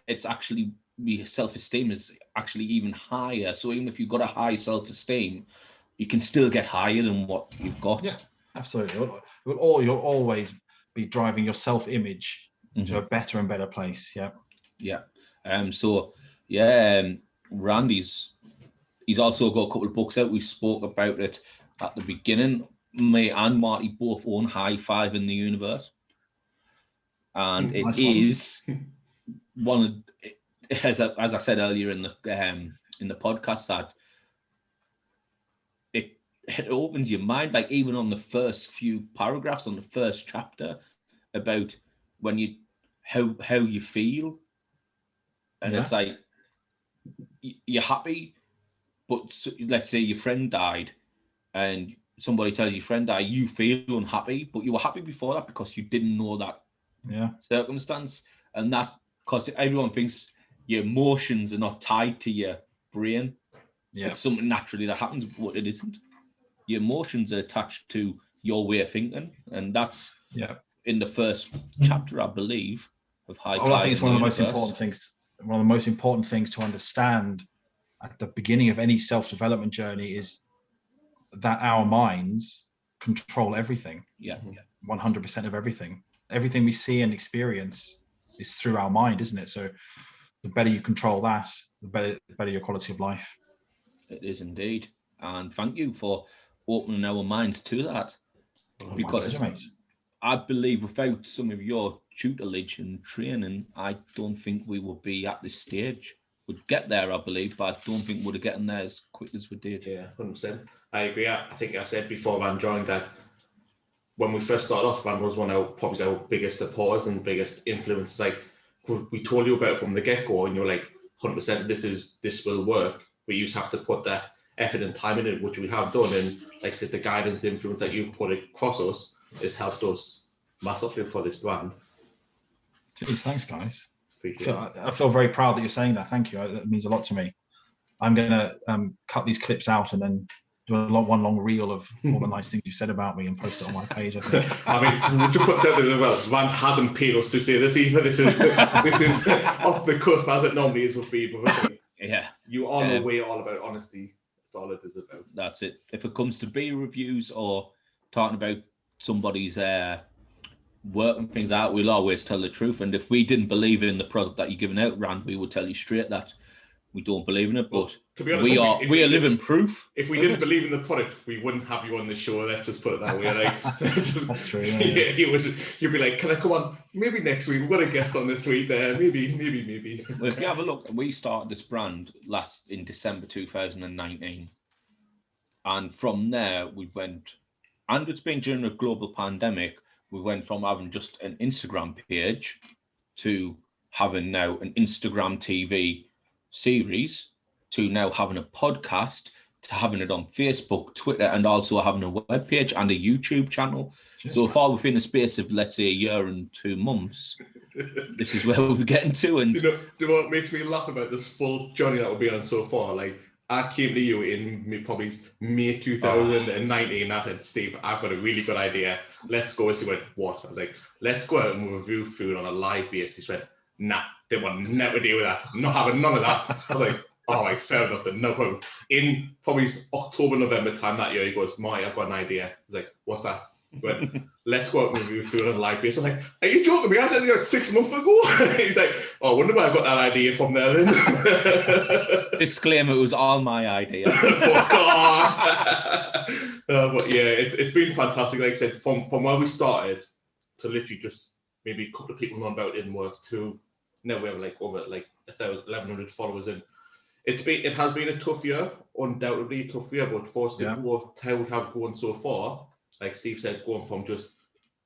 it's actually, my self-esteem is actually even higher. So even if you've got a high self-esteem, you can still get higher than what you've got. Yeah, absolutely. You'll always be driving your self-image to a better and better place. Yeah. Yeah. Randy's, he's also got a couple of books out. We spoke about it at the beginning. Me and Marty both own High Five in the Universe. And it nice is one of, as I said earlier in the podcast, that it opens your mind, like even on the first few paragraphs on the first chapter, about when you how you feel, and it's like you're happy, but let's say your friend died, and somebody tells your friend died, you feel unhappy, but you were happy before that because you didn't know that circumstance, and that because everyone thinks your emotions are not tied to your brain. It's something naturally that happens, but it isn't. Your emotions are attached to your way of thinking, and that's in the first chapter, I believe, of High Five. Well, I think it's one of the most important things. One of the most important things to understand at the beginning of any self-development journey is that our minds control everything. 100% of everything. Everything we see and experience is through our mind, isn't it? So the better you control that, the better your quality of life. It is indeed. And thank you for opening our minds to that. Because I believe without some of your tutelage and training, I don't think we would be at this stage. We'd get there, I believe, but I don't think we'd have gotten there as quick as we did. Yeah, 100%. I agree. I think I said before Van joined that when we first started off, Van was one of probably our biggest supporters and biggest influences. Like, we told you about it from the get-go, and you're like, 100%, this will work, but you just have to put that effort and time in it, which we have done. And like I said, the guidance, the influence that you put across us has helped us massively for this brand. Jeez, thanks, guys. I feel very proud that you're saying that. Thank you. That means a lot to me. I'm going to cut these clips out and then do one long reel of all the nice things you said about me and post it on my page, I think. I mean, to put that as well, Van hasn't paid us to say this either. This is off the cusp, as it normally is with people. Yeah. You all know we're all about honesty. That's all it is about. That's it. If it comes to beer reviews or talking about somebody's working things out, we'll always tell the truth. And if we didn't believe in the product that you're giving out, Rand, we would tell you straight that we don't believe in it. But to be honest, we are living proof. If we didn't believe in the product, we wouldn't have you on the show. Let's just put it that way. Like, that's true. You'd be like, "Can I come on? Maybe next week. We've got a guest on this week. Maybe." Well, if you have a look, we started this brand in December 2019, and from there we went. And it's been during a global pandemic. We went from having just an Instagram page to having now an Instagram TV series, to now having a podcast, to having it on Facebook, Twitter, and also having a webpage and a YouTube channel. So far within the space of, let's say, a year and 2 months, this is where we're getting to. And do you know what makes me laugh about this full journey that we've been on so far? Like, I came to you in probably May 2019 and I said, Steve, I've got a really good idea. Let's go. He went, what? I was like, let's go out and review food on a live basis. He went, nah, they want nothing to do with that. Not having none of that. I was like, all right, fair enough then, no problem. In probably October, November time that year, he goes, Marty, I've got an idea. I was like, what's that? He went, let's go out and review food on a live basis. I was like, are you joking me? I said it 6 months ago. He's like, oh, I wonder where I got that idea from there then. Disclaimer, it was all my idea. Fuck off. But yeah, it's been fantastic. Like I said, from where we started to literally just maybe a couple of people know about it in work to now we have like over like 1,100 followers in. It has been a tough year, undoubtedly a tough year, but for us to go how we have gone so far, like Steve said, going from just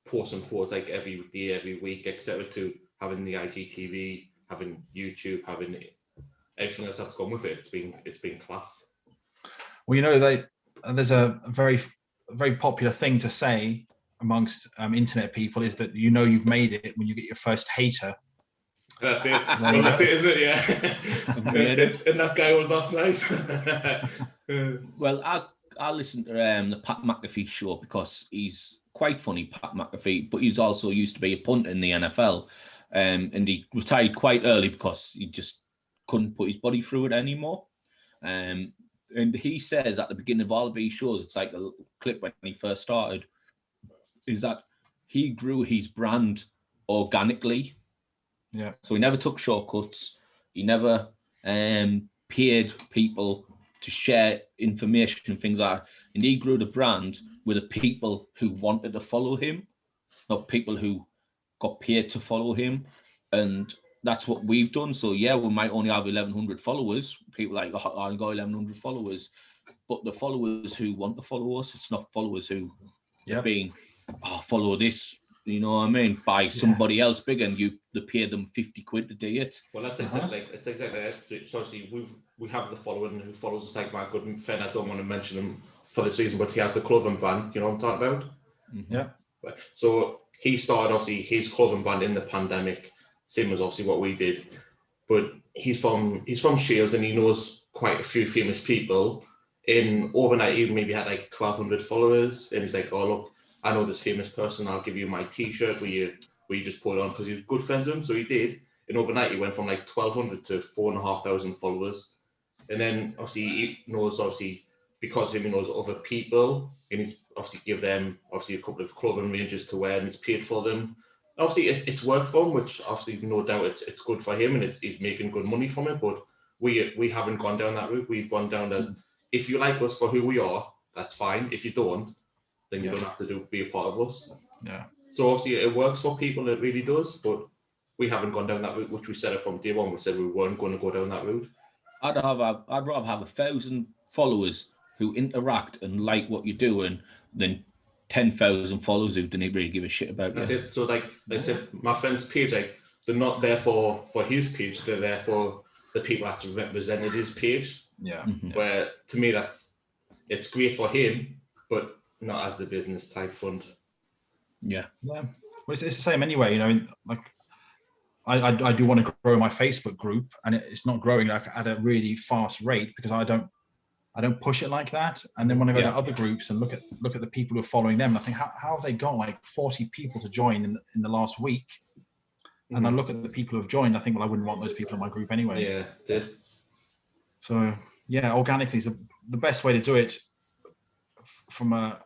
posting photos like every day, every week, etc., to having the IGTV, having YouTube, having everything else that's gone with it. It's been class. Well, you know, there's a very popular thing to say amongst internet people is that you've made it when you get your first hater. That's it. Well, that's it, isn't it? Yeah. And that guy was last night. Well, I listen to the Pat McAfee show because he's quite funny, Pat McAfee, but he's also used to be a punter in the NFL, and he retired quite early because he just couldn't put his body through it anymore. And he says at the beginning of all of these shows, it's like a clip when he first started, is that he grew his brand organically. Yeah. So he never took shortcuts. He never paid people to share information and things like that. And he grew the brand with the people who wanted to follow him, not people who got paid to follow him. And that's what we've done. So yeah, we might only have 1,100 followers. People like, oh, I got 1,100 followers. But the followers who want to follow us, it's not followers who are being, follow this, you know what I mean, by somebody else big, and they pay them 50 quid to do it. Well, that's exactly it's exactly it. So obviously we have the following who follows us, like my good friend. I don't want to mention him for this reason, but he has the clothing brand. You know what I'm talking about? Mm-hmm. Yeah. Right. So he started obviously his clothing brand in the pandemic, same as obviously what we did. But he's from Shields and he knows quite a few famous people. In overnight, he maybe had like 1,200 followers, and he's like, "Oh look, I know this famous person. I'll give you my T-shirt where you just put it on," because he was good friends with him. So he did. And overnight, he went from like 1,200 to 4,500 followers. And then obviously he knows because he knows other people, and he's obviously give them obviously a couple of clothing ranges to wear, and he's paid for them. Obviously, it's worked for him, which obviously no doubt it's good for him, and he's making good money from it. But we haven't gone down that route. We've gone down that if you like us for who we are, that's fine. If you don't, then you don't have to be a part of us. Yeah. So obviously it works for people, it really does, but we haven't gone down that route, which we said it from day one. We said we weren't going to go down that route. I'd rather have 1,000 followers who interact and like what you're doing than 10,000 followers who didn't really give a shit about you. That's it. So like I said, my friend's page, like they're not there for his page, they're there for the people that actually represented his page. Yeah. Mm-hmm. Where to me it's great for him, but not as the business type fund. Yeah. Yeah. Well, it's the same anyway, you know, like I do want to grow my Facebook group, and it's not growing like at a really fast rate because I don't push it like that. And then when I go to other groups and look at the people who are following them, and I think how have they got like 40 people to join in the last week? And I look at the people who have joined, I think, well, I wouldn't want those people in my group anyway. Yeah, did. So yeah, organically is the best way to do it from a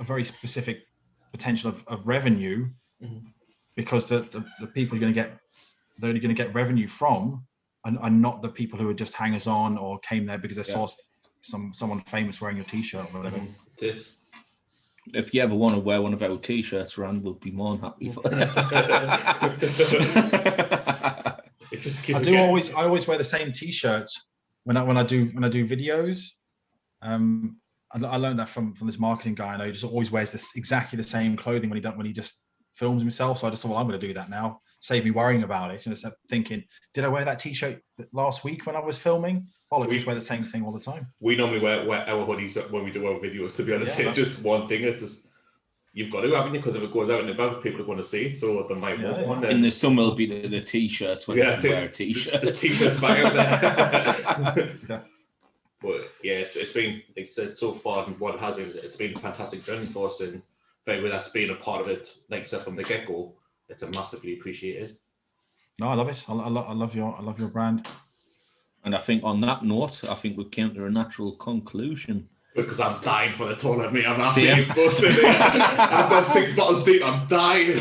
very specific potential of revenue, because the people they're only going to get revenue from are not the people who are just hangers on or came there because they saw someone famous wearing your T-shirt or whatever. If you ever want to wear one of our T-shirts, Rand will be more than happy for I always wear the same T-shirt when I do videos. I learned that from this marketing guy. I know he just always wears exactly the same clothing when he just films himself. So I just thought, well, I'm going to do that now. Save me worrying about it. And instead thinking, did I wear that T-shirt last week when I was filming? Well, I just wear the same thing all the time. We normally wear our hoodies when we do our videos. To be honest, it's just one thing. It's just you've got to, haven't you? Because if it goes out and about, people are going to see it. So they might want one. In the summer, it'll be the T-shirts when you wear a T-shirt. The T-shirts back out there. But yeah, it's been, like I said, so far, what it has been, it's been a fantastic journey for us, and very well, that's been a part of it. Like I said, from the get-go, it's massively appreciated. No, I love it. I love your brand. And I think on that note, I think we came to a natural conclusion. Because I'm dying for the toilet, mate. I'm absolutely busted. I've got 6 bottles deep. I'm dying.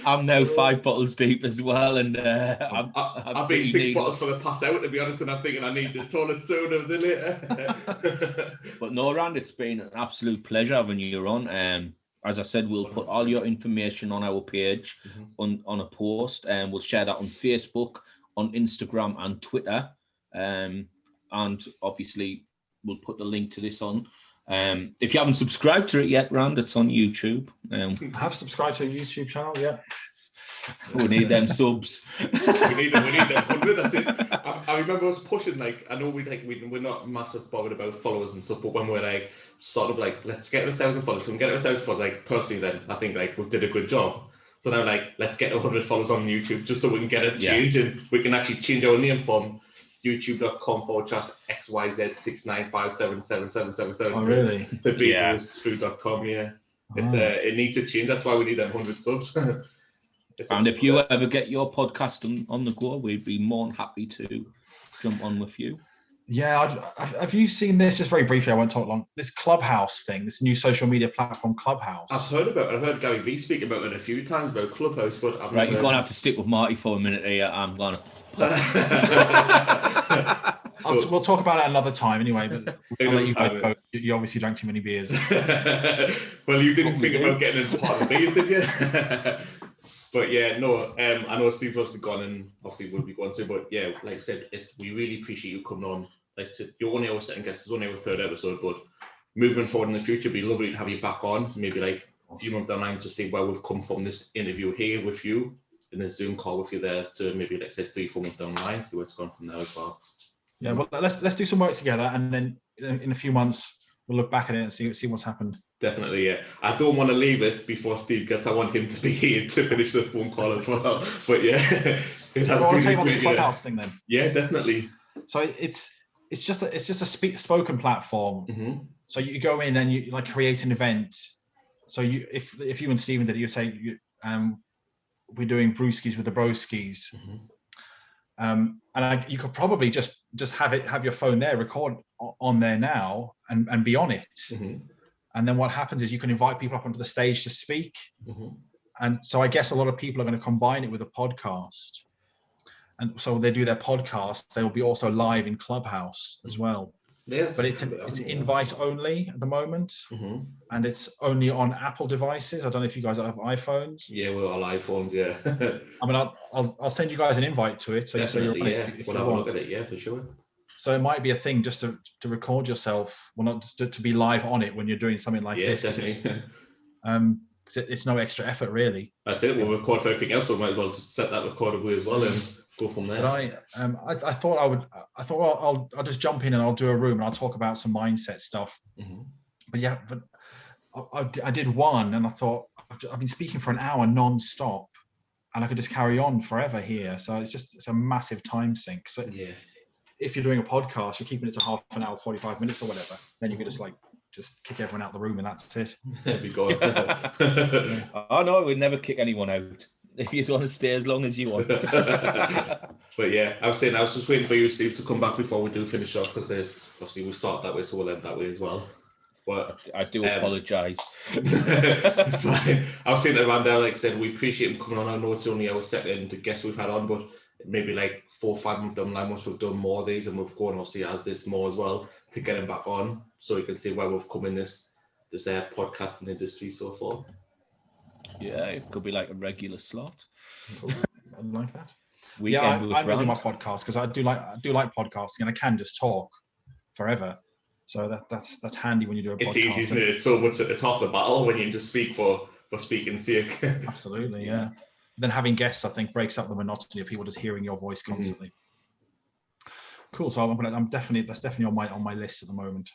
I'm now 5 bottles deep as well, and I've been 6 bottles for the pass out, to be honest, and I'm thinking I need this toilet sooner than later. But no, Rand, it's been an absolute pleasure having you on. As I said, we'll put all your information on our page on a post, and we'll share that on Facebook, on Instagram, and Twitter, and obviously we'll put the link to this on. If you haven't subscribed to it yet, Rand, it's on YouTube. I have subscribed to a YouTube channel, yeah. We need them subs. we need them 100. That's it. I remember us pushing, like, I know we're not massive bothered about followers and stuff, but when we're like sort of like, let's get 1,000 followers, we can get 1,000 followers, like personally then I think like we did a good job. So now like let's get 100 followers on YouTube just so we can get a change and we can actually change our name from youtube.com/xyz695777777. Oh, really? TheBigBrewsFood.com, yeah. It needs to change. That's why we need them 100 subs. And if you ever get your podcast on the go, we'd be more than happy to jump on with you. Yeah, have you seen this? Just very briefly, I won't talk long. This Clubhouse thing, this new social media platform, Clubhouse. I've heard about it. I've heard Gary Vee speak about it a few times about Clubhouse, but I've Right, you're going to have to stick with Marty for a minute here. I'm going to... We'll talk about it another time anyway, but I'll let you go. You obviously drank too many beers. Well, you didn't think about getting into part of the beers, did you? But yeah, no, I know Steve's obviously gone and obviously will be going soon, but yeah, like I said, we really appreciate you coming on. Like you're only our second guest, it's only our third episode, but moving forward in the future, it'd be lovely to have you back on, maybe like a few months down the line to see where we've come from this interview here with you, and this Zoom call with you there to maybe, like I said, 3-4 months down the line, see where it's gone from there as well. Yeah, well, let's do some work together, and then in a few months we'll look back at it and see what's happened. Definitely, yeah. I don't want to leave it before Steve gets. I want him to be here to finish the phone call as well. But yeah, I want to tell you about this Clubhouse thing then. Yeah, definitely. So it's just a spoken platform. Mm-hmm. So you go in and you like create an event. So if you and Stephen did it, you say we're doing brewskis with the broskis. Mm-hmm. And you could probably just have your phone there, record on there now, and be on it. Mm-hmm. And then what happens is you can invite people up onto the stage to speak. Mm-hmm. And so I guess a lot of people are going to combine it with a podcast. And so they do their podcast. They will be also live in Clubhouse as well. Yeah, but it's invite only at the moment. Mm-hmm. And it's only on Apple devices. I don't know if you guys have iPhones. Yeah, we're all iPhones, yeah. I mean, I'll send you guys an invite to it. So you're on it if we'll you have want. a look at it, yeah, for sure. So it might be a thing just to record yourself, well, not just to be live on it when you're doing something like this. Definitely. It's no extra effort, really. That's it. We'll record for everything else. We might as well just set that recordable as well and go from there. But I thought I'll just jump in and I'll do a room and I'll talk about some mindset stuff. Mm-hmm. But I did one and I thought I've been speaking for an hour non-stop and I could just carry on forever here. So it's a massive time sink. So yeah. If you're doing a podcast, you're keeping it to half an hour, 45 minutes or whatever, then you could just kick everyone out the room and that's it. Be gone. Oh no, we'd never kick anyone out. If you want to stay as long as you want. But yeah, I was just waiting for you, Steve, to come back before we do finish off, because obviously we start that way, so we'll end that way as well. But I do apologise. It's fine. I was saying to Amanda, like I said, we appreciate him coming on. I know it's only our second guest we've had on, but maybe like 4 or 5 months down the line, once we've done more of these and we've gone obviously as this more as well, to get him back on so you can see where we've come in this podcasting industry so far. Yeah, it could be like a regular slot. I like that. I'm doing my podcast because I do like podcasting and I can just talk forever. So that's handy when you do a podcast. It's easy, isn't it? It's so much. It's half the battle when you just speak for speaking's sake. Absolutely, yeah. Then having guests, I think, breaks up the monotony of people just hearing your voice constantly. Mm-hmm. Cool. So that's definitely on my list at the moment.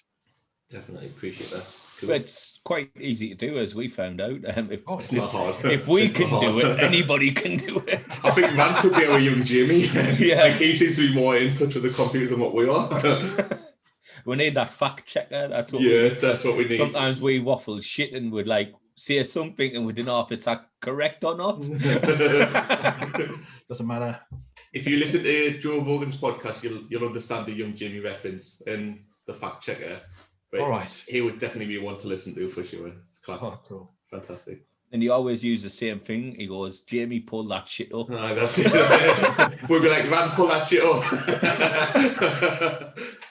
Definitely appreciate that. Cool. It's quite easy to do, as we found out. It's not hard. If we can do it, anybody can do it. I think Van could be our young Jimmy. Yeah, like he seems to be more in touch with the computers than what we are. We need that fact checker. That's what we need. Sometimes we waffle shit and we'd like say something and we don't know if it's correct or not. Doesn't matter. If you listen to Joe Rogan's podcast, you'll understand the young Jimmy reference and the fact checker. But all right. He would definitely be one to listen to for sure. It's class. Oh, cool. Fantastic. And he always used the same thing. He goes, Jamie, pull that shit up. That's it. We'll be like, man, pull that shit up.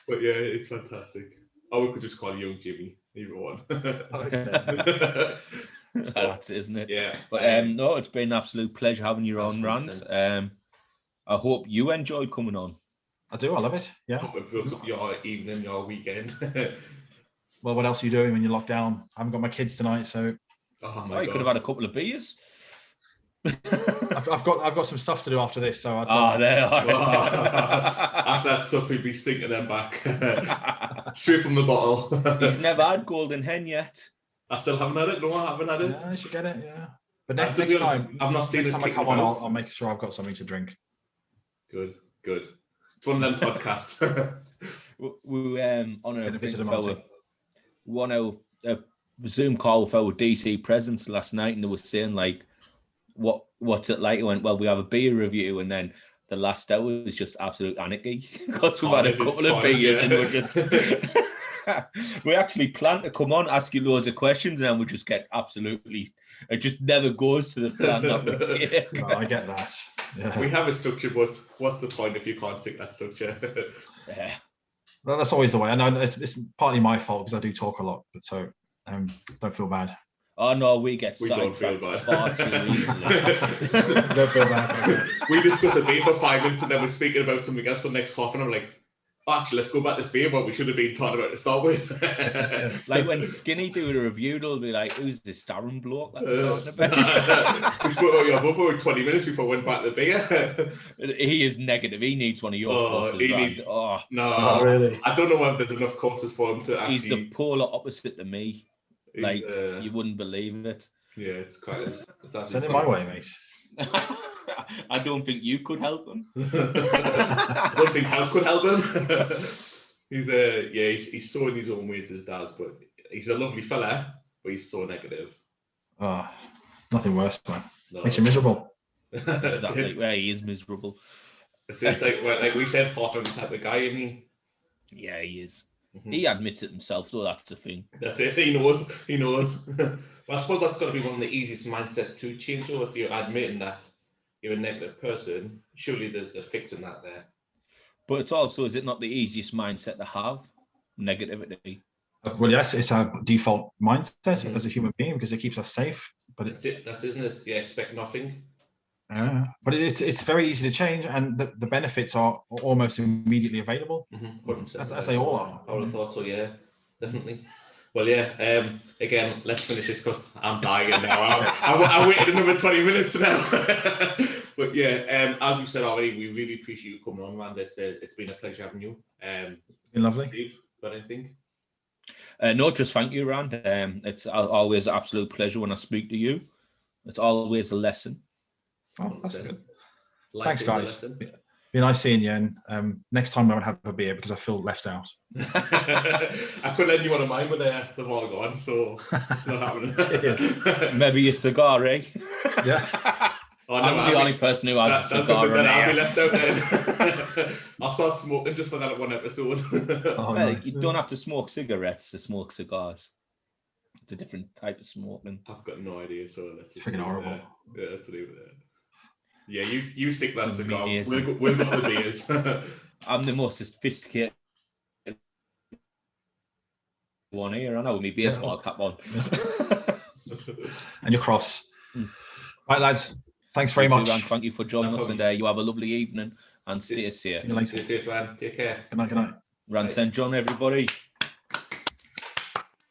But yeah, it's fantastic. Or we could just call young Jimmy. Either one. That's it, isn't it? Yeah. But no, it's been an absolute pleasure having you on, Rand. I hope you enjoyed coming on. I do. I love it. Yeah. Hope it builds up your evening, your weekend. Well, what else are you doing when you're locked down? I haven't got my kids tonight, so. Oh my God. You could have had a couple of beers. I've got some stuff to do after this, so I thought. There are. After that stuff, we'd be sinking them back straight from the bottle. He's never had Golden Hen yet. I still haven't had it. No, I haven't had it. Yeah, I should get it. Yeah, but next time, I've not seen next it. time I come on, I'll make sure I've got something to drink. Good. One of them podcasts. We on a visit thing a for Martin. one of a Zoom call with our DC presence last night, and they were saying like, what's it like? I went, well, we have a beer review, and then the last hour was just absolute anarchy because we've had a couple of beers and we're just. We actually plan to come on, ask you loads of questions, and then we just get absolutely. It just never goes to the plan that we take. No, I get that. Yeah. We have a structure, but what's the point if you can't stick that structure? Yeah. Well, that's always the way. I know it's partly my fault because I do talk a lot, but so don't feel bad. Oh no, we get We don't feel sidetracked bad. far too easily. Don't feel bad. We discussed a beer for 5 minutes and then we're speaking about something else for the next half, and I'm like, oh, actually, let's go back to this beer, but we should have been talking about to start with. Like when Skinny do a review, they'll be like, "Who's this Darren bloke that we're talking about?" We spoke about your book for 20 minutes before we went back to the beer. He is negative. He needs one of your courses. No, Oh, really? I don't know whether there's enough courses for him to actually. He's the polar opposite to me. Like you wouldn't believe it. Yeah, it's quite. Send it my way, mate. I don't think you could help him. I don't think help could help him. He's so in his own way to his dad's, but he's a lovely fella, but he's so negative. Oh, nothing worse, man. No. Makes you miserable. Exactly. Well, he is miserable. It's like we said, half of him type of guy, isn't he? Yeah, he is. Mm-hmm. He admits it himself, though. That's the thing. That's it. He knows. But I suppose that's got to be one of the easiest mindset to change. Though, if you're admitting that you're a negative person, surely there's a fix in that there. But it's also, is it not the easiest mindset to have? Negativity. Well, yes, it's our default mindset as a human being because it keeps us safe. But That's it. That's isn't it? Yeah, expect nothing. But it's very easy to change, and the benefits are almost immediately available, as they all are. I would have thought so. Yeah, definitely. Well, yeah. Again, let's finish this because I'm dying now. I waited another 20 minutes now. But yeah, as you said already, we really appreciate you coming on, Rand. It's been a pleasure having you. It's been lovely. Steve, got anything? No, just thank you, Rand. It's always an absolute pleasure when I speak to you. It's always a lesson. Oh, that's good. Thanks, guys. Be nice seeing you. And next time I won't have a beer because I feel left out. I could lend you one of mine, but they've all gone, so it's not happening. Maybe a cigar, eh? Yeah. Oh, no, I'm the only person who has a cigar. I'll be left out then. I'll start smoking just for that one episode. Nice. You don't have to smoke cigarettes to smoke cigars. It's a different type of smoking. I've got no idea, so let's just freaking horrible. Yeah, let's leave it there. Yeah, you stick that cigar. Amazing. We'll go the beers. I'm the most sophisticated one here. I know with my baseball cap on. And your cross. Right, lads. Thanks very much. Thank you for joining us, and you have a lovely evening and stay safe. See you later. Stay safe, man. Take care. Good night. Good night. Rand St. John, everybody.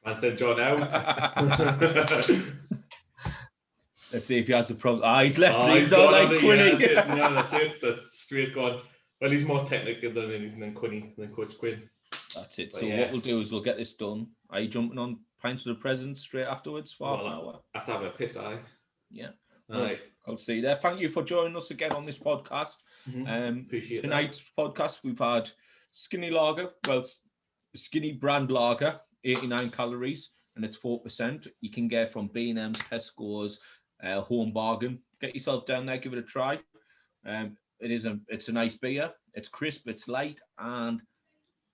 Rand St. John out. Let's see if he has a problem. He's left. Oh, he's not like Quinny. Yeah, that's it. That's straight gone. Well, he's more technical than Quinny, than Coach Quinn. That's it. But So yeah. what we'll do is we'll get this done. Are you jumping on Pints of the Presents straight afterwards for half an hour? I have to have a piss eye. Yeah. Right. I'll see you there. Thank you for joining us again on this podcast. Appreciate tonight's podcast, we've had Skinny Lager, Skinny brand lager, 89 calories, and it's 4%. You can get from B&M's, Tesco's, Home Bargain. Get yourself down there, give it a try. It's a nice beer. It's crisp, it's light, and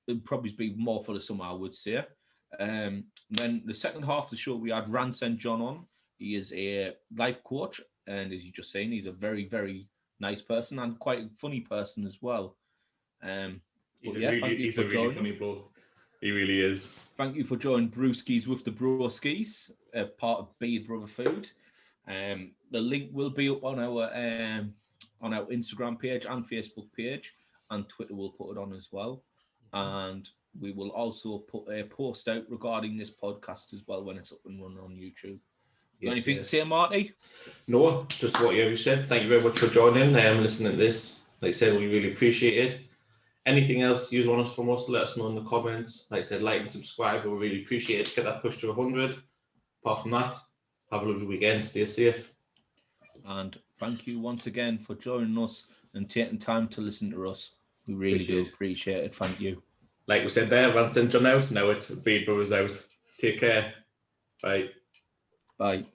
it'll probably be more for the summer, I would say. Then the second half of the show, we had Rand St. John on. He is a life coach, and as you just saying, he's a very, very nice person and quite a funny person as well. He's a really funny bloke. He really is. Thank you for joining Brewskis with the Broskis, part of Be Brother Food. The link will be up on our Instagram page and Facebook page, and Twitter will put it on as well. And we will also put a post out regarding this podcast as well when it's up and running on YouTube. Got anything to say, Marty? No, just what you said. Thank you very much for joining and listening to this. Like I said, we really appreciate it. Anything else you want us from us, let us know in the comments. Like I said, like and subscribe. We really appreciate it. Get that push to 100. Apart from that, have a lovely weekend. Stay safe. And thank you once again for joining us and taking time to listen to us. We really do appreciate it. Thank you. Like we said there, Ranson John out. Now it's Beard Brothers out. Take care. Bye. Bye.